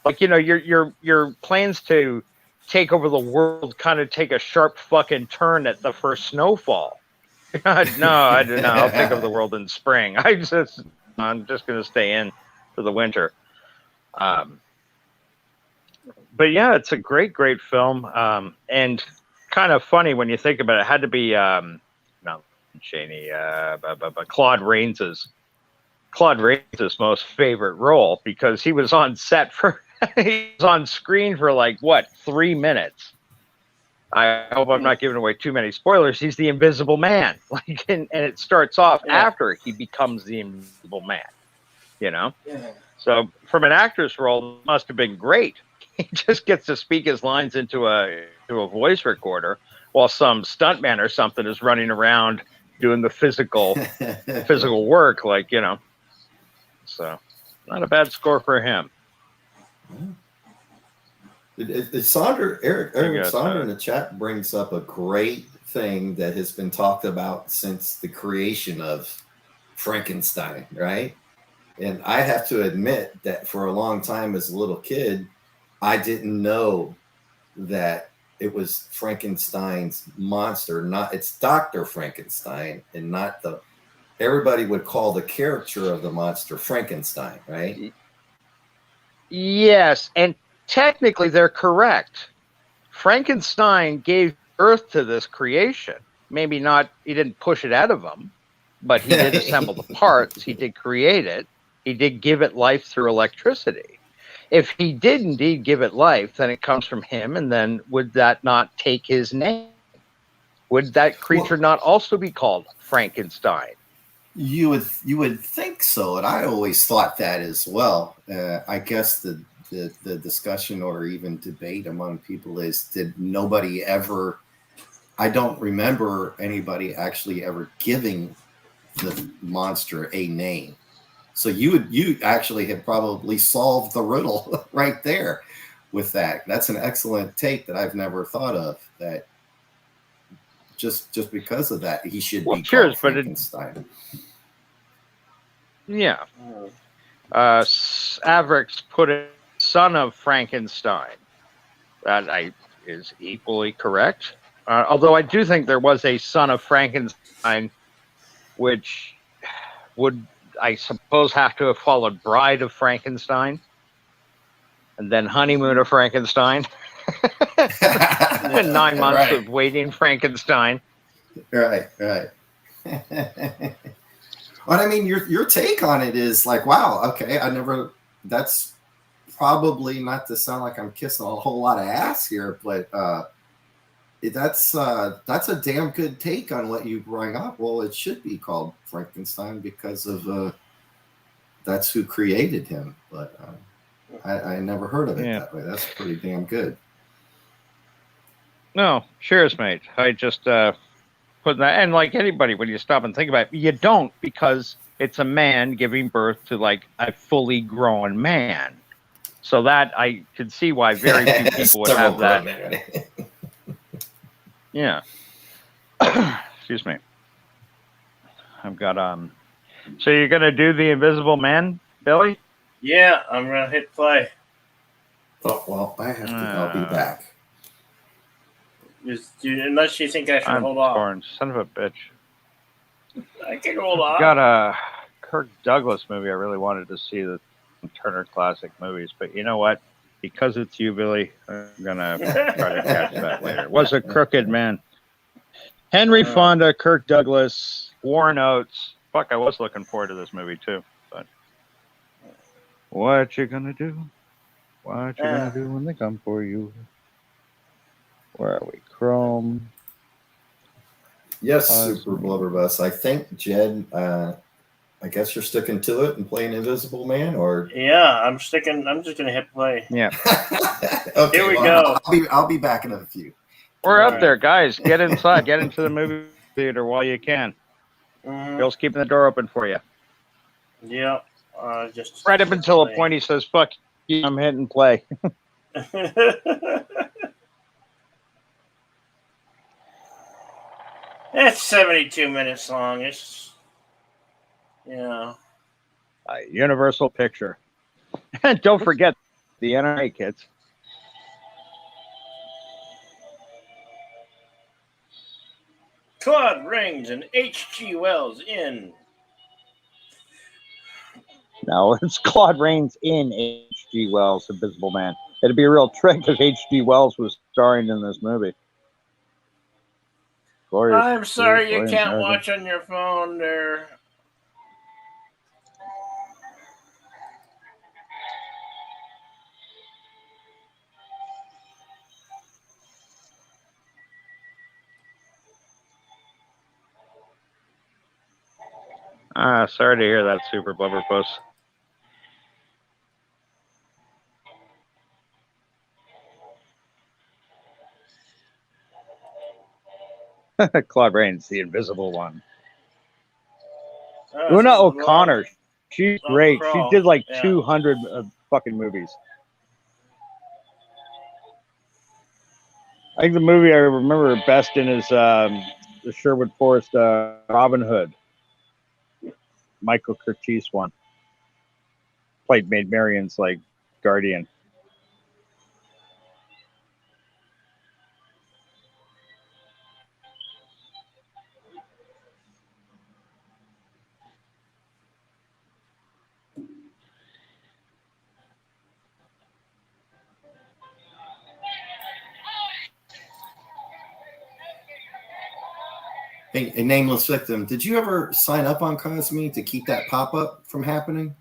like your plans to take over the world kind of take a sharp fucking turn at the first snowfall. No, I do not. I'll take over the world in spring. I'm just gonna stay in for the winter. But yeah, it's a great film, and kind of funny when you think about it. It had to be not Cheney, but Claude Rains' most favorite role, because he was on set he was on screen for like 3 minutes, I hope I'm not giving away too many spoilers. He's the Invisible Man, like, and it starts off after he becomes the Invisible Man. You know, so from an actor's role, it must have been great. He just gets to speak his lines into a voice recorder while some stuntman or something is running around doing the physical work, like, you know. So, not a bad score for him. Eric Sonder in the chat brings up a great thing that has been talked about since the creation of Frankenstein, right? And I have to admit that for a long time as a little kid, I didn't know that it was Frankenstein's monster, not it's Dr. Frankenstein and not the everybody would call the character of the monster Frankenstein, right? Yes, and technically they're correct. Frankenstein gave birth to this creation. Maybe not, he didn't push it out of him, but he did assemble the parts. He did create it. He did give it life through electricity. If he did indeed give it life, then it comes from him. And then would that not take his name? Would that creature not also be called Frankenstein? You would think so, and I always thought that as well. I guess the discussion or even debate among people is, did nobody ever? I don't remember anybody actually ever giving the monster a name. So you actually have probably solved the riddle right there with that. That's an excellent take that I've never thought of. That just because of that, he should be called Frankenstein. Yeah. Avrix put it, son of Frankenstein. That is equally correct. Although I do think there was a son of Frankenstein, which would, I suppose, have to have followed Bride of Frankenstein, and then Honeymoon of Frankenstein, and 9 months of Waiting Frankenstein. Right. But I mean, your take on it is like, wow, okay, that's probably, not to sound like I'm kissing a whole lot of ass here, but that's a damn good take on what you bring up. Well, it should be called Frankenstein because of that's who created him. But I never heard of it that way. That's pretty damn good. No, cheers, mate. I just putting that, and like anybody, when you stop and think about it, you don't, because it's a man giving birth to like a fully grown man. So that I could see why very few people would have that. Yeah. Excuse me. I've got So you're gonna do the Invisible Man, Billy? Yeah, I'm gonna hit play. Oh well, I have to. I'll be back. Unless you think I should hold off. Son of a bitch. I can hold off. Got a Kirk Douglas movie I really wanted to see, the Turner Classic Movies, but you know what? Because it's you, Billy, I'm gonna try to catch that later. It was a Crooked Man. Henry Fonda, Kirk Douglas, Warren Oates. Fuck, I was looking forward to this movie too. But what you gonna do? What you gonna do when they come for you? Where are we? Chrome. Yes, Super Blubberbus. I think, Jed, I guess you're sticking to it and playing Invisible Man, or? Yeah, I'm sticking. I'm just gonna hit play. Yeah. Okay, here we go. I'll be back in a few. We're up there, guys. Get inside. Get into the movie theater while you can. Bill's keeping the door open for you. Yeah. Just right up until a point he says, "Fuck you, I'm hitting play." It's 72 minutes long. It's, a Universal Picture. And don't forget the NRA kids. Claude Rains and H.G. Wells in. No, it's Claude Rains in H.G. Wells' Invisible Man. It'd be a real trick if H.G. Wells was starring in this movie. I'm sorry you can't watch on your phone there. Sorry to hear that, Super Blubber Puss. Claude Rains, the invisible one. Oh, Una this is O'Connor, she's long great. She crawl. did like Yeah. 200 fucking movies. I think the movie I remember best in is the Sherwood Forest Robin Hood. Michael Curtiz one. Played Maid Marian's like guardian. Hey, a nameless victim. Did you ever sign up on Cosme to keep that pop up from happening?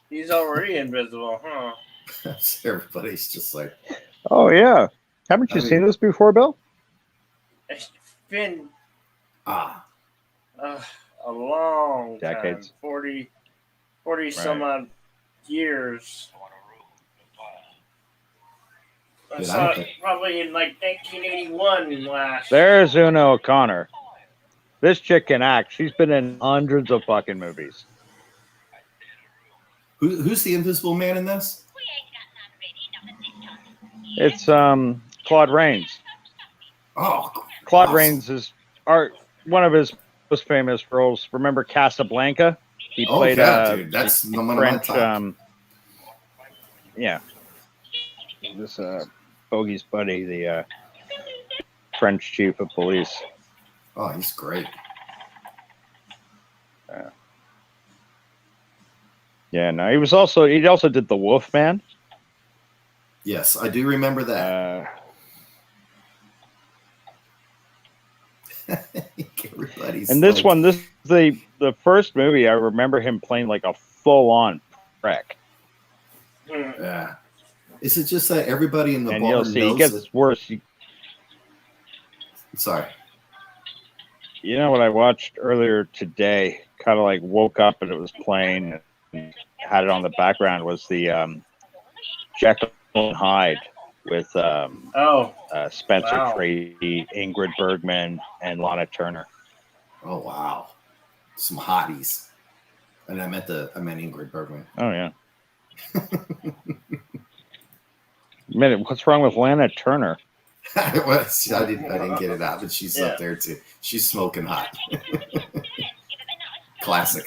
He's already invisible, huh? Everybody's just like, Oh yeah. Haven't you I mean- seen this before, Bill? It's been ah, a long Decades. time. 40 some odd years. I Dude, I saw don't it think- probably in like 1981 last. There's Una O'Connor. This chick can act. She's been in hundreds of fucking movies. who's the invisible man in this? It's Claude Rains. Oh, Claude awesome. Rains is one of his most famous roles. Remember Casablanca? He Oh, played yeah, dude. That's one of my French. top. Yeah, this Bogey's buddy, the French chief of police. Oh, he's great. Yeah, no, he also did The Wolfman. Yes, I do remember that. Everybody's And this like, one, this is the first movie I remember him playing like a full-on prick. Yeah. Is it just that everybody in the And bar you'll see, knows it gets that? worse. Sorry. You know what I watched earlier today? Kind of like woke up and it was playing and had it on the background. Was the Jekyll and Hyde with Spencer Wow. Tracy, Ingrid Bergman, and Lana Turner. Oh, wow. Some hotties. And I meant Ingrid Bergman. Oh yeah. Minute, what's wrong with Lana Turner? I didn't get it out, but she's up there too. She's smoking hot. Classic.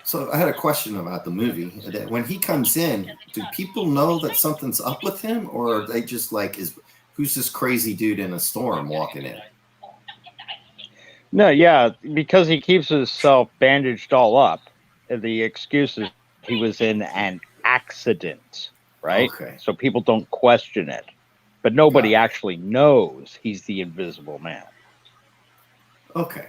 So I had a question about the movie. When he comes in, do people know that something's up with him, or are they just like, who's this crazy dude in a storm walking in? No, yeah, because he keeps himself bandaged all up. The excuse is he was in an accident, right? Okay. So people don't question it. But nobody actually knows he's the Invisible Man. Okay.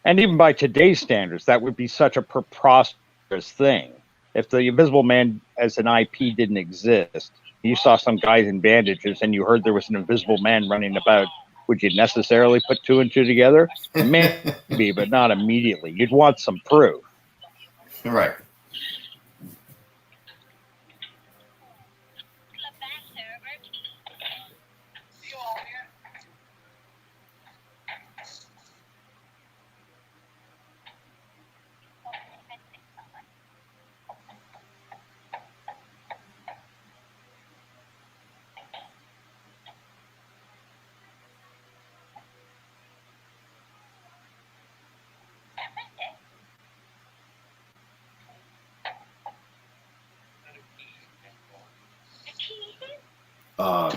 And even by today's standards, that would be such a preposterous thing. If the Invisible Man as an IP didn't exist, you saw some guys in bandages and you heard there was an Invisible Man running about, would you necessarily put two and two together? Maybe, but not immediately. You'd want some proof. Right.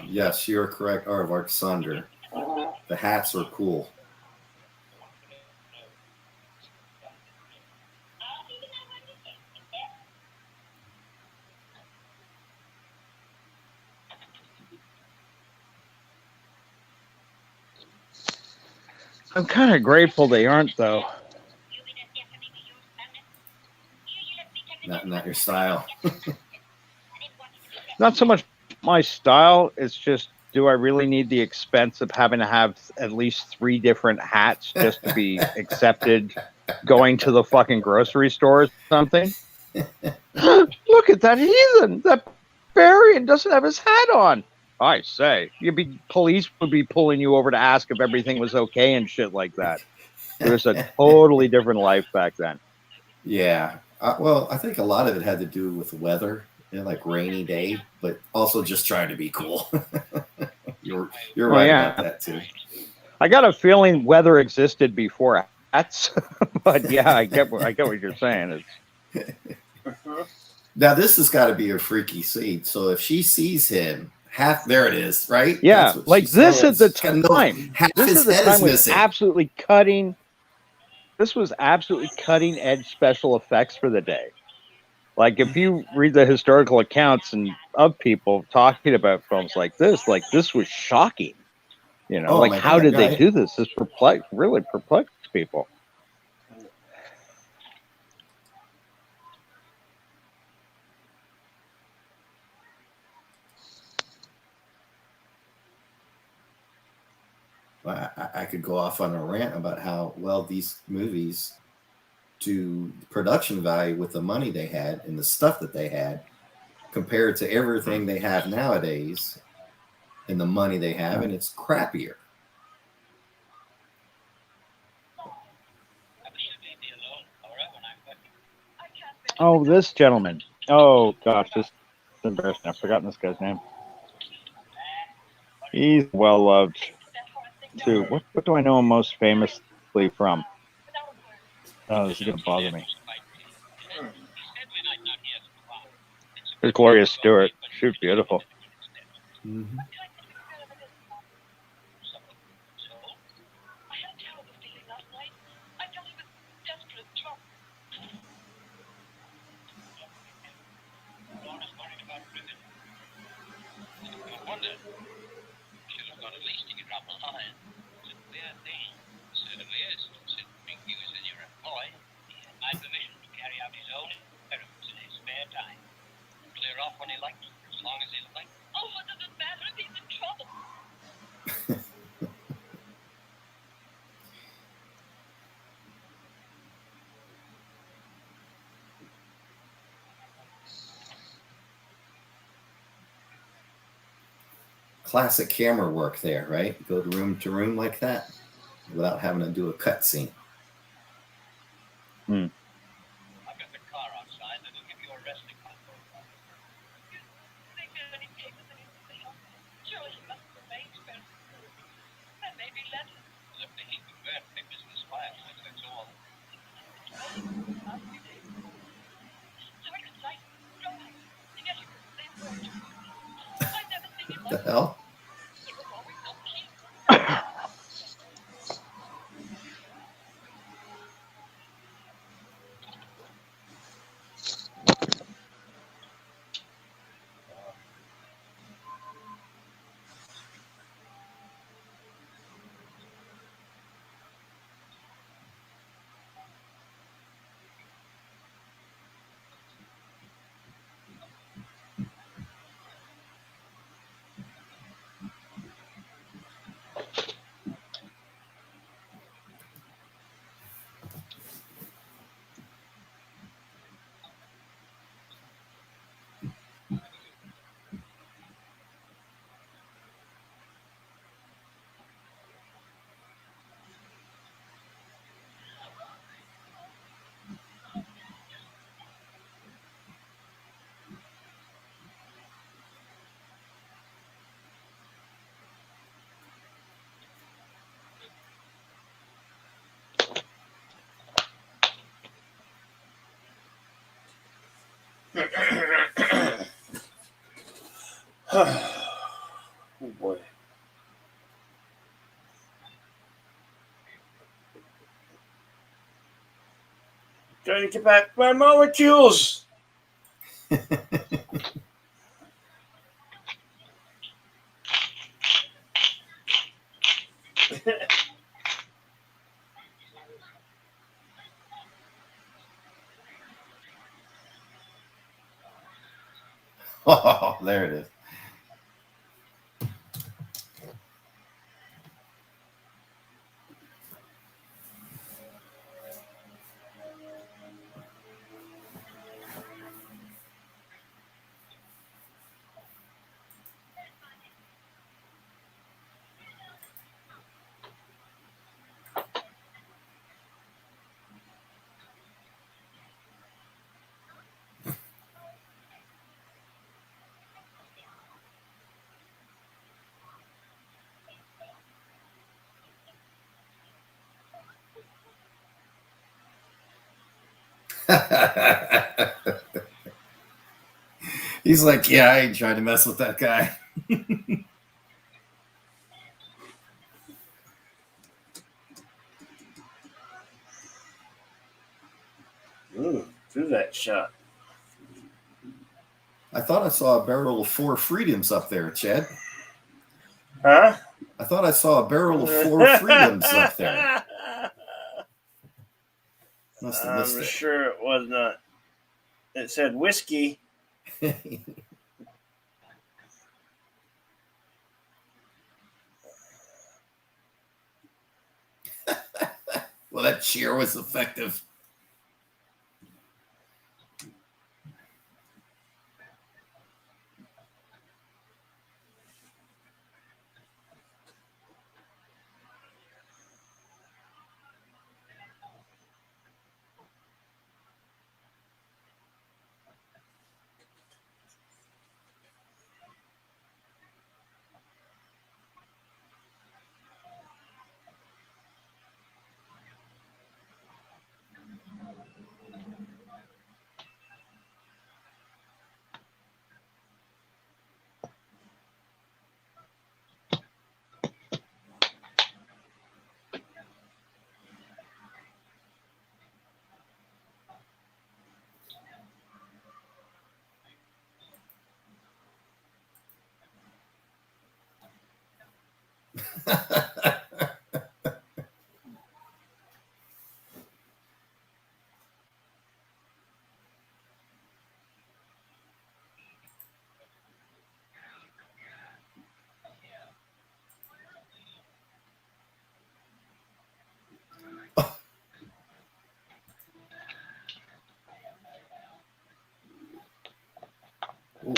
Yes, you're correct, Arvark Sunder. The hats are cool. I'm kind of grateful they aren't, though. Not your style. Not so much my style. It's just, do I really need the expense of having to have at least 3 different hats just to be accepted going to the fucking grocery store or something? Look at that heathen! That barbarian doesn't have his hat on. I say, police would be pulling you over to ask if everything was okay and shit like that. It was a totally different life back then. Yeah. Well, I think a lot of it had to do with the weather, like rainy day, but also just trying to be cool. You're right about that too. I got a feeling weather existed before hats, but yeah, I get what you're saying. Now this has got to be a freaky scene. So if she sees him, there it is, right? Yeah, like this at the time. Half his head is missing. Absolutely cutting. This was absolutely cutting edge special effects for the day. Like if you read the historical accounts and of people talking about films like this was shocking. You know, like how did they do this? This really perplexed people. I could go off on a rant about how well these movies do production value with the money they had and the stuff that they had compared to everything they have nowadays and the money they have, and it's crappier. Oh, this gentleman. Oh gosh, this is embarrassing. I've forgotten this guy's name. He's well loved too. What do I know him most famously from? Oh, this is gonna bother me. There's Gloria Stewart. She's beautiful. Mm-hmm. Classic camera work there, right? Go to room like that without having to do a cut scene. Hmm. What the hell? boy. Trying to get back my molecules. Oh, there it is. He's like, yeah, I ain't trying to mess with that guy. Ooh, through that shot. I thought I saw a barrel of 4 freedoms up there, Chad. Huh? I thought I saw a barrel of 4 freedoms up there. Must have missed I'm it. sure it was not. It said whiskey. Well, that cheer was effective. Ooh.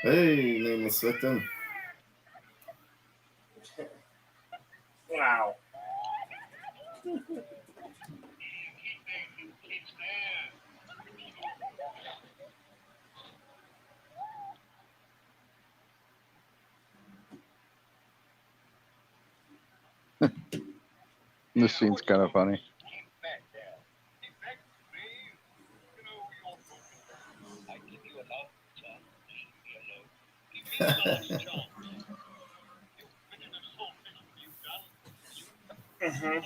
Hey, nameless victim. Wow. This scene's kind of funny. Mm-hmm.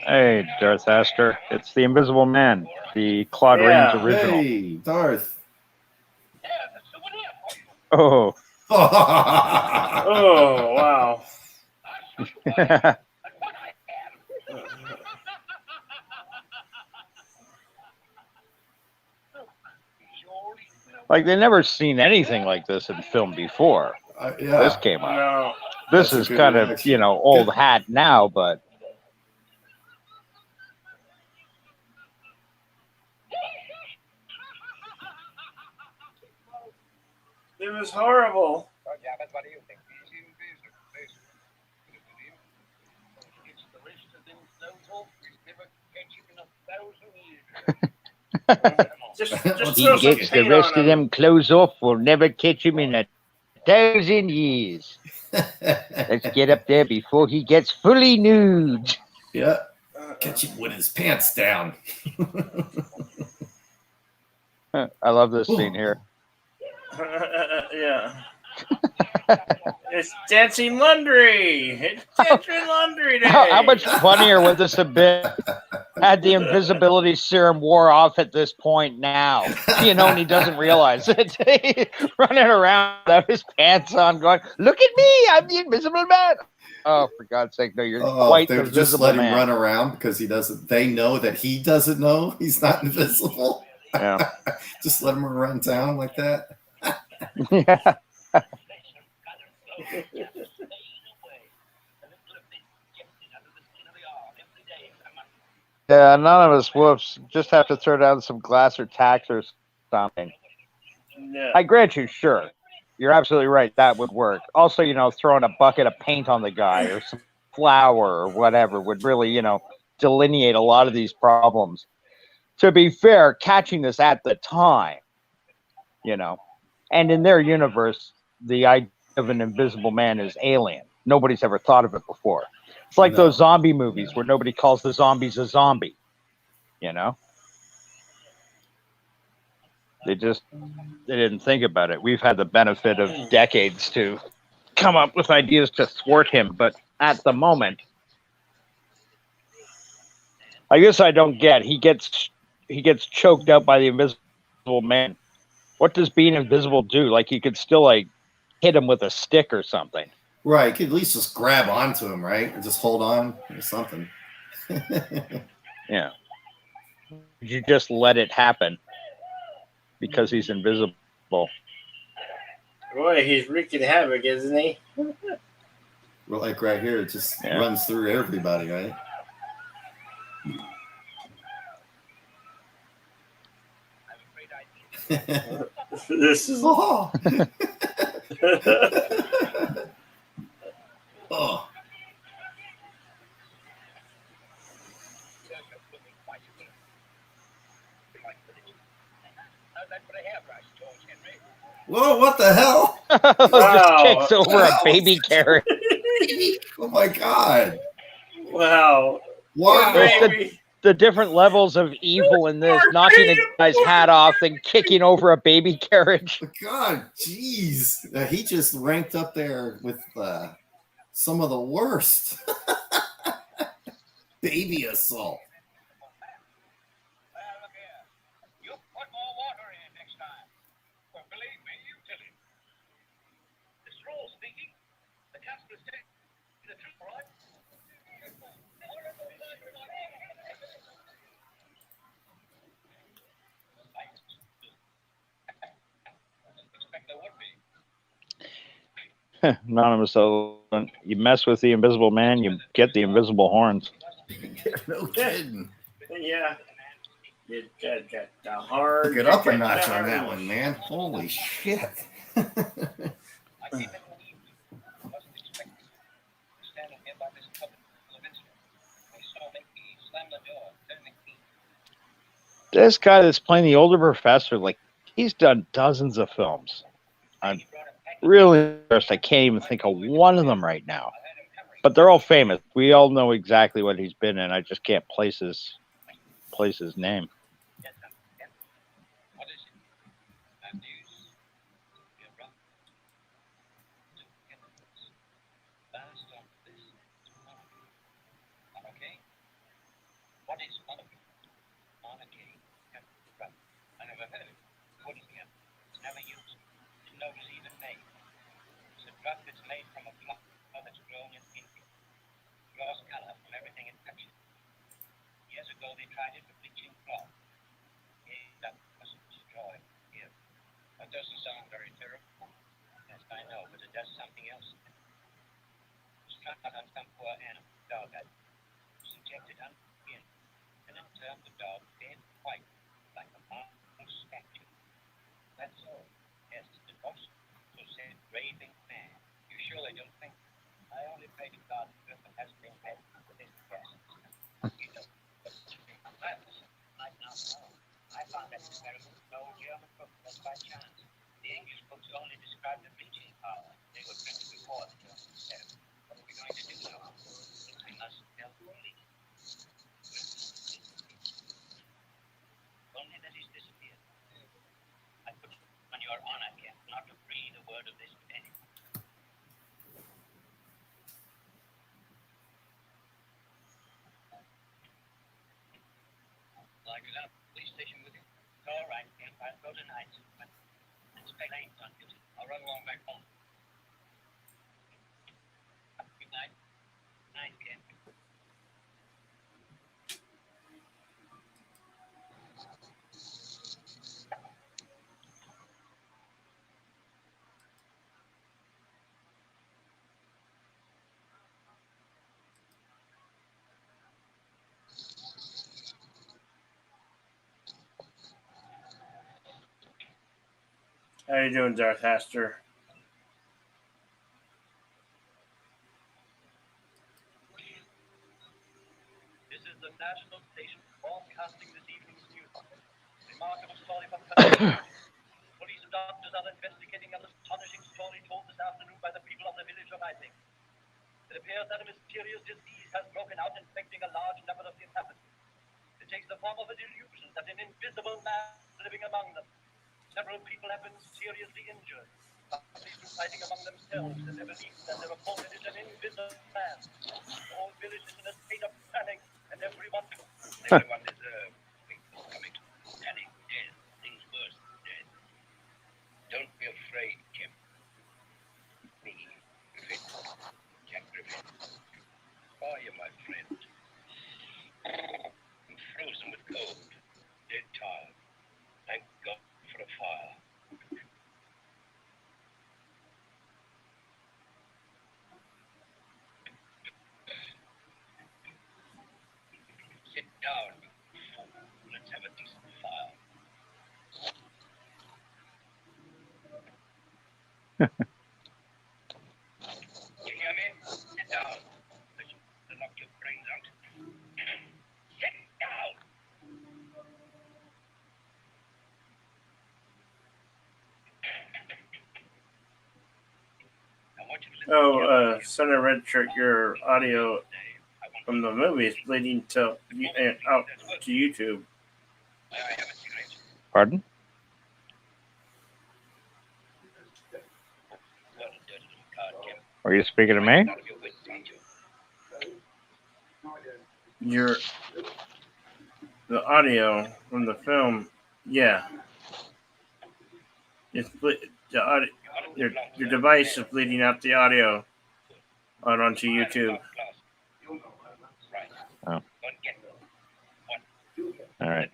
Hey, Darth Astor. It's the Invisible Man, the Claude Rains Yeah. original. Hey, Darth. Oh. Oh, wow. Like, they never seen anything like this in film before. Yeah. This came out. No. This That's a is good kind of, reaction. old hat now, but It was horrible. Just he throw some gets the paint rest on of him. them clothes off. We'll never catch him in 1,000 years. Let's get up there before he gets fully nude. Yeah. Catch him with his pants down. I love this scene here. Yeah. It's dancing laundry. It's dancing laundry day. How much funnier would this have been had the invisibility serum wore off at this point now? And he doesn't realize it. Running around without his pants on going, look at me, I'm the Invisible Man. Oh, for God's sake, no, you're quite they the just Visible let him Man. run around because he doesn't. They know that he doesn't know he's not invisible. Yeah. Just let him run town like that. Yeah. Yeah, anonymous whoops. Just have to throw down some glass or tacks or something. Yeah. I grant you, sure. You're absolutely right. That would work. Also, throwing a bucket of paint on the guy or some flour or whatever would really, delineate a lot of these problems. To be fair, catching this at the time, and in their universe, the idea of an invisible man is alien. Nobody's ever thought of it before. It's like those zombie movies where nobody calls the zombies a zombie, They didn't think about it. We've had the benefit of decades to come up with ideas to thwart him, but at the moment, I guess I don't get. He gets choked out by the Invisible Man. What does being invisible do? Like, you could still hit him with a stick or something. Right, you could at least just grab onto him, right? And just hold on or something. Yeah. You just let it happen because he's invisible. Boy, he's wreaking havoc, isn't he? Well, like right here, it just runs through everybody, right? This is. Oh. Oh. Whoa, what the hell? Just kicks over a baby carrot. Oh my God. Wow. Wow. The different levels of evil in this, knocking a guy's hat off and kicking over a baby carriage. God, jeez. He just ranked up there with some of the worst. Baby assault. Anonymous, you mess with the Invisible Man, you get the invisible horns. No kidding. Yeah. You got the hard. Get up a notch on that one, man. Holy shit. This guy that's playing the older professor, he's done dozens of films. I'm really impressed. I can't even think of one of them right now. but they're all famous. We all know exactly what he's been in. I just can't place his name. What is it? Bad news? You're wrong. Last on this monarchy. Monarchy? What is monarchy? Monarchy. Right. I never heard it. What is it? It's never used. It's no even made. It's a drug that's made from a flower that's grown in India. Draws color from everything it touches. Years ago they tried it for bleaching cloth. That wasn't destroyed here. That doesn't sound very terrible. Yes, I know, but it does something else. It's tried on some poor animal, dog. I subjected under skin, and it turned the dog dead white, like a marble statue. That's all. Yes, the most so said raving man. You surely don't think I only pray to God that Griffin has been fed with his breast. You know, I now know. I found that experiment with no German book just by chance. The English books only describe the bleaching power. They were printed before the German experiment. What are we going to do now? We must tell the police. Only that he's disappeared. I put on your honor, Kent, not to breathe a word of this to anyone. Like it up, police station with you? All right, Kent, I'll go tonight. But inspect lanes on duty. I'll run along back home. Good night. Night, Kent. How you doing, Darth Haster? This is the national station broadcasting this evening's news. Remarkable story from police and doctors are investigating an astonishing story told this afternoon by the people of the village of Iping. It appears that a mysterious disease has broken out, infecting a large number of the inhabitants. It takes the form of a delusion that an invisible man is living among them. Several people have been seriously injured. Police are fighting among themselves in their belief that their opponent is an invisible man. The whole village is in a state of panic, and everyone deserves things coming to panic, death, things worse than death. Don't be afraid, Kim. Me, Griffin, Jack Griffin. How are you, my friend? I'm frozen with cold, dead tired. Thank God for a fire. Sit down, you fool. Let's have a decent fire. You hear me? Sit down. I'll knock your brains out. Sit down. I want you to listen Senator Redshirt, your audio from the movie is bleeding out to YouTube. I have a cigarette. Pardon? What a dirty little card, Kim. Were you speaking to me? Out of your wits, aren't you? The audio from the film, yeah. It's the audio, your device is bleeding out the audio out onto YouTube. Oh. All right.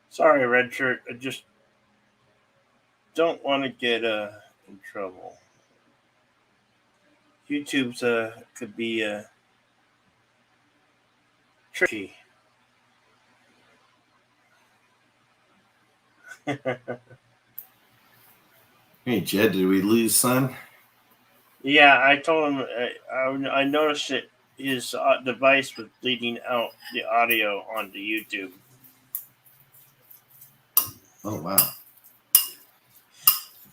Sorry, Redshirt. I just don't want to get in trouble. YouTube's could be tricky. Hey, Jed, did we lose son? Yeah, I told him I noticed that his device was bleeding out the audio onto YouTube. Oh, wow.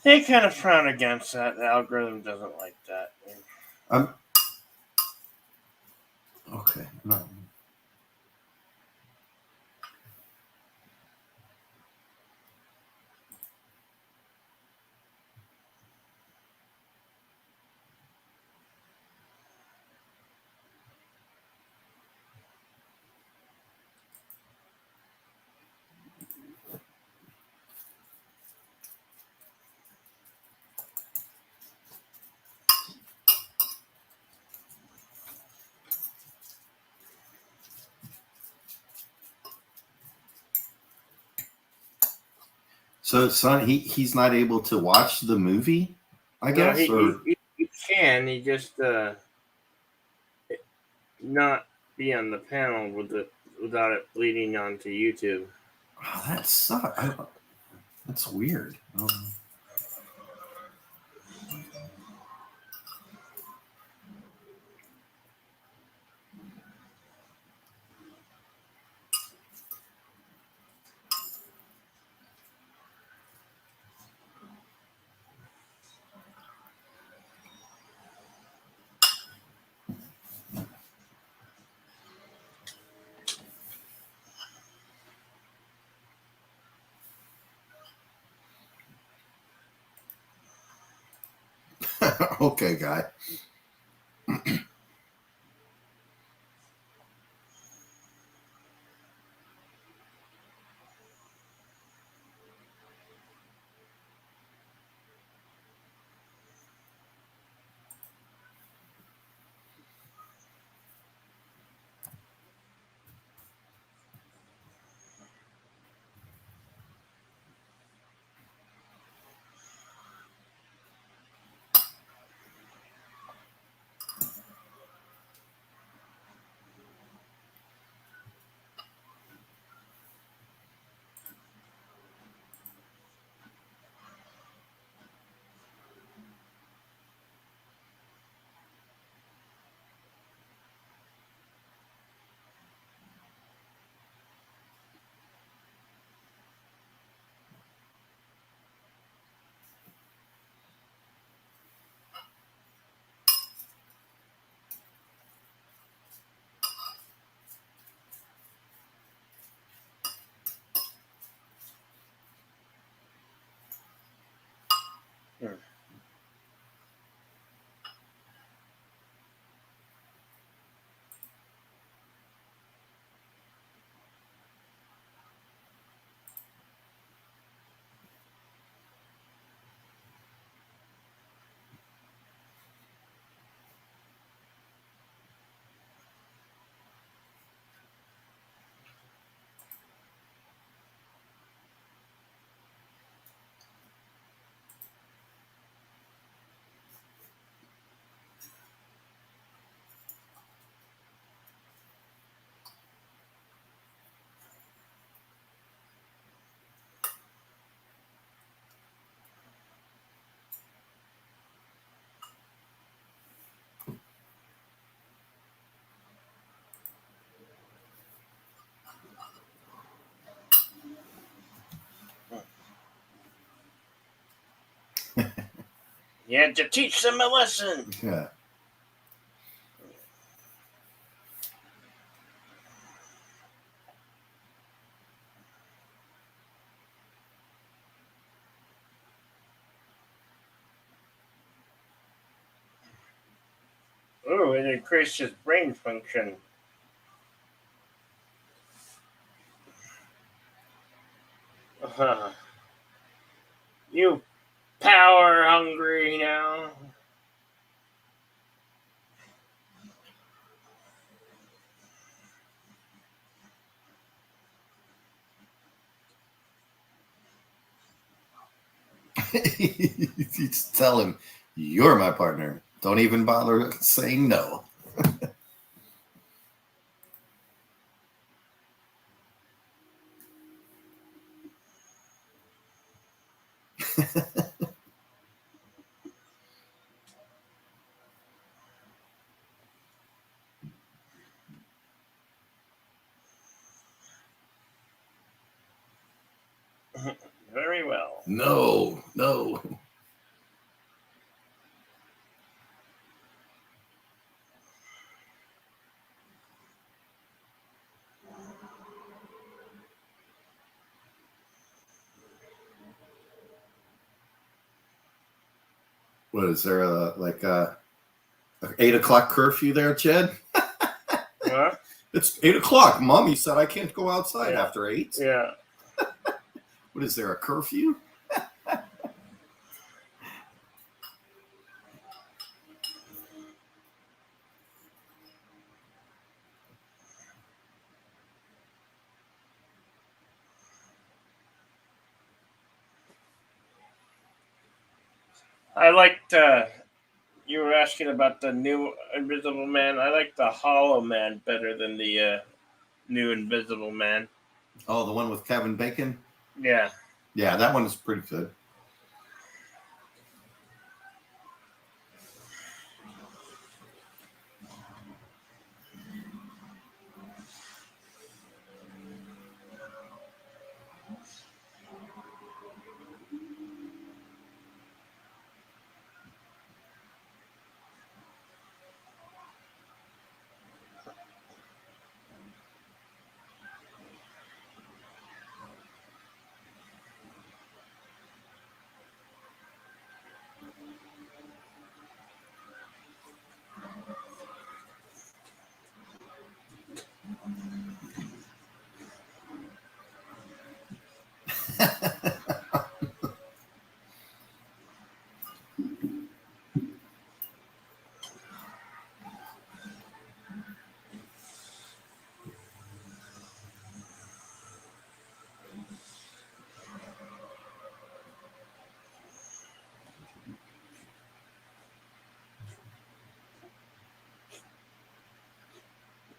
They kind of frown against that. The algorithm doesn't like that. Okay. No. So, son, he's not able to watch the movie, I No, guess, or he can. He just not be on the panel without it bleeding onto YouTube. oh, that sucks. That's weird. Okay, guy. Hmm. You had to teach them a lesson. Yeah. Oh, it increases brain function. You power hungry now. You just tell him, you're my partner. Don't even bother saying no. Very well. No. What is there a 8 o'clock curfew there, Jed? Huh? It's 8 o'clock. Mommy said I can't go outside Yeah. after 8. Yeah. What is there, a curfew? I liked. You were asking about the new Invisible Man. I like the Hollow Man better than the new Invisible Man. Oh, the one with Kevin Bacon? Yeah. Yeah, that one is pretty good.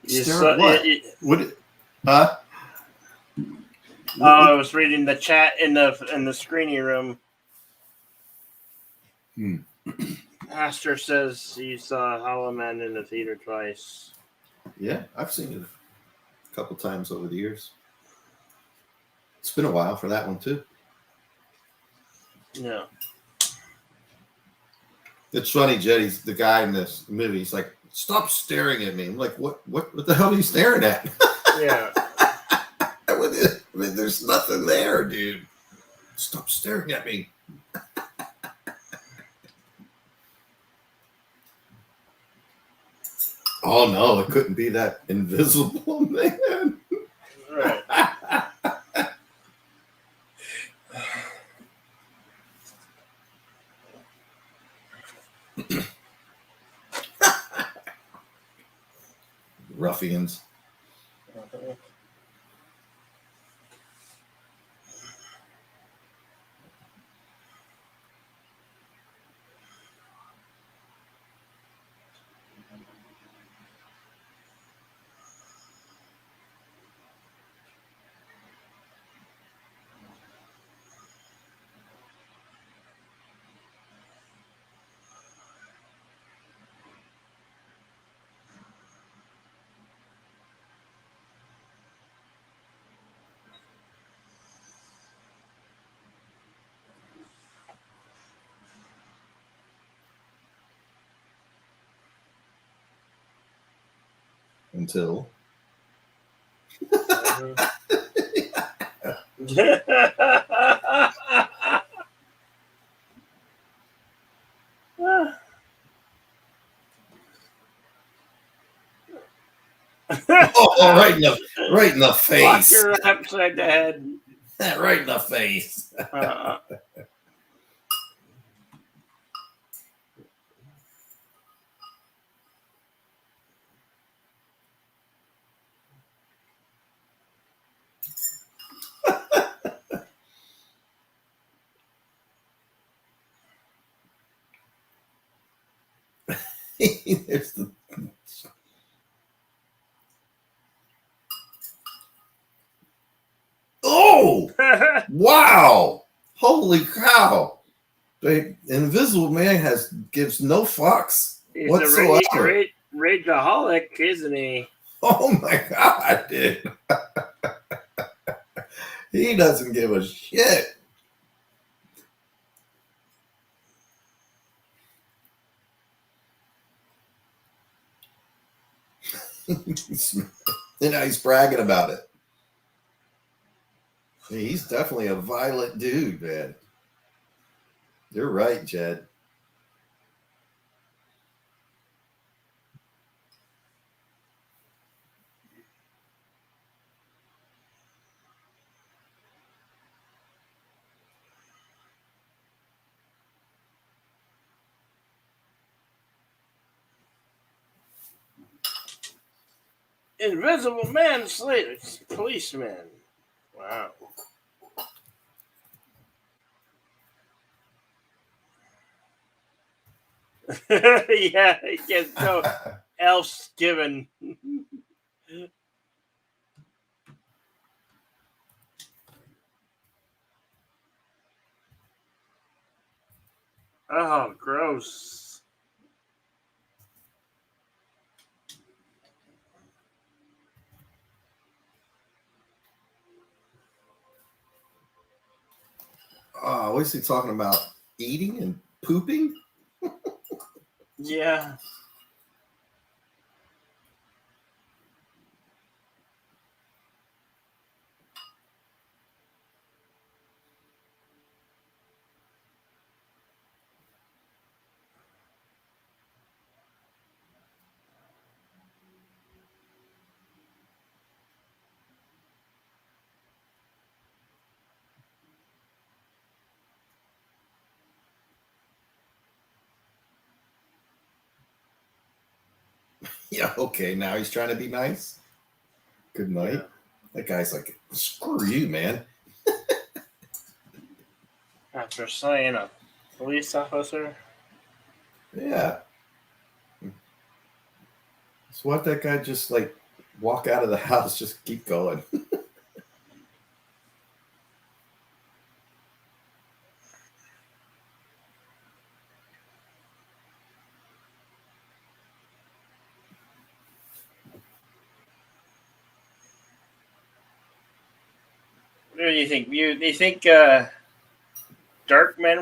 You Stare saw, at what? What? Huh? I was reading the chat in the screening room. Pastor says he saw Hollow Man in the theater twice. Yeah, I've seen it a couple times over the years. It's been a while for that one too. Yeah. It's funny, Jetty's the guy in this movie. He's like, "Stop staring at me." I'm like, "What the hell are you staring at?" Yeah. I mean, there's nothing there, dude. Stop staring at me. Oh no, it couldn't be that Invisible Man. Right. Ruffians. Until oh, right in the face. Walk her upside the head. Right in the face. There's the oh wow. Holy cow! The Invisible Man gives no fucks He's whatsoever. a rageaholic, isn't he? Oh my god, dude! He doesn't give a shit. He's bragging about it. He's definitely a violent dude, man. You're right, Jed. Invisible Man slays policeman. Wow. Yeah, he gets no else given. Oh, gross. Oh, what is he talking about? Eating and pooping? Yeah. Yeah, okay. Now he's trying to be nice. Good night. Yeah. That guy's like, screw you, man. After slaying a police officer. Yeah. So what that guy just like walk out of the house, just keep going. What do you think? You think Darkman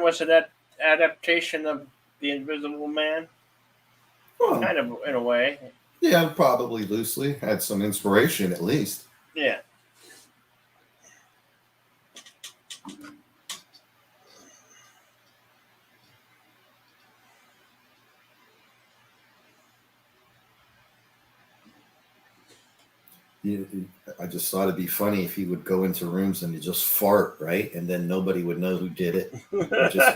was an adaptation of the Invisible Man? Oh, Kind of, in a way. yeah, probably loosely. Had some inspiration at least. Yeah. I just thought it'd be funny if he would go into rooms and he'd just fart, right? And then nobody would know who did it. And just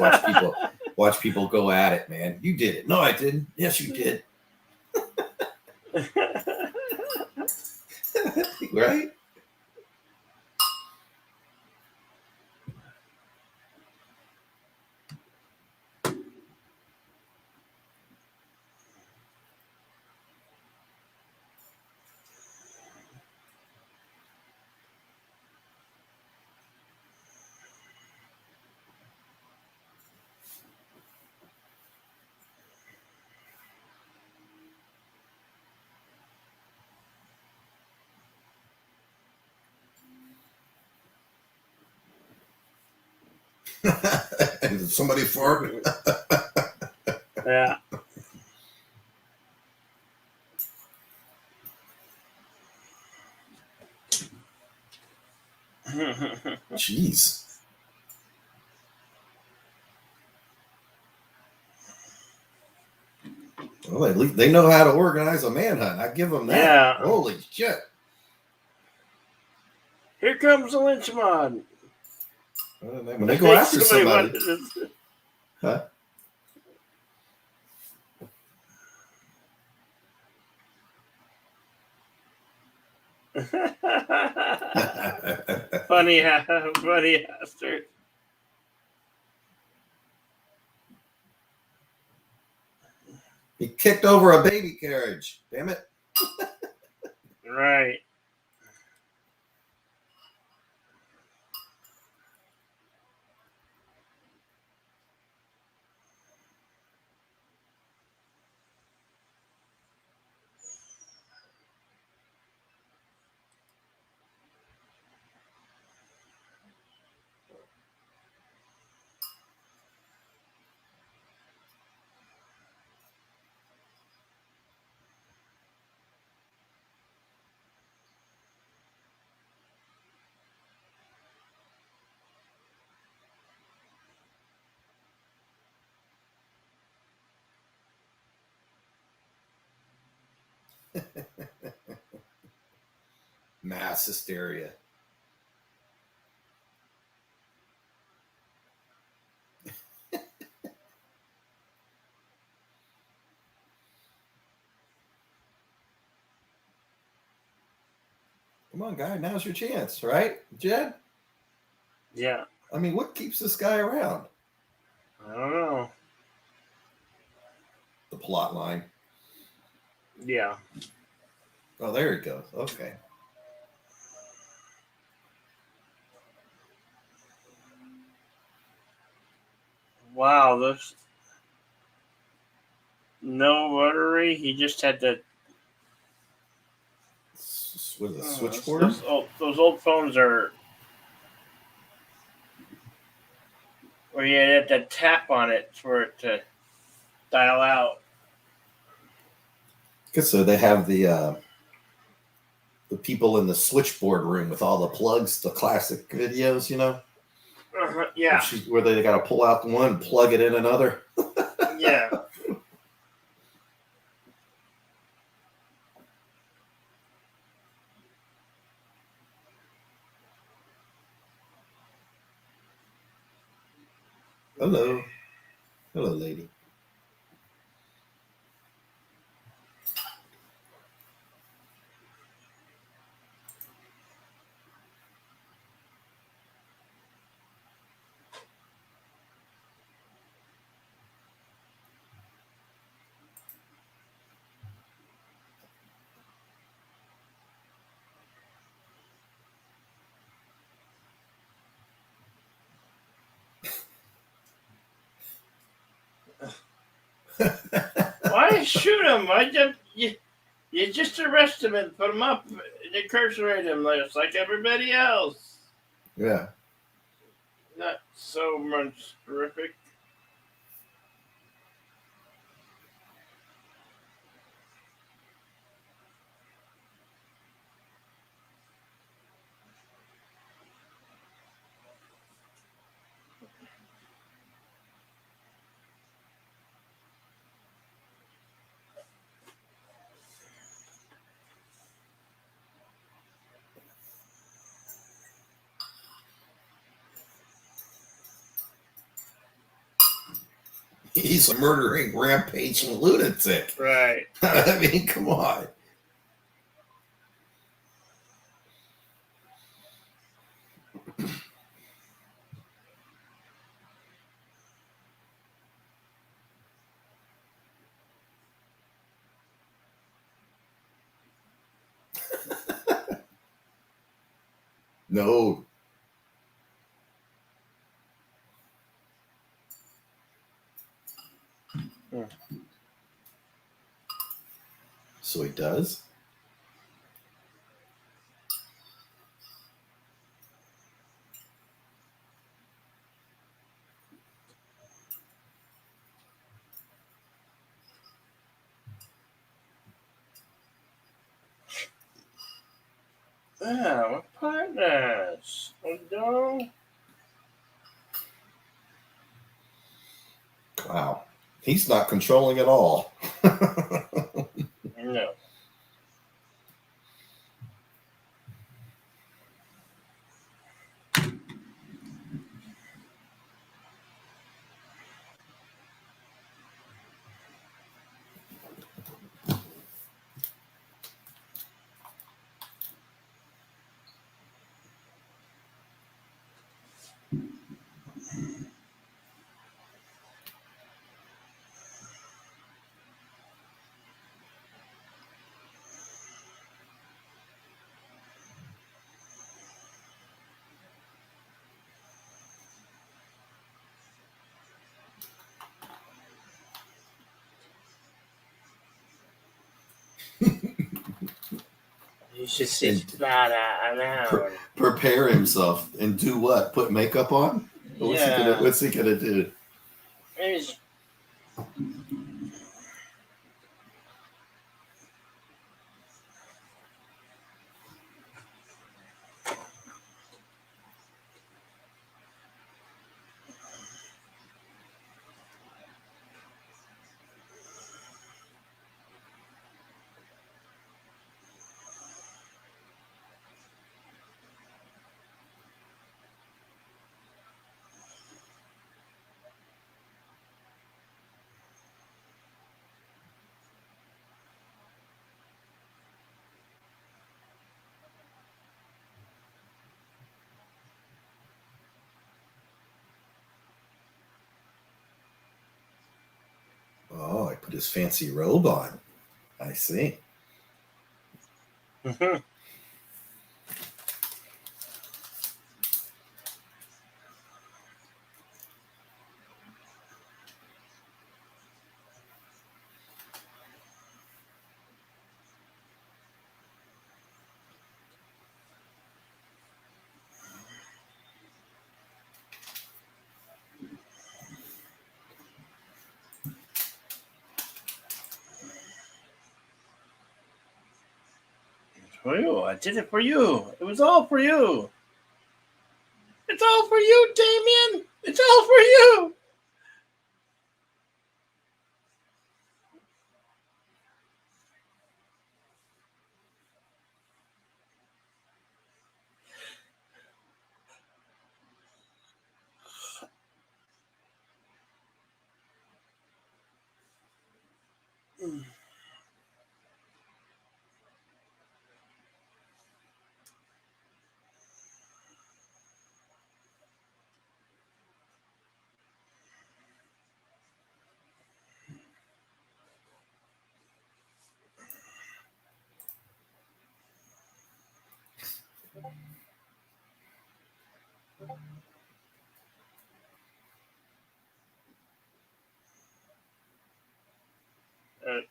watch people go at it, man. You did it. No, I didn't. Yes, you did. Right? And somebody farted. Yeah. Jeez. Well, at least they know how to organize a manhunt. I give them that. Yeah. Holy shit. Here comes the lynch mod. When they go after somebody. Huh? funny bastard. He kicked over a baby carriage. Damn it. Right. mass hysteria. Come on, guy. Now's your chance, right, Jed? Yeah. I mean, what keeps this guy around? I don't know. The plot line. Yeah. Oh, there he goes. Okay. Wow, there's no rotary. He just had to. What is it, switchboard? Those old phones are where you had to tap on it for it to dial out. Because so they have the people in the switchboard room with all the plugs, the classic videos, you know? Yeah. Where they got to pull out one, plug it in another. Yeah. Hello. Hello, lady. Why shoot him? You just arrest him and put him up and incarcerate him just like everybody else. Yeah. Not so much terrific. He's a murdering, rampaging lunatic. Right. I mean, come on. No. So he does? Yeah, we're partners. No. Wow. He's not controlling at all. No. You should sit flat around. Prepare himself and do what? Put makeup on? Yeah. What's he gonna do? He's Put his fancy robe on. I see. Mhm. For you. I did it for you. It was all for you. It's all for you, Damien. It's all for you.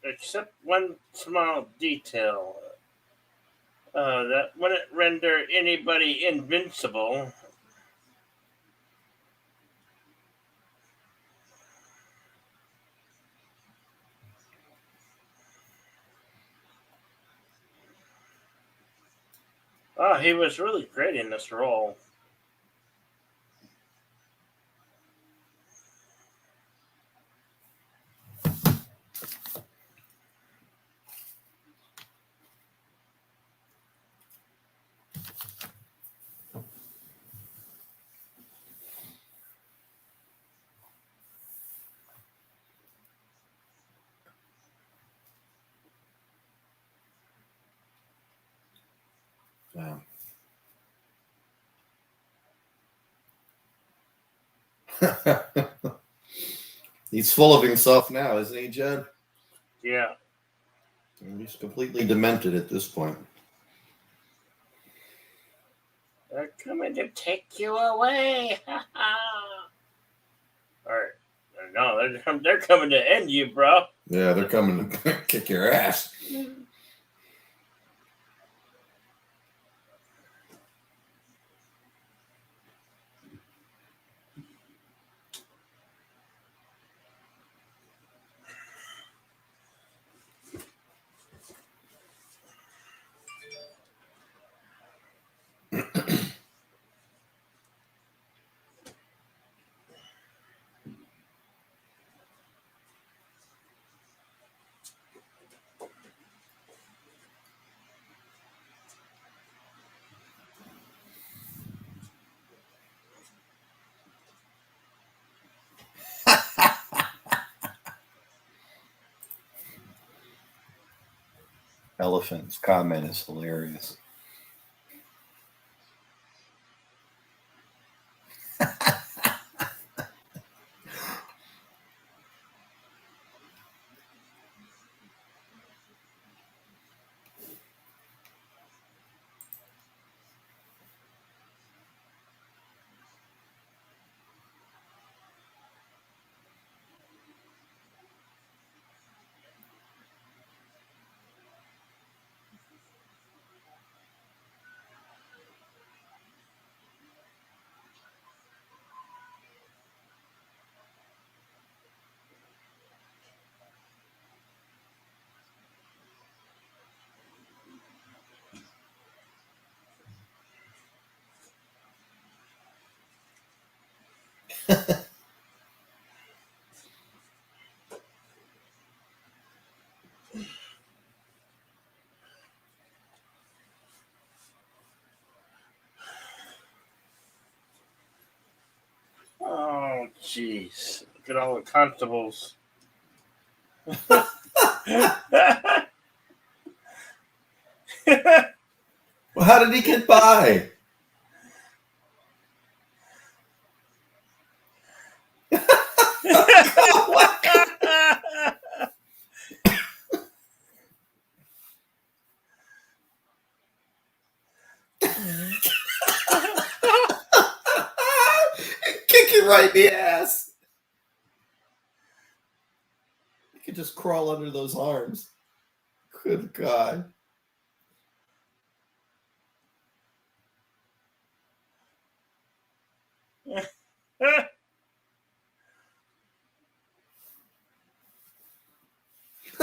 Except one small detail. That wouldn't render anybody invincible. Oh, he was really great in this role. Wow. He's full of himself now, isn't he, Jed? Yeah. He's completely demented at this point. They're coming to take you away. Or no, they're coming to end you, bro. Yeah, they're coming to kick your ass. Elephant's comment is hilarious. Oh, jeez. Look at all the constables. Well, how did he get by? could just crawl under those arms. Good God.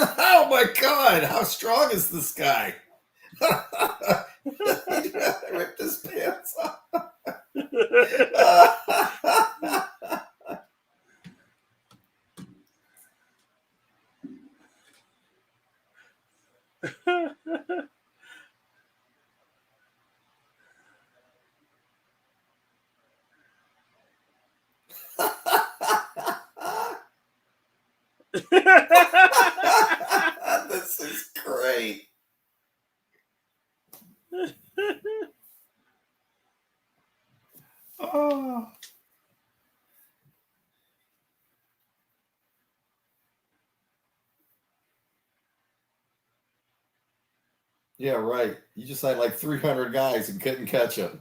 Oh my God! How strong is this guy? He ripped his pants off. This is great. Oh. Yeah, right. You just had like 300 guys and couldn't catch him.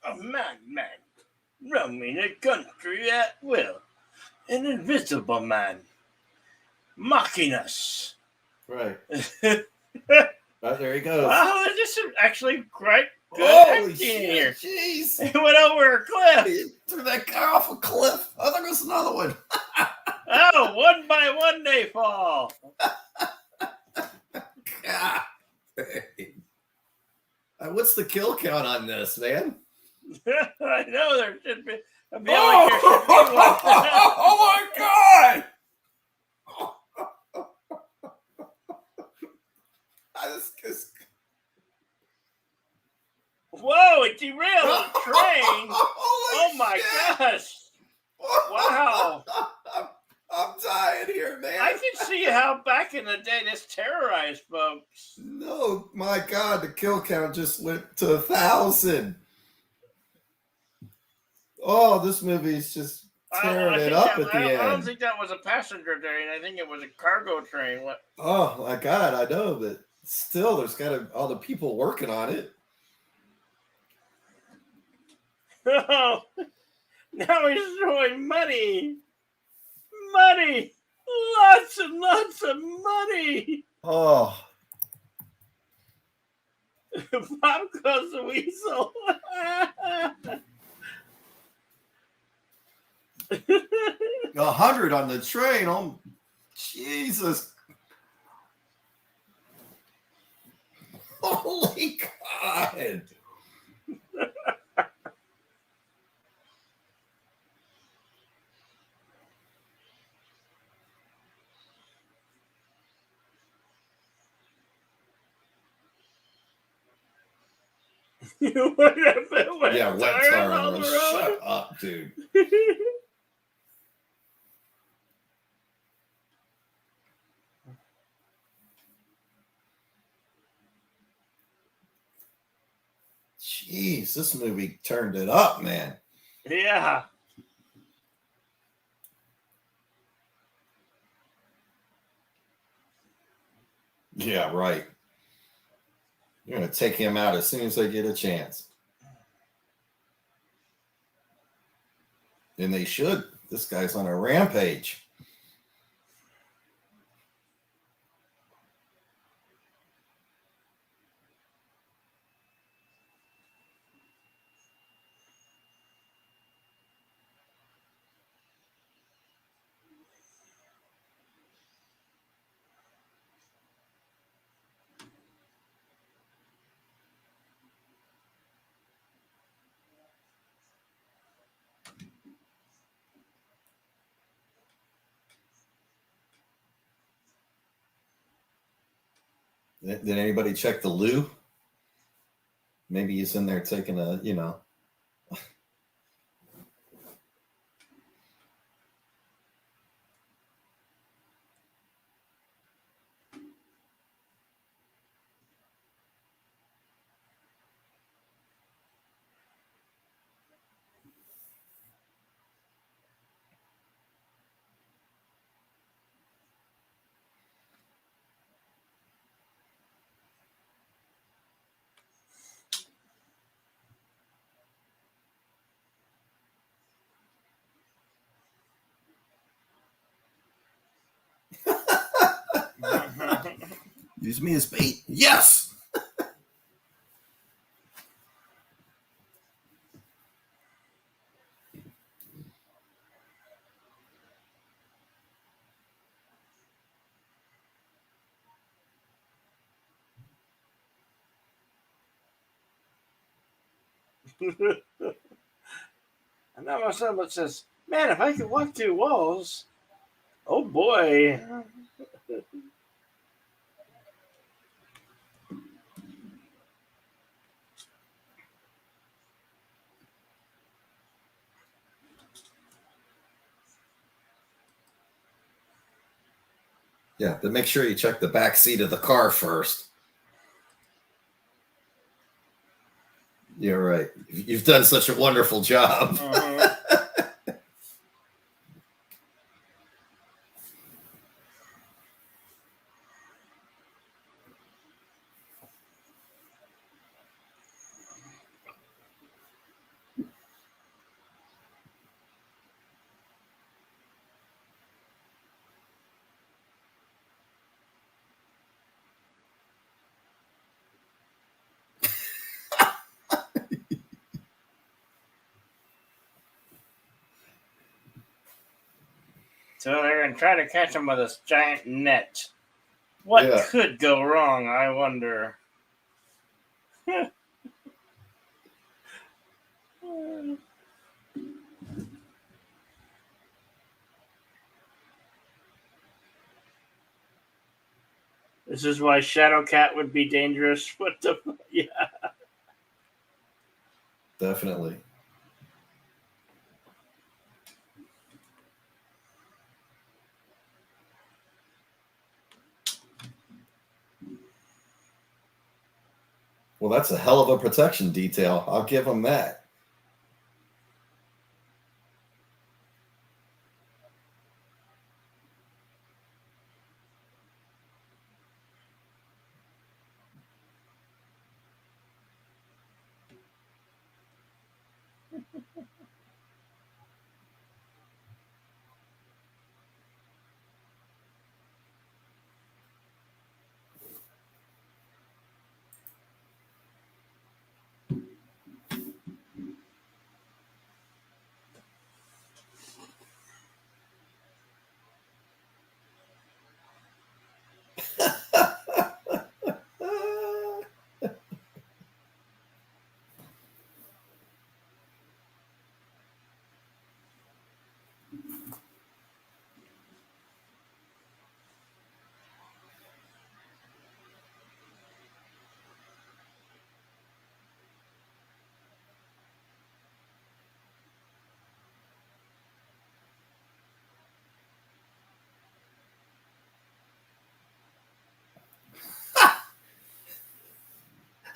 A madman roaming the country at will. An invisible man mocking us. Right. Oh, there he goes. Wow, this is actually quite good Holy acting shit, here. jeez. He went over a cliff. He threw that guy off a cliff. Oh, there goes another one. Oh, one by one they fall. God. What's the kill count on this, man? I know there should be. I feel Oh, like there should be one. oh my God! Whoa, it derailed the train. Holy Oh my shit. gosh. Wow. I'm dying here, man. I can see how back in the day this terrorized folks. No, my God, the kill count just went to 1,000. Oh, this movie's just tearing it up at the end. I don't think that was a passenger train. I think it was a cargo train. What? Oh my God, I know, but still, there's got to all the people working on it. Oh, now he's throwing money. Money. Lots and lots of money. Oh, Pop goes the weasel. 100 on the train. Oh, Jesus. Holy God. You would have been wet Yeah, wet tire on the road. road. Shut up, dude. Jeez, this movie turned it up, man. Yeah. Yeah, right. You're going to take him out as soon as they get a chance. And they should. This guy's on a rampage. Did anybody check the loo? Maybe he's in there taking a, use me as bait. Yes. And now my son says, "Man, if I could walk through walls, oh boy." Yeah, but make sure you check the back seat of the car first. You're right. You've done such a wonderful job. So they're going to try to catch him with this giant net. What Yeah. could go wrong, I wonder? This is why Shadowcat would be dangerous. What the? Yeah. Definitely. Well, that's a hell of a protection detail. I'll give him that.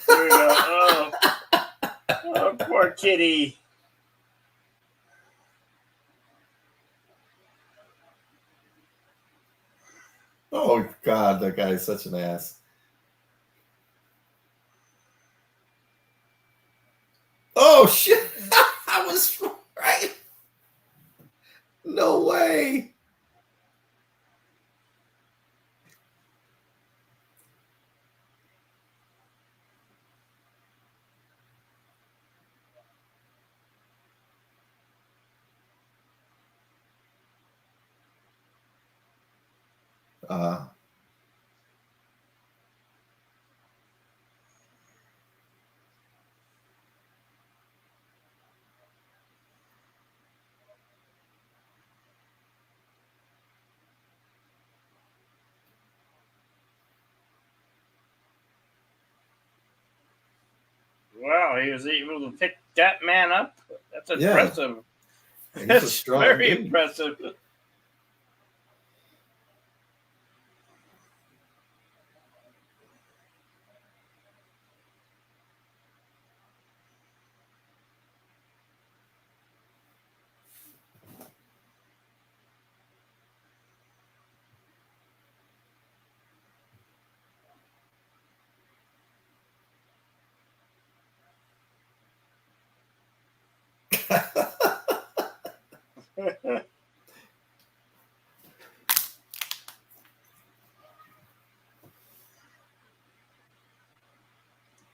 Here we go. Oh, poor kitty. Oh, God, that guy is such an ass. Oh, shit. I was right. No way. Uh, Wow, he was able to pick that man up. That's Yeah. impressive. He's a That's strong very dude. impressive.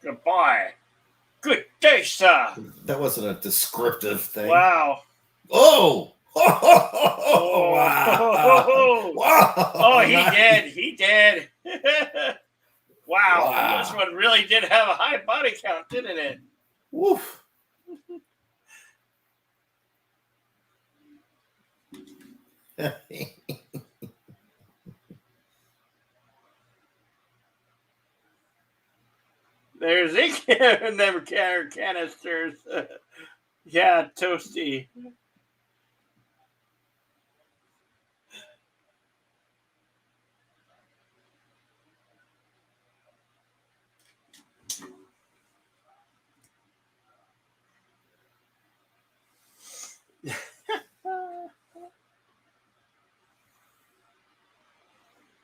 Goodbye. Good day, sir. That wasn't a descriptive thing. Wow. Oh! Oh, Wow! Wow! Oh, he Nice. did. He did. Wow. Wow. This one really did have a high body count, didn't it? Woof. There's ink in them canisters. Yeah, toasty.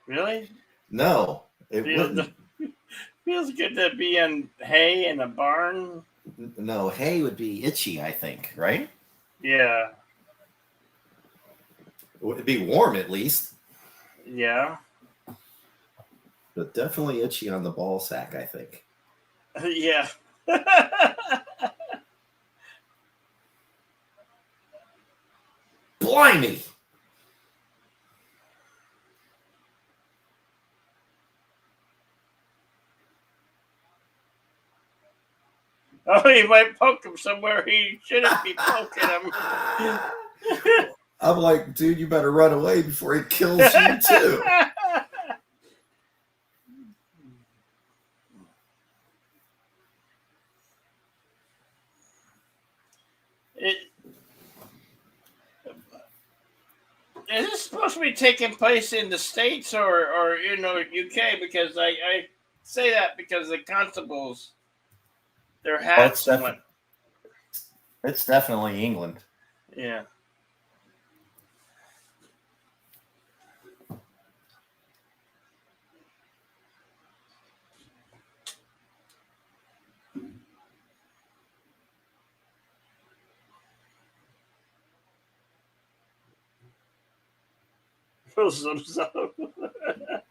Really? No, it Feels, wouldn't. feels good to be in hay in a barn. No, hay would be itchy, I think, right? Yeah. It'd be warm at least, Yeah. but definitely itchy on the ball sack, I think. Yeah. Blimey! Oh, he might poke him somewhere he shouldn't be poking him. I'm like, dude, you better run away before he kills you too. Is this supposed to be taking place in the States or UK? Because I say that because the constables, their hats went. It's definitely England. Yeah.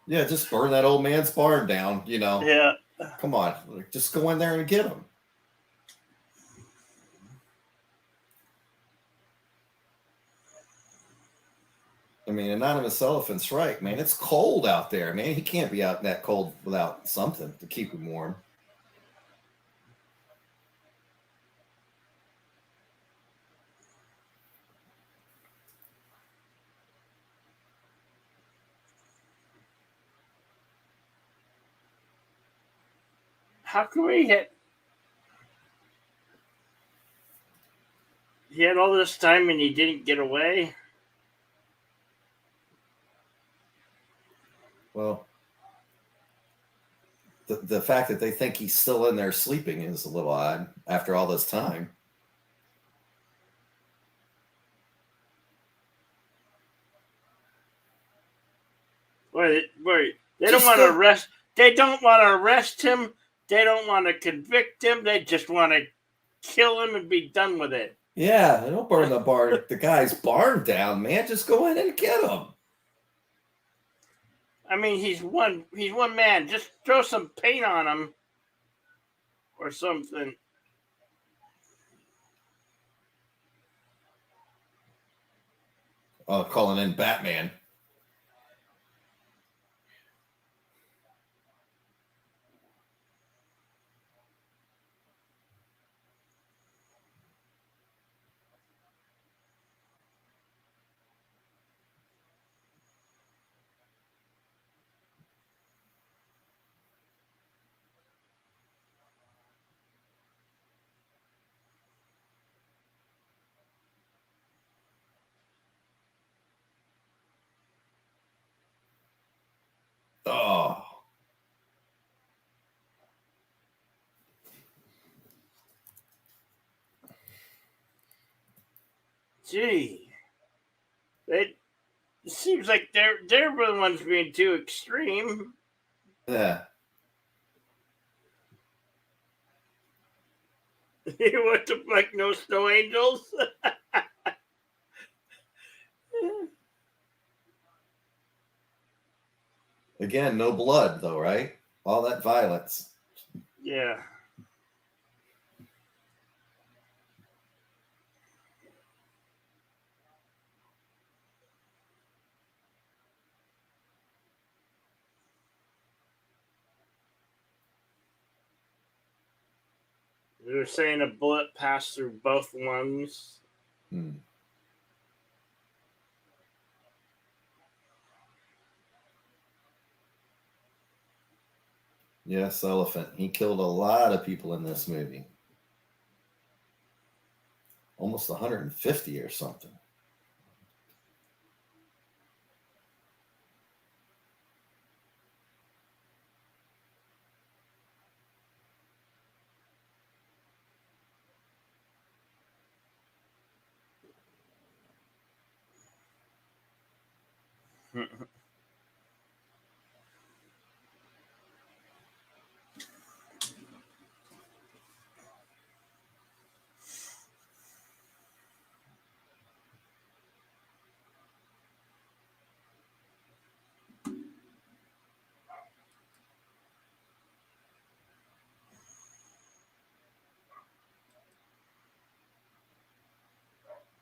Yeah, just burn that old man's barn down, Yeah. Come on, just go in there and get him. I mean, Anonymous Elephant's right, man. It's cold out there, man. He can't be out that cold without something to keep him warm. How can we hit? He had all this time and he didn't get away. Well, the fact that they think he's still in there sleeping is a little odd after all this time. Wait. They Just don't want to go- arrest. They don't want to arrest him. They don't want to convict him. They just want to kill him and be done with it. Yeah, don't burn the guy's barn down, man. Just go in and get him. I mean, he's one man. Just throw some paint on him or something. Oh, calling in Batman. Gee, it seems like they're the ones being too extreme. Yeah. You want to like no snow angels? Again, no blood though, right? All that violence. Yeah. They're saying a bullet passed through both lungs. Hmm. Yes, Elephant. He killed a lot of people in this movie. Almost 150 or something.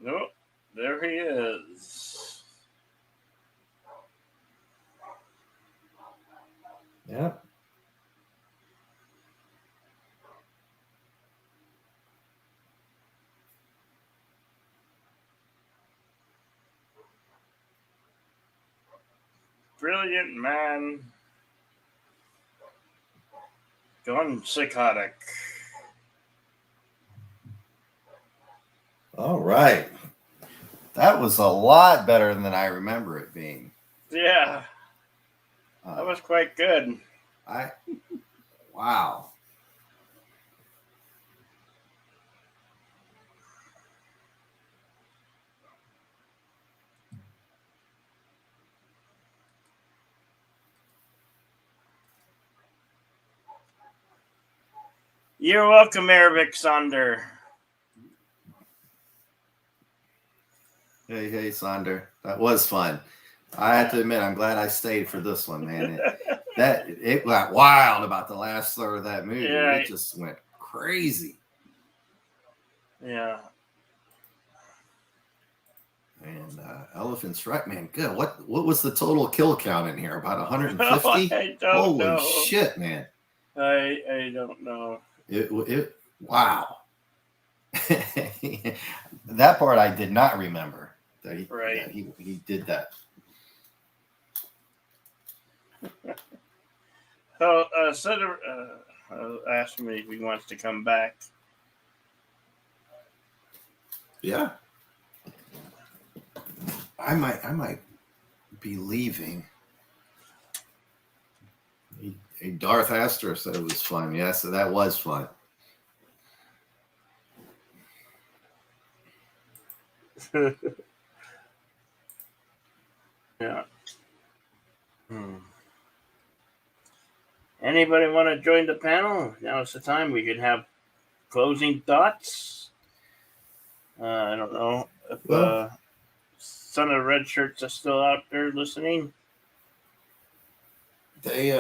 Nope. There he is. Yeah. Brilliant man. Gone psychotic. All right. That was a lot better than I remember it being. Yeah. That was quite good. Wow. You're welcome, Arabic Sonder. Hey, Sonder. That was fun. I have to admit, I'm glad I stayed for this one, man. It got wild about the last third of that movie. Yeah. It just went crazy. Yeah. And Elephant Strike, man, good. What was the total kill count in here? About 150? I don't Holy know. shit, man. I don't know. It wow. That part I did not remember. That he did that. So, Sutter asked me if he wants to come back. Yeah. I might be leaving. Darth Astor said it was fun. Yeah, so that was fun. Yeah. Anybody want to join the panel? Now's the time. We can have closing thoughts. I don't know if Son of Red Shirts are still out there listening. They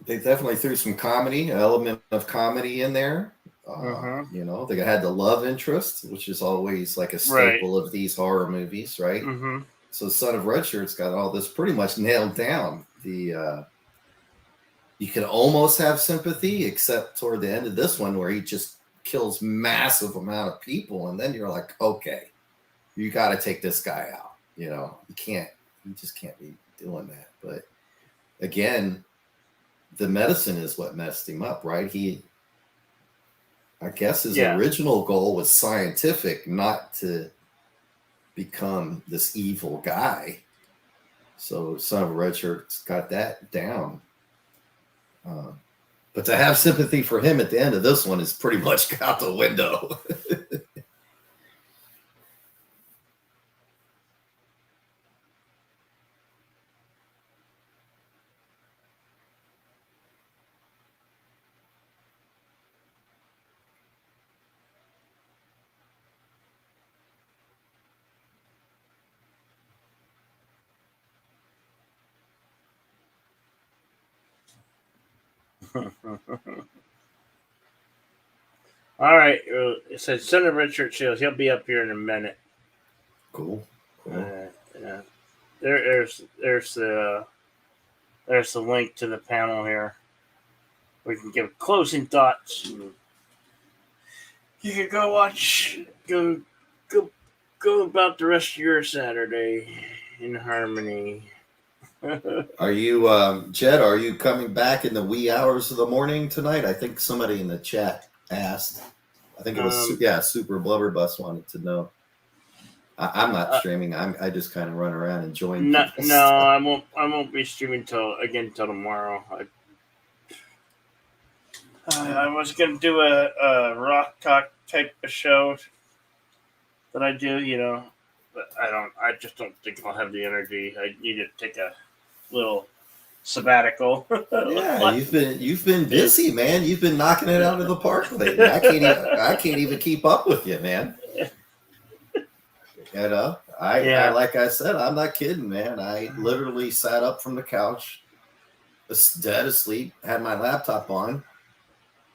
definitely threw some comedy, an element of comedy in there. You know, they had the love interest, which is always like a staple of these horror movies, right? Mm-hmm. So Son of Red Shirt's got all this pretty much nailed down. You can almost have sympathy, except toward the end of this one where he just kills massive amount of people, and then you're like, okay, you got to take this guy out. You know, you just can't be doing that. But again, the medicine is what messed him up, right? I guess his original goal was scientific, not to become this evil guy. So Son of a Red Shirt's got that down. But to have sympathy for him at the end of this one is pretty much out the window. All right. It says Senator Richard Shields. He'll be up here in a minute. Cool. Yeah. There's the link to the panel here. We can give closing thoughts. You can go watch. Go about the rest of your Saturday in harmony. Are you, Jed? Are you coming back in the wee hours of the morning tonight? I think somebody in the chat asked. I think it was Super Blubberbus wanted to know. I'm not streaming. I just kind of run around enjoying. No, I won't be streaming till tomorrow. I was gonna do a rock talk type of show that I do, but I just don't think I'll have the energy. I need to take a little sabbatical. Yeah, you've been busy, man. You've been knocking it out of the park lately. I can't even keep up with you, man. I like I said, I'm not kidding, man. I literally sat up from the couch, dead asleep, had my laptop on,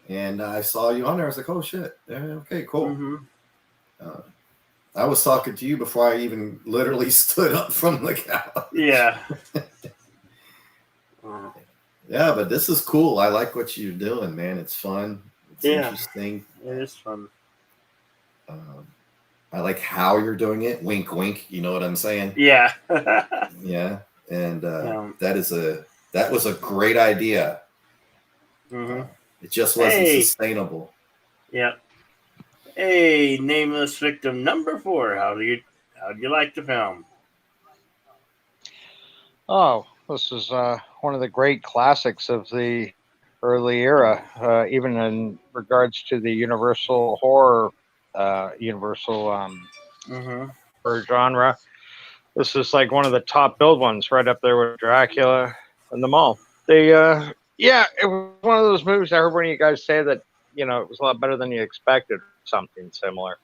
and I saw you on there. I was like, oh shit, yeah, okay, cool. Mm-hmm. I was talking to you before I even literally stood up from the couch. Yeah. Yeah, but this is cool. I like what you're doing, man. It's fun. It's interesting. It is fun. I like how you're doing it. Wink, wink. You know what I'm saying? Yeah. Yeah. And that was a great idea. Mm-hmm. It just wasn't sustainable. Yep. Hey, nameless victim number 4. How do you like the film? Oh, this is one of the great classics of the early era, even in regards to the universal horror, horror genre. This is like one of the top billed ones, right up there with Dracula and them all. It was one of those movies. I heard one of you guys say that it was a lot better than you expected, something similar.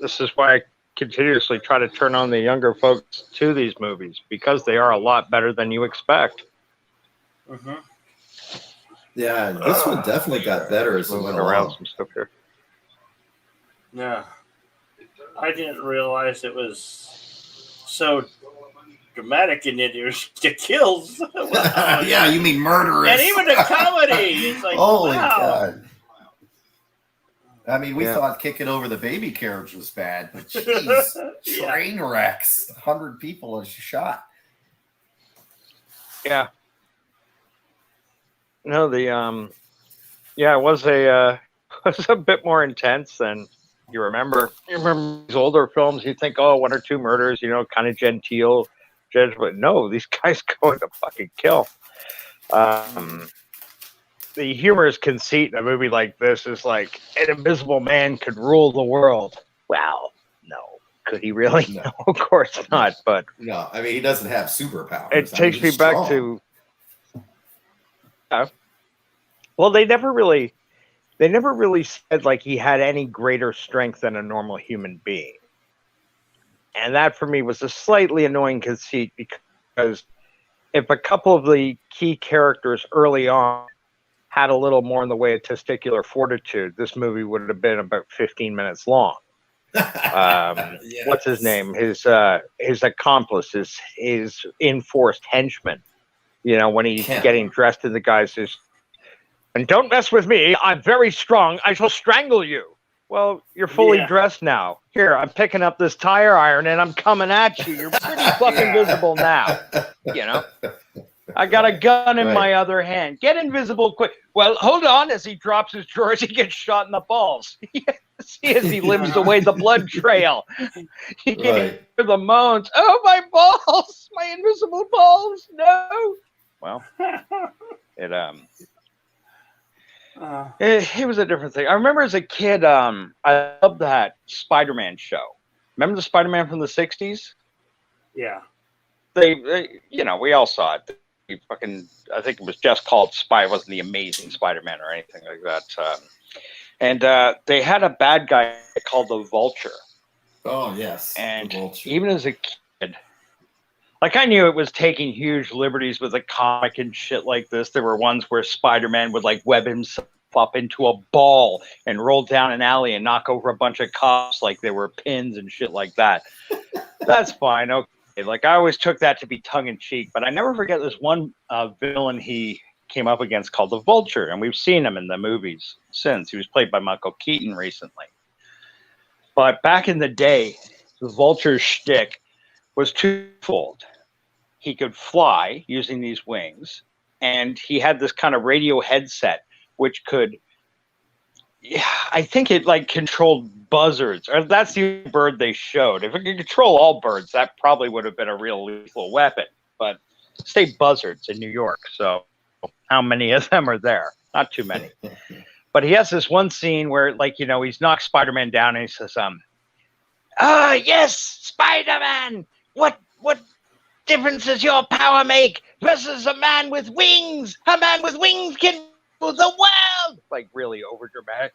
This is why I continuously try to turn on the younger folks to these movies, because they are a lot better than you expect. Mm-hmm. Yeah, this one definitely got better as it went around. Some stuff here. Yeah, I didn't realize it was so dramatic in it. There's the kills. Wow. Yeah, you mean murderous. And even the comedy. It's like, holy wow. God. I mean, we thought kicking over the baby carriage was bad, but jeez, train wrecks. 100 people is shot. Yeah. No, it was a bit more intense than you remember. You remember these older films, you think, oh, 1 or 2 murders, kind of genteel judge, but no, these guys go to fucking kill. The humorous conceit in a movie like this is like, an invisible man could rule the world. Well, no. Could he really? No, of course not. But no, I mean, he doesn't have superpowers. It takes me back to. Well, they never really said like he had any greater strength than a normal human being, and that for me was a slightly annoying conceit, because if a couple of the key characters early on had a little more in the way of testicular fortitude, this movie would have been about 15 minutes long. Yes. What's his name? His accomplice, his enforced henchman. When he's getting dressed in the guises, and don't mess with me. I'm very strong. I shall strangle you. Well, you're fully dressed now. Here, I'm picking up this tire iron and I'm coming at you. You're pretty fucking visible now. I got a gun in my other hand. Get invisible quick. Well, hold on. As he drops his drawers, he gets shot in the balls. See as he limps away the blood trail. You can hear the moans. Oh, my balls! My invisible balls! No. Well, it was a different thing. I remember as a kid, I loved that Spider-Man show. Remember the Spider-Man from the 60s? Yeah. They we all saw it. I think it was just called Spy. It wasn't the Amazing Spider-Man or anything like that. And they had a bad guy called the Vulture. Oh, yes. And even as a kid, Like, I knew it was taking huge liberties with a comic and shit like this. There were ones where Spider-Man would like web himself up into a ball and roll down an alley and knock over a bunch of cops like they were pins and shit like that. That's fine. Okay. Like, I always took that to be tongue in cheek, but I never forget this one villain he came up against called the Vulture, and we've seen him in the movies since. He was played by Michael Keaton recently. But back in the day, the Vulture's shtick was twofold. He could fly using these wings, and he had this kind of radio headset which could, I think it like controlled buzzards, or that's the bird they showed. If it could control all birds, that probably would have been a real lethal weapon. But say buzzards in New York, so how many of them are there? Not too many. But he has this one scene where, like, you know, he's knocked Spider-Man down and he says, yes, Spider-Man, what difference does your power make versus a man with wings? A man with wings can rule the world. Like, really overdramatic.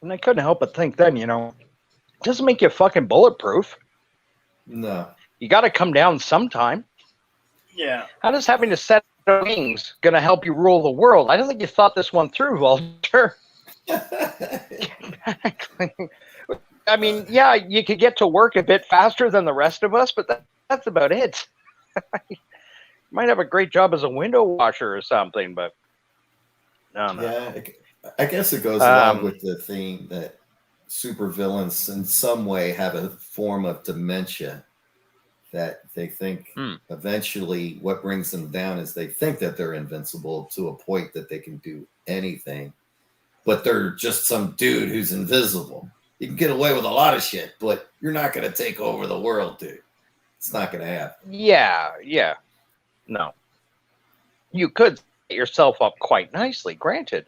And I couldn't help but think then, you know, it doesn't make you fucking bulletproof. No. You got to come down sometime. Yeah. How does having a set of wings going to help you rule the world? I don't think you thought this one through, Walter. I mean, yeah, you could get to work a bit faster than the rest of us, but that's about it. You might have a great job as a window washer or something, but no. Yeah, I guess it goes along with the theme that supervillains in some way have a form of dementia, that they think eventually what brings them down is they think that they're invincible to a point that they can do anything, but they're just some dude who's invisible. You can get away with a lot of shit, but you're not going to take over the world, dude. It's not going to happen. Yeah. No. You could set yourself up quite nicely, granted.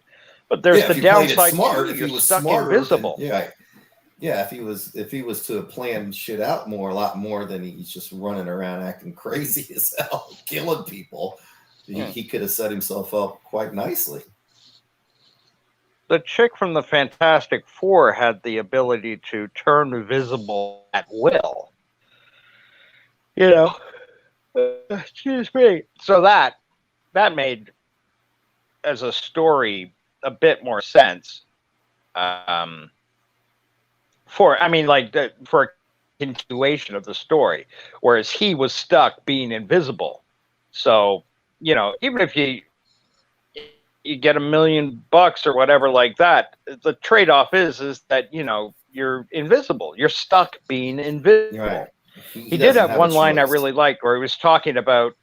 But there's the downside smart, too. if You're he was stuck smarter, invisible. Yeah, if he was to plan shit out a lot more than he's just running around acting crazy as hell, killing people, he could have set himself up quite nicely. The chick from the Fantastic Four had the ability to turn invisible at will. You know, excuse me. So that made, as a story, a bit more sense. For a continuation of the story, whereas he was stuck being invisible. So, you know, even if you get $1 million or whatever like that, the trade-off is that, you know, you're invisible. You're stuck being invisible. Right. He did have one line I really liked where he was talking about,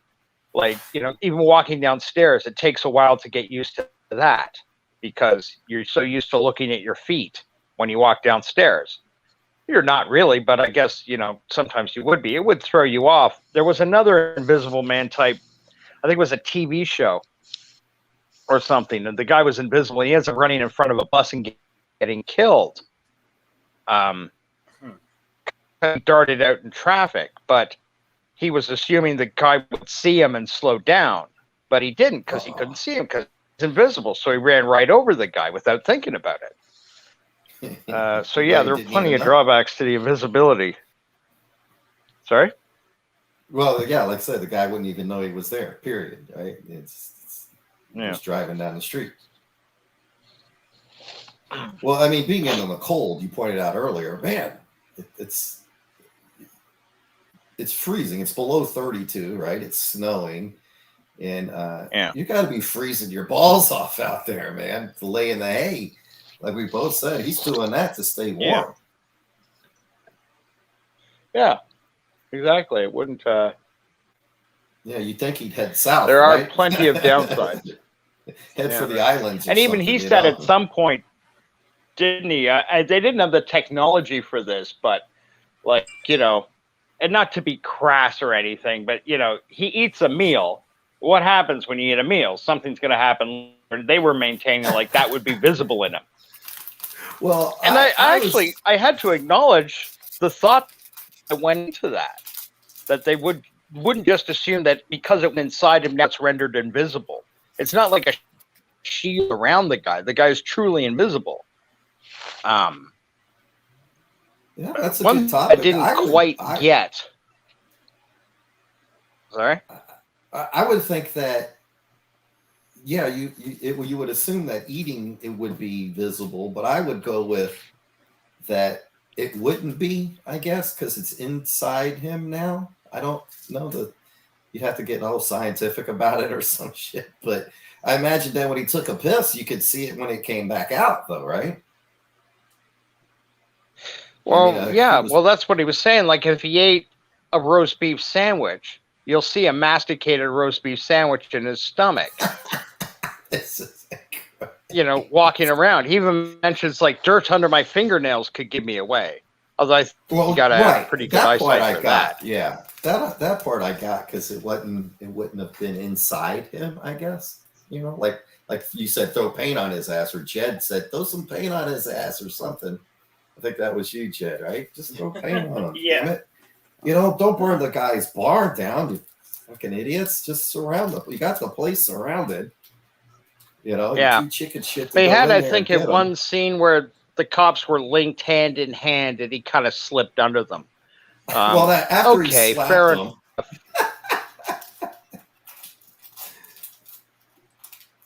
like, you know, even walking downstairs, it takes a while to get used to that because you're so used to looking at your feet when you walk downstairs. You're not really, but I guess, you know, sometimes you would be. It would throw you off. There was another Invisible Man type, I think it was a TV show or something, and the guy was invisible. He ends up running in front of a bus and getting killed. Darted out in traffic, but he was assuming the guy would see him and slow down, but he didn't because he couldn't see him because he's invisible. So he ran right over the guy without thinking about it. So yeah, there are plenty of drawbacks to the invisibility. Sorry? Well, yeah, like I said, the guy wouldn't even know he was there, period. Right? It's just driving down the street. Well, I mean, being in the cold, you pointed out earlier, man, it's freezing. It's below 32, right? It's snowing. And you got to be freezing your balls off out there, man, to lay in the hay. Like we both said, he's doing that to stay warm. Yeah, exactly. It wouldn't. Yeah, you'd think he'd head south. There are right? plenty of downsides. Head for the islands. And even he said at some point, didn't he? They didn't have the technology for this, but, like, you know, and not to be crass or anything, but, you know, he eats a meal. What happens when you eat a meal? Something's going to happen. They were maintaining like that would be visible in him. Well, and I had to acknowledge the thought that went into that they wouldn't just assume that because it went inside him, that's rendered invisible. It's not like a shield around the guy. The guy is truly invisible. Yeah, that's a One good I topic. didn't quite get. Sorry? I would think that, yeah, you would assume that eating it would be visible, but I would go with that it wouldn't be, I guess, because it's inside him now. I don't know that you'd have to get all scientific about it or some shit, but I imagine that when he took a piss, you could see it when it came back out, though, right? Well, yeah. Well, that's what he was saying. Like, if he ate a roast beef sandwich, you'll see a masticated roast beef sandwich in his stomach. You know, walking around. He even mentions like dirt under my fingernails could give me away. Although I think you gotta have pretty good eyesight for that. Yeah, that part I got because it wouldn't have been inside him. I guess, you know, like you said, throw paint on his ass, or Jed said throw some paint on his ass or something. I think that was you, Jed, right? Just throw paint on him. Yeah. Damn it. You know, don't burn the guy's barn down, you fucking idiots. Just surround them. You got the place surrounded. You know, yeah. you chicken shit. They had, I think, in one scene where the cops were linked hand in hand, and he kind of slipped under them. Well, that after he slapped fair him. enough.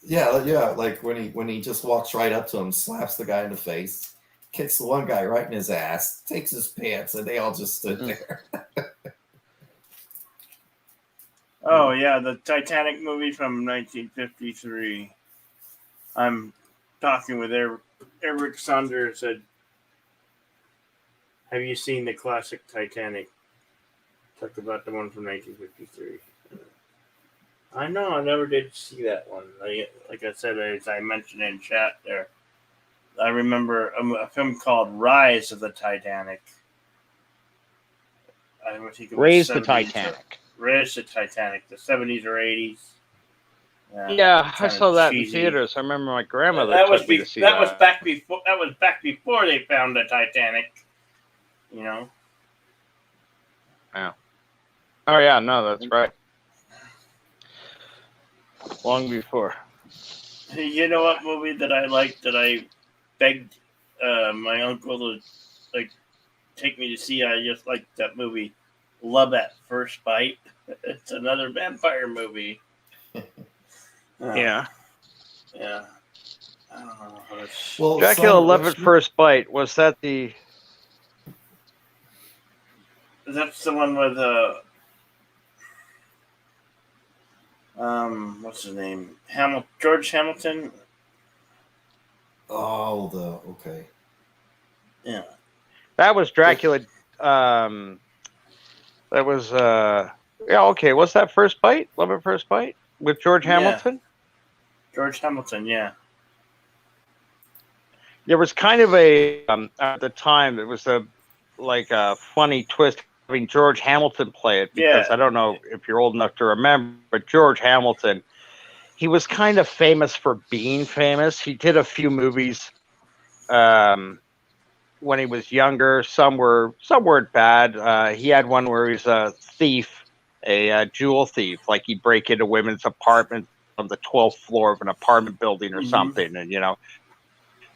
Yeah, like when he just walks right up to him, slaps the guy in the face, kicks the one guy right in his ass, takes his pants, and they all just stood there. Oh yeah, the Titanic movie from 1953. I'm talking with Eric Saunders. Said, "Have you seen the classic Titanic?" Talked about the one from 1953. I know, I never did see that one. Like I said, as I mentioned in chat there, I remember a film called Rise of the Titanic. I think it was Raise the Titanic. Raise the Titanic, the 70s or 80s. Yeah, I saw that in theaters. I remember my grandmother took me to see that. That was back before they found the Titanic. You know. Yeah. Oh yeah, no, that's right. Long before. You know what movie that I liked that I begged my uncle to take me to see? I just liked that movie, Love at First Bite. It's another vampire movie. Yeah. Yeah. I don't know how to... Well, Dracula Love at First Bite, was that the... That's the one with what's his name? George Hamilton. Oh, okay. Yeah. That was Dracula. That was yeah, okay. What's that First Bite? Love at First Bite with George Hamilton? George Hamilton, yeah. There was kind of a at the time it was a funny twist having George Hamilton play it, because I don't know if you're old enough to remember, but George Hamilton, he was kind of famous for being famous. He did a few movies when he was younger. Some weren't bad. He had one where he's a thief, a jewel thief, like he'd break into women's apartments on the 12th floor of an apartment building or something, and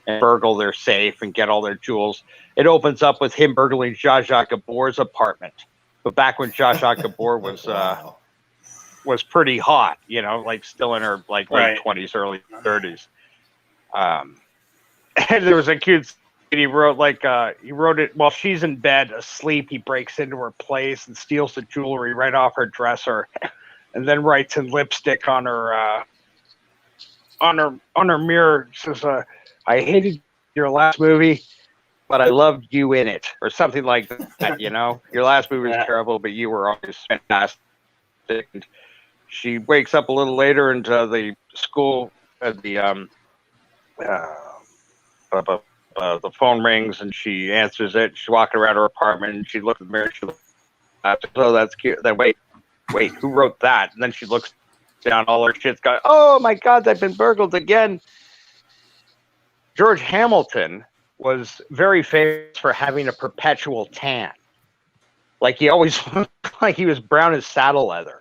and burgle their safe and get all their jewels. It opens up with him burgling Zsa Zsa Gabor's apartment, but back when Zsa Zsa Gabor was was pretty hot, like still in her late 20s, early 30s. And there was a cute. He wrote it while she's in bed asleep. He breaks into her place and steals the jewelry right off her dresser, and then writes in lipstick on her mirror. Says, "I hated your last movie, but I loved you in it," or something like that. Your last movie was terrible, but you were always fantastic. And she wakes up a little later into the school at the phone rings and she answers it. She's walking around her apartment and she looks in the mirror. She looks, "Oh, that's cute." Then wait, who wrote that? And then she looks down, all her shit's gone. "Oh my God, I've been burgled again." George Hamilton was very famous for having a perpetual tan. Like he always looked like he was brown as saddle leather.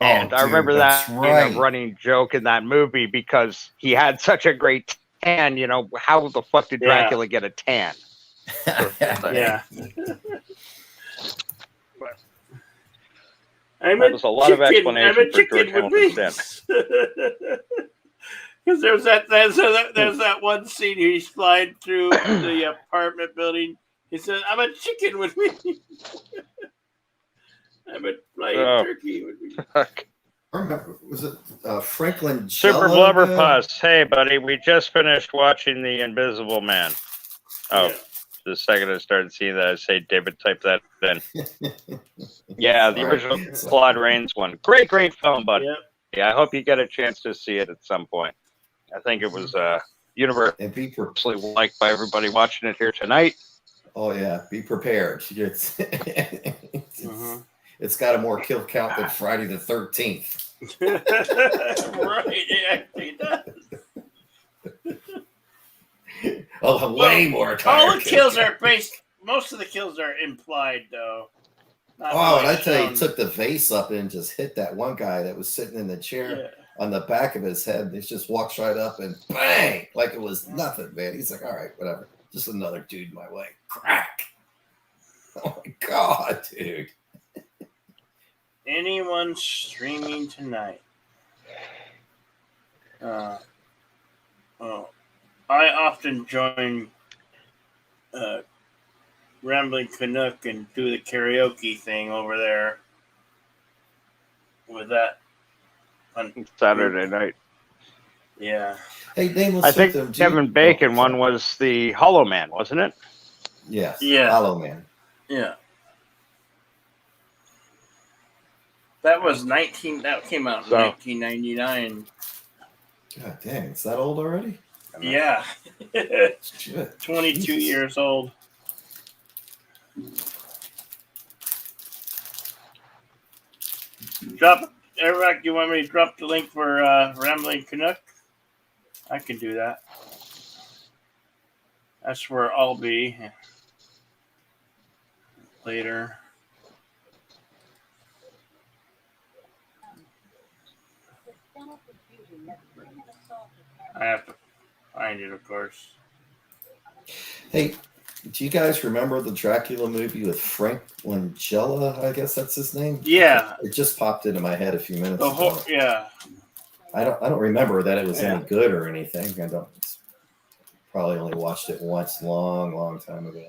And I remember that being a running joke in that movie because he had such a great tan. How the fuck did Dracula get a tan? Yeah. That was a lot of explanation for George Hamilton Stanton. Because there's that one scene he's flying through the apartment building. He says, "I'm a chicken with me. I'm a flying turkey with me." I remember, was it Franklin Super Jella Blubber guy? Puss. Hey, buddy, we just finished watching The Invisible Man. Oh, Yeah. the second I started seeing that, I say, David, type that in. Yeah, the Sorry. original Claude Rains one. Great film, buddy. Yep. Yeah, I hope you get a chance to see it at some point. I think it was And be universally liked by everybody watching it here tonight. Oh yeah, be prepared. It's got a more kill count than Friday the 13th. Right, it actually does. Oh, way more. All the kills are based. Most of the kills are implied, though. Oh, and I tell you, he took the vase up and just hit that one guy that was sitting in the chair on the back of his head. He just walks right up and bang, like it was nothing, man. He's like, all right, whatever. Just another dude my way. Crack. Oh my God, dude. Anyone streaming tonight? I often join Rambling Canuck and do the karaoke thing over there with that on Saturday night. Yeah. Hey, nameless I think victim, Kevin Bacon one was the Hollow Man, wasn't it? Yes. Yeah. Hollow Man. Yeah. That was that came out in 1999. God dang, it's that old already? Yeah. Shit. 22 Jesus. years old. Eric, you want me to drop the link for Rambling Canuck? I can do that. That's where I'll be later. I have to find it, of course. Hey, do you guys remember the Dracula movie with Frank Langella? I guess that's his name. Yeah. It just popped into my head a few minutes ago. Yeah. I don't remember that it was any good or anything. I don't. Probably only watched it once, long time ago.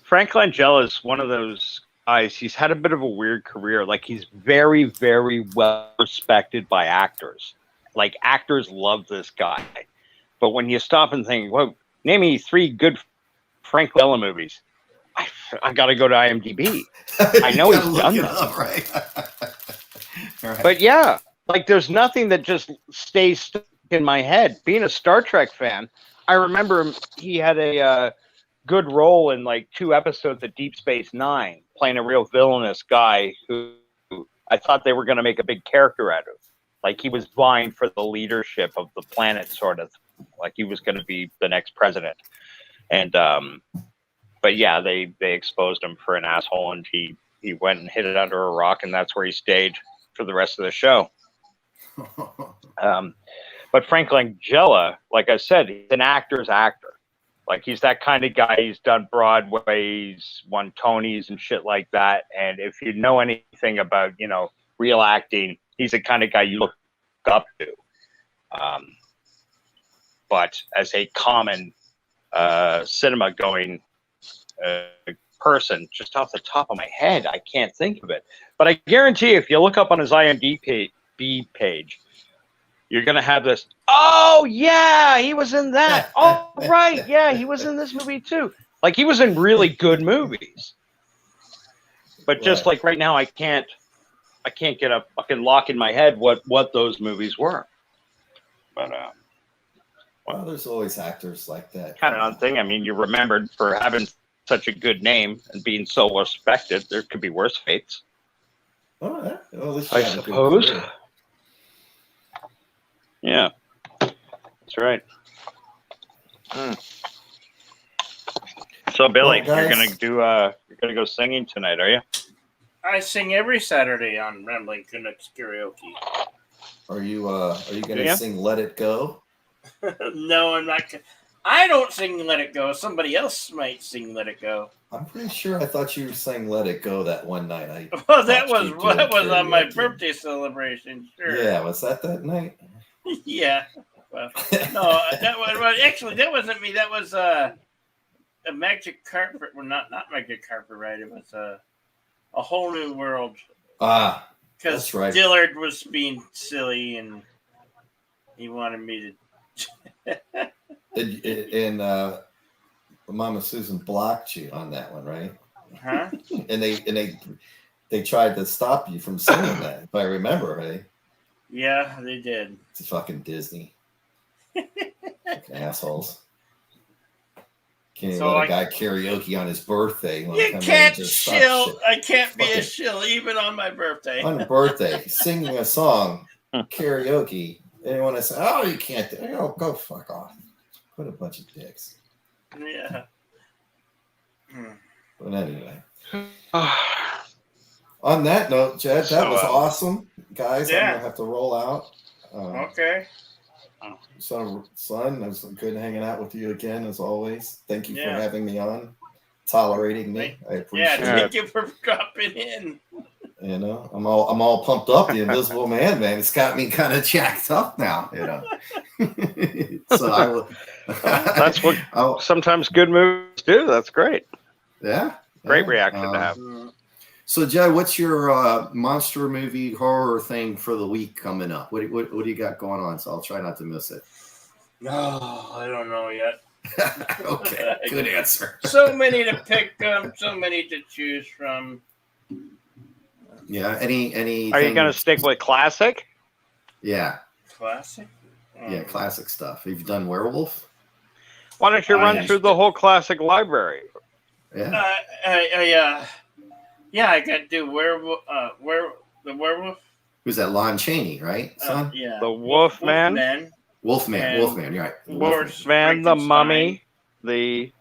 Frank Langella is one of those guys. He's had a bit of a weird career. Like, he's very, very well respected by actors. Like, actors love this guy. But when you stop and think, well, name me 3 good Frank Langella movies, I got to go to IMDb. I know he's done that. Up, right? Right. But yeah, like, there's nothing that just stays stuck in my head. Being a Star Trek fan, I remember he had a good role in like 2 episodes of Deep Space Nine, playing a real villainous guy who I thought they were going to make a big character out of. Like, he was vying for the leadership of the planet, sort of. Like, he was going to be the next president. And but yeah, they exposed him for an asshole, and he went and hid it under a rock, and that's where he stayed for the rest of the show. But Frank Langella, like I said, he's an actor's actor. Like, he's that kind of guy. He's done Broadway, he's won Tonys and shit like that. And if you know anything about, real acting, he's the kind of guy you look up to. But as a common cinema-going person, just off the top of my head, I can't think of it. But I guarantee if you look up on his IMDb page, you're going to have this, oh, yeah, he was in that. Oh, right, yeah, he was in this movie too. Like, he was in really good movies. But just like right now, I can't get a fucking lock in my head what those movies were. But well, there's always actors like that. Kind of thing. I mean, you're remembered for having such a good name and being so respected. There could be worse fates. Oh, yeah. Well, at least I you have a good suppose. career. Yeah, that's right. So, Billy, Well, you're guys, gonna go singing tonight, are you? I sing every Saturday on Rambling Canucks karaoke. Are you going to sing "Let It Go"? No, I'm not. I don't sing "Let It Go." Somebody else might sing "Let It Go." I'm pretty sure I thought you sang "Let It Go" that one night. Well, that watched was you doing on my karaoke. birthday celebration. Sure. Yeah, was that night? Yeah. Well, no, that was well, actually that wasn't me. That was a Magic Carpet. Well, not Magic Carpet ride. It was a whole new world. Ah, Because that's right. Dillard was being silly and he wanted me to. And Mama Susan blocked you on that one, right? Huh? And they tried to stop you from singing that, if I remember, right? Yeah, they did. It's fucking Disney. Fucking assholes. Can't even let a guy karaoke on his birthday. You can't shill. I can't be a shill even on my birthday. On your birthday, singing a song, karaoke. They want to say, "Oh, you can't do it." Oh, go fuck off. What a bunch of dicks. Yeah. But anyway. On that note, Jed, that was awesome. Guys, I'm going to have to roll out. Okay. Son, it was good hanging out with you again, as always. Thank you for having me on, tolerating me. I appreciate it. Thank you for dropping in. You know, I'm all pumped up. The Invisible Man, it's got me kind of jacked up now. You know, so I will. That's what sometimes good movies do. That's great. Yeah, great reaction to have. So, Jed, what's your monster movie horror thing for the week coming up? What do you got going on? So I'll try not to miss it. No, I don't know yet. Okay, good answer. So many to pick from, so many to choose from. Yeah, any? Are you going to stick with classic? Yeah. Classic? Yeah, classic stuff. Have you done Werewolf? Why don't you run through the whole classic library? Yeah. Yeah, I got to do Werewolf. The Werewolf. Who's that? Lon Chaney, right? Son? Yeah. The Wolfman. Wolfman. You're right. Wolfman, the Mummy, the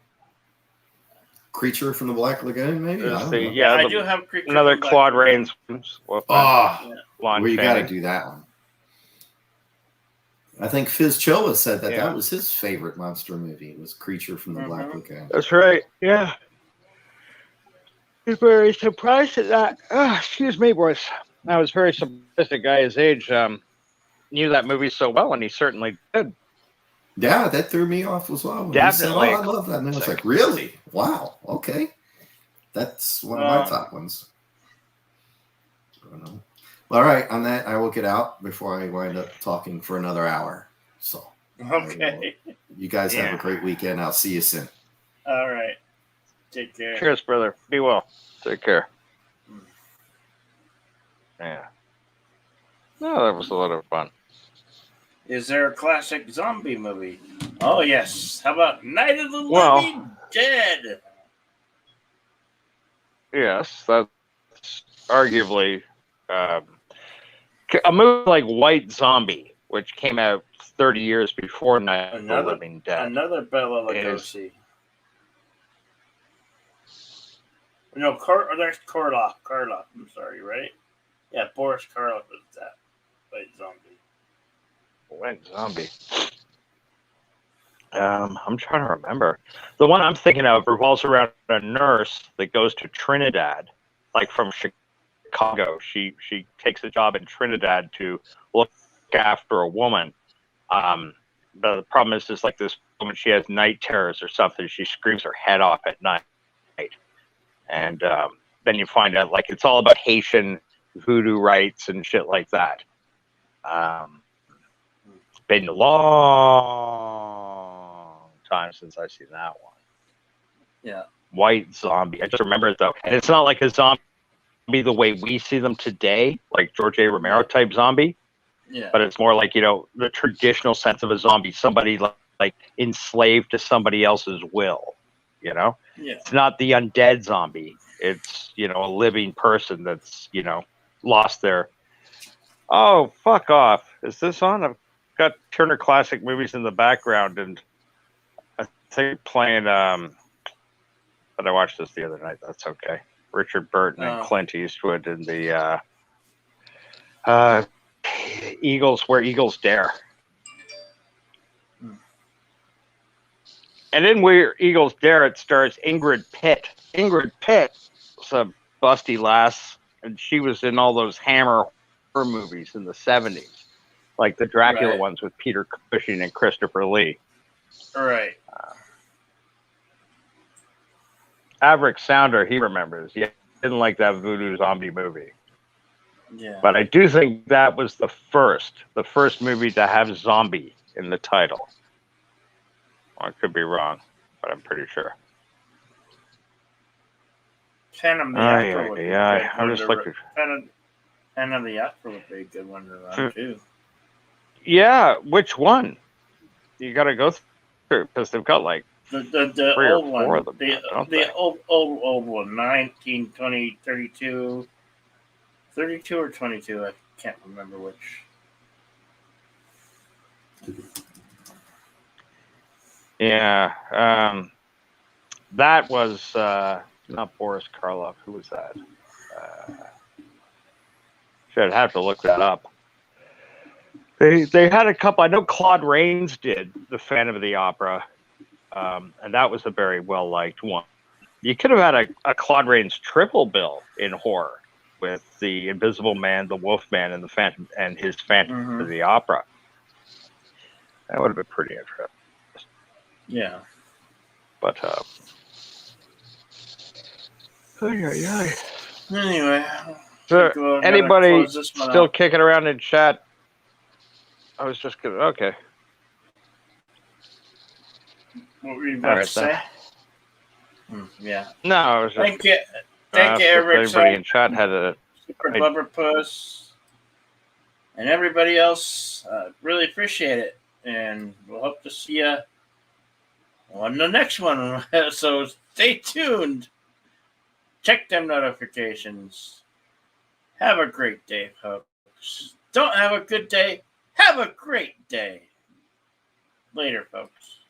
Creature from the Black Lagoon, maybe. I do have Creature another Claude Rains. You got to do that one. I think Fizz Choa said that was his favorite monster movie. It was Creature from the Black Lagoon. That's right. Yeah. He's very surprised at that. Excuse me, boys. I was very surprised a guy his age knew that movie so well, and he certainly did. Yeah, that threw me off as well. Definitely. Said, I love that. And I was like, really? Wow. Okay. That's one of my top ones. I don't know. All right. On that, I will get out before I wind up talking for another hour. So, okay. You guys have a great weekend. I'll see you soon. All right. Take care. Cheers, brother. Be well. Take care. Yeah. No, that was a lot of fun. Is there a classic zombie movie? Oh, yes. How about Night of the Living Dead? Yes, that's arguably a movie like White Zombie, which came out 30 years before Night of the Living Dead. Another Bela Lugosi. No, there's Karloff. I'm sorry, right? Yeah, Boris Karloff is that White Zombie. White Zombie. I'm trying to remember. The one I'm thinking of revolves around a nurse that goes to Trinidad, like from Chicago. She takes a job in Trinidad to look after a woman. But the problem is like this woman, she has night terrors or something. She screams her head off at night. And then you find out like it's all about Haitian voodoo rites and shit like that. It's been a long time since I've seen that one. Yeah. White Zombie. I just remember it though. And it's not like a zombie the way we see them today, like George A. Romero type zombie. Yeah. But it's more like, the traditional sense of a zombie, somebody like enslaved to somebody else's will, Yeah. It's not the undead zombie. It's, a living person that's, lost their... Oh, fuck off. Is this on? I've got Turner Classic Movies in the background, and I think playing... But I watched this the other night. That's okay. Richard Burton and Clint Eastwood in the Eagles Where Eagles Dare. And in Where Eagles Dare, it stars Ingrid Pitt. Ingrid Pitt was a busty lass, and she was in all those Hammer horror movies in the 70s, like the Dracula Right. ones with Peter Cushing and Christopher Lee. Right. Averick Sounder, he remembers. He didn't like that voodoo zombie movie. Yeah. But I do think that was the first movie to have zombie in the title. Well, I could be wrong, but I'm pretty sure. Phantom of the Aye, Opera would be aye, a good I one just to like to. Phantom of the Opera would be a good one to run too. Yeah, which one? You got to go through because they've got like The 3 or old 4 one. of them, don't The they? old one. 19, 20, 32. 32 or 22. I can't remember which. Yeah, that was not Boris Karloff. Who was that? Should have to look that up. They had a couple. I know Claude Rains did the Phantom of the Opera, and that was a very well liked one. You could have had a Claude Rains triple bill in horror with the Invisible Man, the Wolfman, and the Phantom and his Phantom of the Opera. That would have been pretty interesting. Yeah. But Anyway, so anybody still kicking around in chat? I was just gonna. Okay. What were you about to say? Yeah. No, I was just. Thank you, everybody. Everybody in chat had a Super Blubberpuss and everybody else. Really appreciate it, and we'll hope to see you on the next one. So stay tuned. Check them notifications. Have a great day, folks. Don't have a good day. Have a great day. Later, folks.